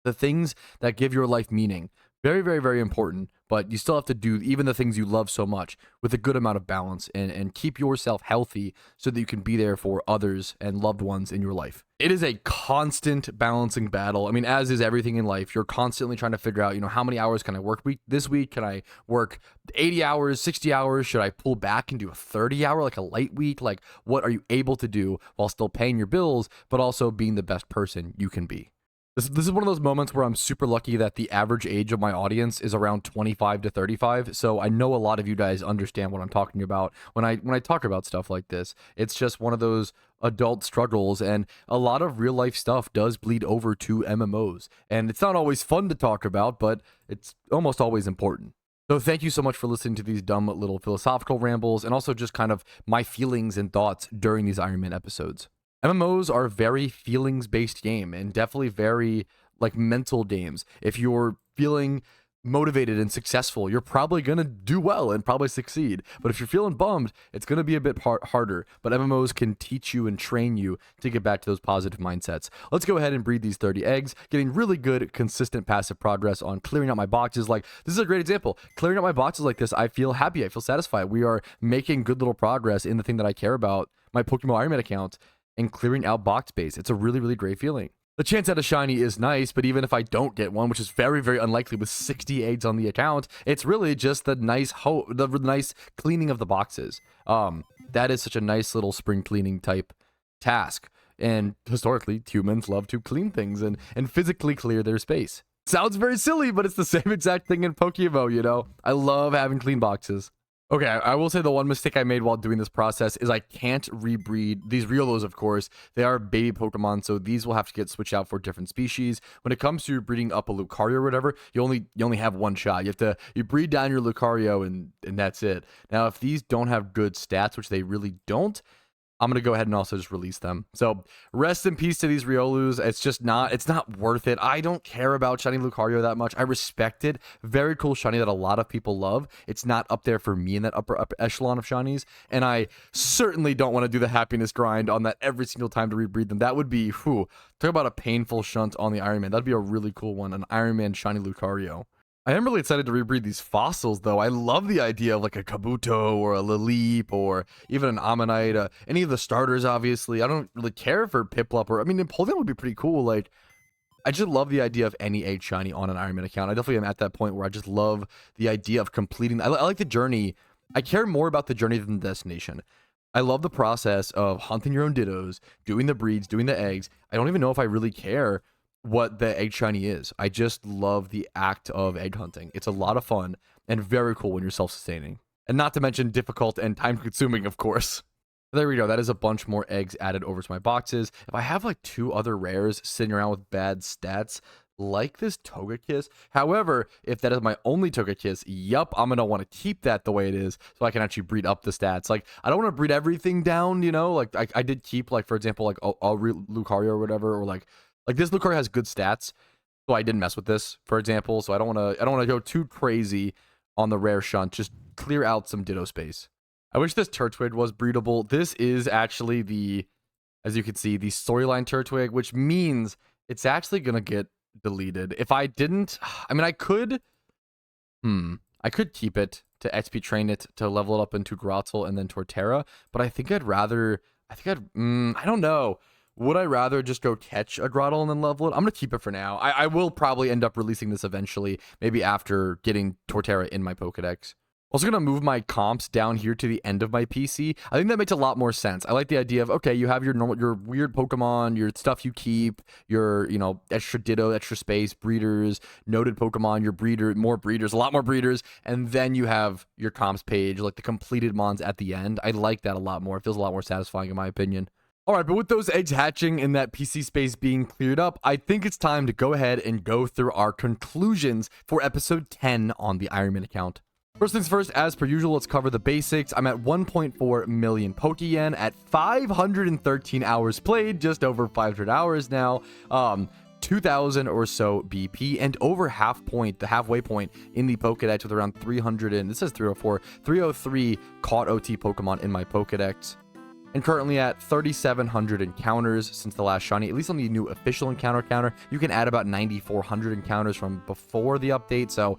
The things that give your life meaning. Very, very, very important. But you still have to do even the things you love so much with a good amount of balance and keep yourself healthy so that you can be there for others and loved ones in your life. It is a constant balancing battle. I mean, as is everything in life, you're constantly trying to figure out, how many hours can I work this week? Can I work 80 hours, 60 hours? Should I pull back and do a 30-hour, like a light week? Like, what are you able to do while still paying your bills, but also being the best person you can be? This is one of those moments where I'm super lucky that the average age of my audience is around 25 to 35. So I know a lot of you guys understand what I'm talking about when I talk about stuff like this. It's just one of those adult struggles, and a lot of real life stuff does bleed over to MMOs. And it's not always fun to talk about, but it's almost always important. So thank you so much for listening to these dumb little philosophical rambles, and also just kind of my feelings and thoughts during these Iron Man episodes. MMOs are a very feelings-based game, and definitely very, mental games. If you're feeling motivated and successful, you're probably going to do well and probably succeed. But if you're feeling bummed, it's going to be a bit harder. But MMOs can teach you and train you to get back to those positive mindsets. Let's go ahead and breed these 30 eggs, getting really good, consistent passive progress on clearing out my boxes. Like, this is a great example. Clearing out my boxes like this, I feel happy. I feel satisfied. We are making good little progress in the thing that I care about, my PokeMMO Iron Man account, and clearing out box space. It's a really, really great feeling. The chance at a shiny is nice, but even if I don't get one, which is very, very unlikely with 60 eggs on the account, it's really just the nice nice cleaning of the boxes. That is such a nice little spring cleaning type task. And historically, humans love to clean things and physically clear their space. Sounds very silly, but it's the same exact thing in PokeMMO, you know? I love having clean boxes. Okay, I will say the one mistake I made while doing this process is I can't rebreed these Riolos, of course. They are baby Pokemon, so these will have to get switched out for different species. When it comes to breeding up a Lucario or whatever, you only have one shot. You breed down your Lucario and that's it. Now, if these don't have good stats, which they really don't, I'm going to go ahead and also just release them. So rest in peace to these Riolus. It's not worth it. I don't care about shiny Lucario that much. I respect it. Very cool shiny that a lot of people love. It's not up there for me in that upper echelon of shinies. And I certainly don't want to do the happiness grind on that every single time to rebreed them. That would be, talk about a painful shunt on the Iron Man. That'd be a really cool one, an Iron Man shiny Lucario. I am really excited to rebreed these fossils, though. I love the idea of like a Kabuto or a Lilip or even an Ammonite. Any of the starters, obviously. I don't really care for Piplup or... I mean, Empoleon would be pretty cool. Like, I just love the idea of any egg shiny on an Iron Man account. I definitely am at that point where I just love the idea of completing... I like the journey. I care more about the journey than the destination. I love the process of hunting your own Dittos, doing the breeds, doing the eggs. I don't even know if I really care what the egg shiny is. I just love the act of egg hunting. It's a lot of fun and very cool when you're self-sustaining. And not to mention difficult and time-consuming, of course. There we go. That is a bunch more eggs added over to my boxes. If I have like 2 other rares sitting around with bad stats, like this Togekiss. However, if that is my only Togekiss, yup, I'm going to want to keep that the way it is so I can actually breed up the stats. Like, I don't want to breed everything down, you know? Like, I did keep, like, for example, like, a Lucario or whatever, or like this Lucario has good stats, so I didn't mess with this, for example. So I don't want to go too crazy on the rare shunt. Just clear out some Ditto space. I wish this Turtwig was breedable. This is actually the, as you can see, the storyline Turtwig, which means it's actually gonna get deleted. If I didn't, I mean, I could keep it to XP train it to level it up into Grottle and then Torterra, but I think I don't know. Would I rather just go catch a Grottle and then level it? I'm going to keep it for now. I will probably end up releasing this eventually, maybe after getting Torterra in my Pokedex. Also going to move my comps down here to the end of my PC. I think that makes a lot more sense. I like the idea of, okay, you have your weird Pokemon, your stuff you keep, your, extra Ditto, extra space, breeders, noted Pokemon, your more breeders, a lot more breeders, and then you have your comps page, like the completed mons at the end. I like that a lot more. It feels a lot more satisfying in my opinion. All right, but with those eggs hatching and that PC space being cleared up, I think it's time to go ahead and go through our conclusions for episode 10 on the Iron Man account. First things first, as per usual, let's cover the basics. I'm at 1.4 million Pokeyen at 513 hours played, just over 500 hours now. 2,000 or so BP and over the halfway point in the Pokedex with around 300 and this says 303 caught OT Pokemon in my Pokedex. And currently at 3,700 encounters since the last shiny, at least on the new official encounter counter. You can add about 9,400 encounters from before the update, so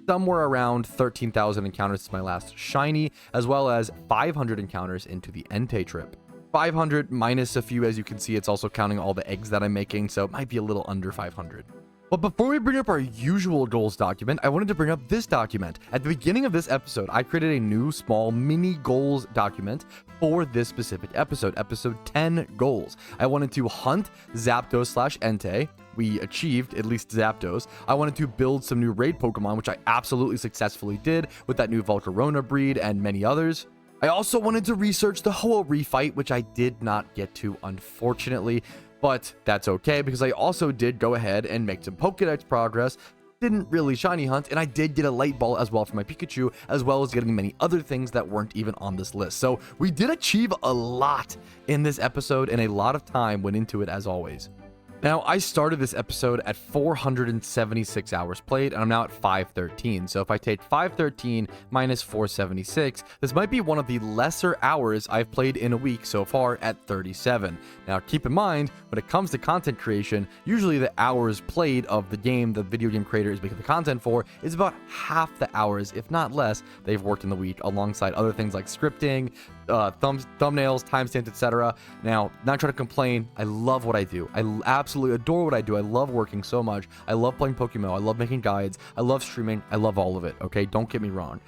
somewhere around 13,000 encounters since my last shiny, as well as 500 encounters into the Entei trip. 500 minus a few, as you can see, it's also counting all the eggs that I'm making, so it might be a little under 500. But before we bring up our usual goals document, I wanted to bring up this document. At the beginning of this episode, I created a new small mini goals document for this specific episode, episode 10 goals. I wanted to hunt Zapdos/Entei. We achieved at least Zapdos. I wanted to build some new raid Pokemon, which I absolutely successfully did with that new Volcarona breed and many others. I also wanted to research the Ho-Oh refight, which I did not get to, unfortunately. But that's okay, because I also did go ahead and make some Pokedex progress. Didn't really shiny hunt, and I did get a light ball as well for my Pikachu, as well as getting many other things that weren't even on this list. So we did achieve a lot in this episode, and a lot of time went into it as always. Now, I started this episode at 476 hours played, and I'm now at 513. So if I take 513 minus 476, this might be one of the lesser hours I've played in a week so far at 37. Now, keep in mind, when it comes to content creation, usually the hours played of the game the video game creator is making the content for is about half the hours, if not less, they've worked in the week, alongside other things like scripting, thumbnails, timestamps, etc. Now, not trying to complain. I love what I do. I absolutely adore what I do. I love working so much. I love playing PokeMMO. I love making guides. I love streaming. I love all of it. Okay, don't get me wrong.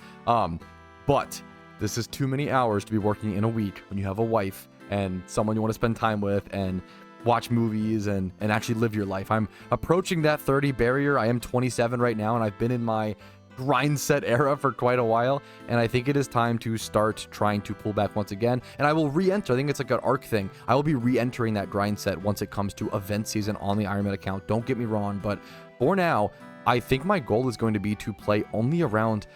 But this is too many hours to be working in a week when you have a wife and someone you want to spend time with and watch movies and actually live your life. I'm approaching that 30 barrier. I am 27 right now, and I've been in my grind set era for quite a while, and I think it is time to start trying to pull back once again. And I will re-enter. I think it's like an arc thing. I will be re-entering that grind set once it comes to event season on the Ironman account. Don't get me wrong, but for now, I think my goal is going to be to play only around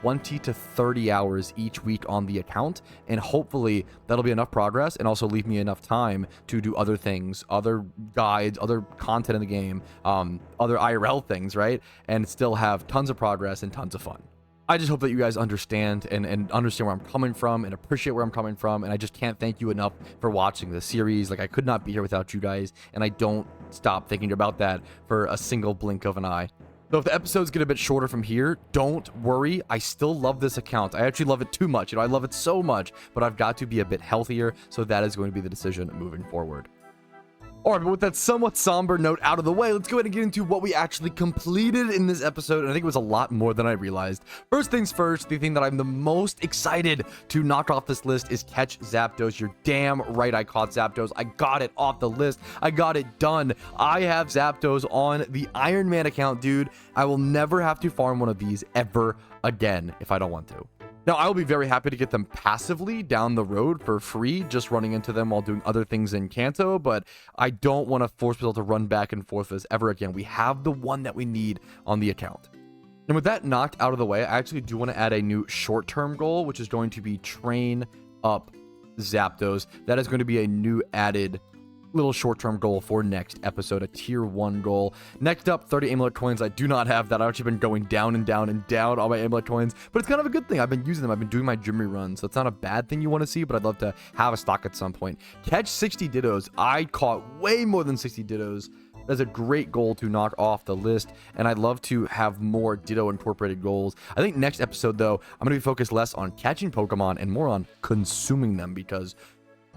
20 to 30 hours each week on the account, and hopefully that'll be enough progress and also leave me enough time to do other things, other guides, other content in the game, other IRL things, right? And still have tons of progress and tons of fun. I just hope that you guys understand and understand where I'm coming from and appreciate where I'm coming from, and I just can't thank you enough for watching the series. Like, I could not be here without you guys, and I don't stop thinking about that for a single blink of an eye. So if the episodes get a bit shorter from here, don't worry. I still love this account. I actually love it too much. You know, I love it so much, but I've got to be a bit healthier. So that is going to be the decision moving forward. All right, but with that somewhat somber note out of the way, let's go ahead and get into what we actually completed in this episode. And I think it was a lot more than I realized. First things first, the thing that I'm the most excited to knock off this list is catch Zapdos. You're damn right I caught Zapdos. I got it off the list. I got it done. I have Zapdos on the Iron Man account, dude. I will never have to farm one of these ever again if I don't want to. Now, I will be very happy to get them passively down the road for free, just running into them while doing other things in Kanto, but I don't want to force people to run back and forth with this ever again. We have the one that we need on the account. And with that knocked out of the way, I actually do want to add a new short-term goal, which is going to be train up Zapdos. That is going to be a new added little short-term goal for next episode, a tier 1 goal. Next up, 30 amulet coins. I do not have that. I've actually been going down and down and down on my amulet coins, but it's kind of a good thing. I've been using them. I've been doing my gym reruns, so it's not a bad thing you want to see, but I'd love to have a stock at some point. Catch 60 Dittos. I caught way more than 60 Dittos. That's a great goal to knock off the list, and I'd love to have more Ditto incorporated goals. I think next episode, though, I'm going to be focused less on catching Pokemon and more on consuming them, because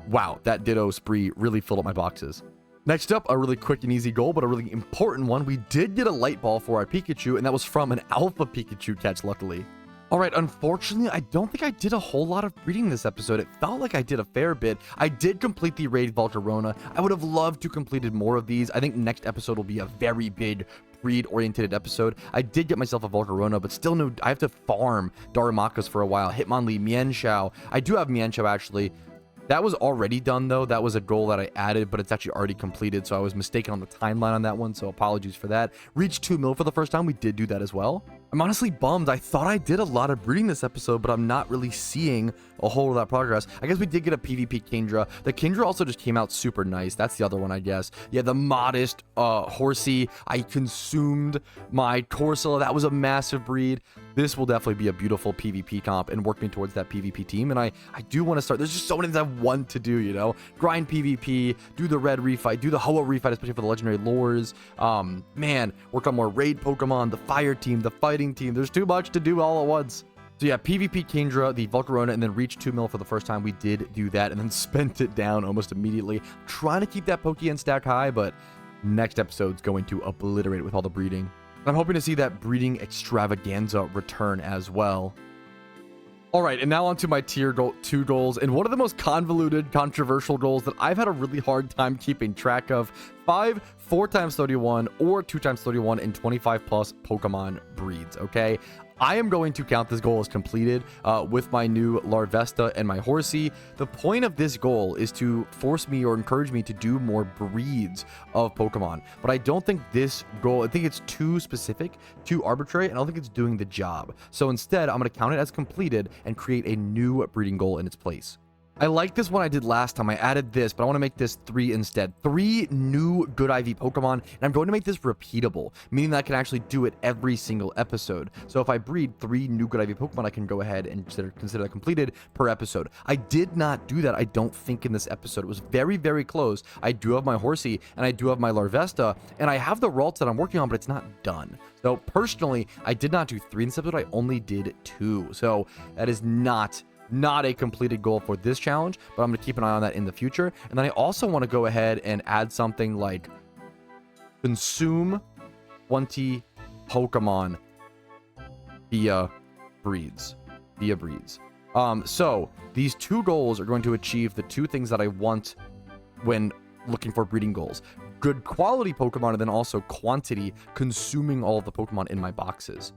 wow, that Ditto spree really filled up my boxes. Next up, a really quick and easy goal, but a really important one. We did get a light ball for our Pikachu, and that was from an alpha Pikachu catch, luckily. All right, unfortunately, I don't think I did a whole lot of breeding this episode. It felt like I did a fair bit. I did complete the raid Volcarona. I would have loved to completed more of these. I think next episode will be a very big breed-oriented episode. I did get myself a Volcarona, but still no, I have to farm Darumaka's for a while. Hitmonlee, Mienshao. I do have Mienshao, actually. That was already done, though. That was a goal that I added, but it's actually already completed, so I was mistaken on the timeline on that one, so apologies for that. Reached 2 mil for the first time. We did do that as well. I'm honestly bummed. I thought I did a lot of breeding this episode, but I'm not really seeing a whole lot of progress. I guess we did get a PvP Kingdra. The Kingdra also just came out super nice. That's the other one, I guess. Yeah, the modest Horsey. I consumed my Corsola. That was a massive breed. This will definitely be a beautiful PvP comp and work me towards that PvP team. And I do want to start. There's just so many things I want to do, you know? Grind PvP, do the red refight, do the Hoa refight, especially for the legendary lures. Man, work on more raid Pokemon, the fire team, the fighting team. There's too much to do all at once. So yeah, PvP Kingdra, the Volcarona, and then reach 2 mil for the first time. We did do that and then spent it down almost immediately. Trying to keep that Pokeyen stack high, but next episode's going to obliterate it with all the breeding. I'm hoping to see that breeding extravaganza return as well. All right, and now on to my tier 2 goals, and one of the most convoluted, controversial goals that I've had a really hard time keeping track of. 5 4x31 or 2x31 and 25 plus Pokemon breeds, okay? I am going to count this goal as completed with my new Larvesta and my Horsey. The point of this goal is to force me or encourage me to do more breeds of Pokemon. But I don't think this goal, I think it's too specific, too arbitrary, and I don't think it's doing the job. So instead, I'm going to count it as completed and create a new breeding goal in its place. I like this one I did last time. I added this, but I want to make this 3 instead. 3 new good IV Pokemon, and I'm going to make this repeatable, meaning that I can actually do it every single episode. So if I breed 3 new good IV Pokemon, I can go ahead and consider that completed per episode. I did not do that, I don't think, in this episode. It was very, very close. I do have my Horsey, and I do have my Larvesta, and I have the Ralts that I'm working on, but it's not done. So personally, I did not do 3 in this episode. I only did 2. So that is not a completed goal for this challenge, but I'm going to keep an eye on that in the future. And then I also want to go ahead and add something like consume 20 Pokemon via breeds. So these 2 goals are going to achieve the 2 things that I want when looking for breeding goals: good quality Pokemon, and then also quantity, consuming all of the Pokemon in my boxes.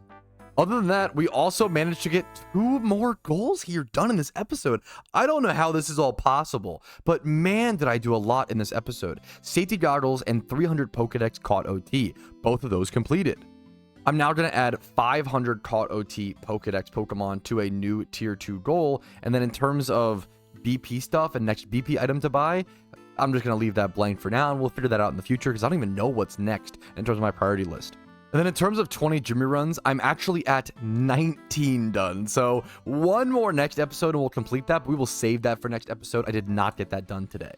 Other than that, we also managed to get 2 more goals here done in this episode. I don't know how this is all possible, but man, did I do a lot in this episode. Safety goggles and 300 Pokedex caught OT. Both of those completed. I'm now going to add 500 caught OT Pokedex Pokemon to a new tier 2 goal. And then in terms of BP stuff and next BP item to buy, I'm just going to leave that blank for now, and we'll figure that out in the future because I don't even know what's next in terms of my priority list. And then in terms of 20 Jimmy runs, I'm actually at 19 done. So 1 more next episode and we'll complete that, but we will save that for next episode. I did not get that done today.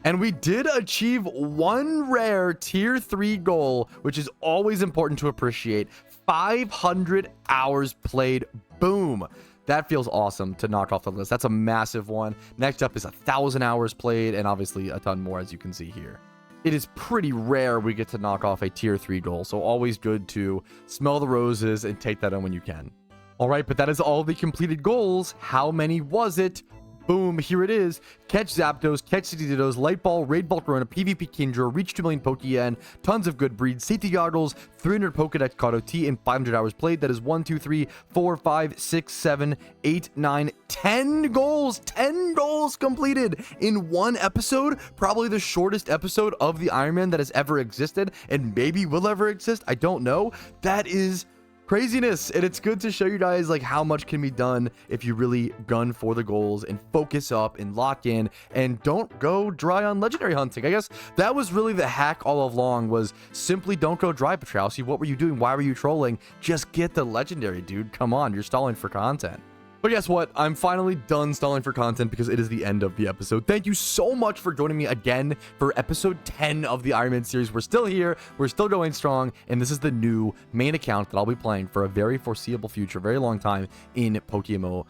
And we did achieve 1 rare tier 3 goal, which is always important to appreciate. 500 hours played. Boom. That feels awesome to knock off the list. That's a massive one. Next up is 1,000 hours played, and obviously a ton more, as you can see here. It is pretty rare we get to knock off a tier 3 goal, so always good to smell the roses and take that on when you can. All right, but that is all the completed goals. How many was it? Boom, here it is. Catch Zapdos, catch Dittos, Light Ball, Raid Volcarona, PvP Kindra, reach 2 million Pokeyen, tons of good breeds, safety goggles, 300 Pokedex caught OT, and 500 hours played. That is 1, 2, 3, 4, 5, 6, 7, 8, 9, 10 goals. 10 goals completed in 1 episode. Probably the shortest episode of the Iron Man that has ever existed, and maybe will ever exist. I don't know. That is craziness, and it's good to show you guys like how much can be done if you really gun for the goals and focus up and lock in and don't go dry on legendary hunting. I guess that was really the hack all along, was simply don't go dry, Patrouski. What were you doing? Why were you trolling? Just get the legendary, dude. Come on, you're stalling for content. But guess what? I'm finally done stalling for content because it is the end of the episode. Thank you so much for joining me again for episode 10 of the Iron Man series. We're still here. We're still going strong. And this is the new main account that I'll be playing for a very foreseeable future, very long time in PokeMMO.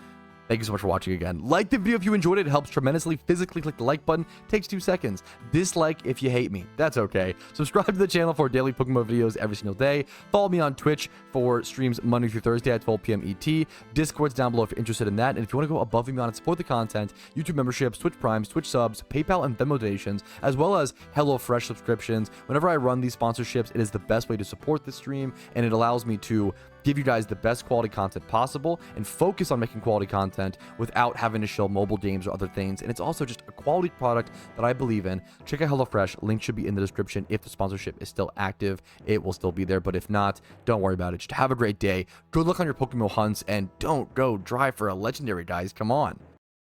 Thank you so much for watching again. Like the video if you enjoyed it. It helps tremendously. Physically click the like button. Takes 2 seconds. Dislike if you hate me. That's okay. Subscribe to the channel for daily Pokemon videos every single day. Follow me on Twitch for streams Monday through Thursday at 12 p.m. ET. Discord's down below if you're interested in that. And if you want to go above and beyond and support the content, YouTube memberships, Twitch Primes, Twitch subs, PayPal and Venmo donations, as well as HelloFresh subscriptions. Whenever I run these sponsorships, it is the best way to support the stream, and it allows me to give you guys the best quality content possible and focus on making quality content without having to show mobile games or other things. And it's also just a quality product that I believe in. Check out HelloFresh. Link should be in the description. If the sponsorship is still active, it will still be there. But if not, don't worry about it. Just have a great day. Good luck on your Pokemon hunts, and don't go dry for a legendary, guys. Come on.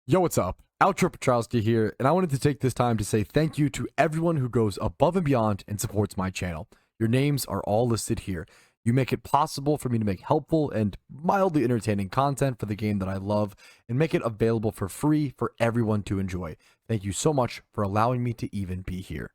Yo, what's up? Outro Patrouski here, and I wanted to take this time to say thank you to everyone who goes above and beyond and supports my channel. Your names are all listed here. You make it possible for me to make helpful and mildly entertaining content for the game that I love and make it available for free for everyone to enjoy. Thank you so much for allowing me to even be here.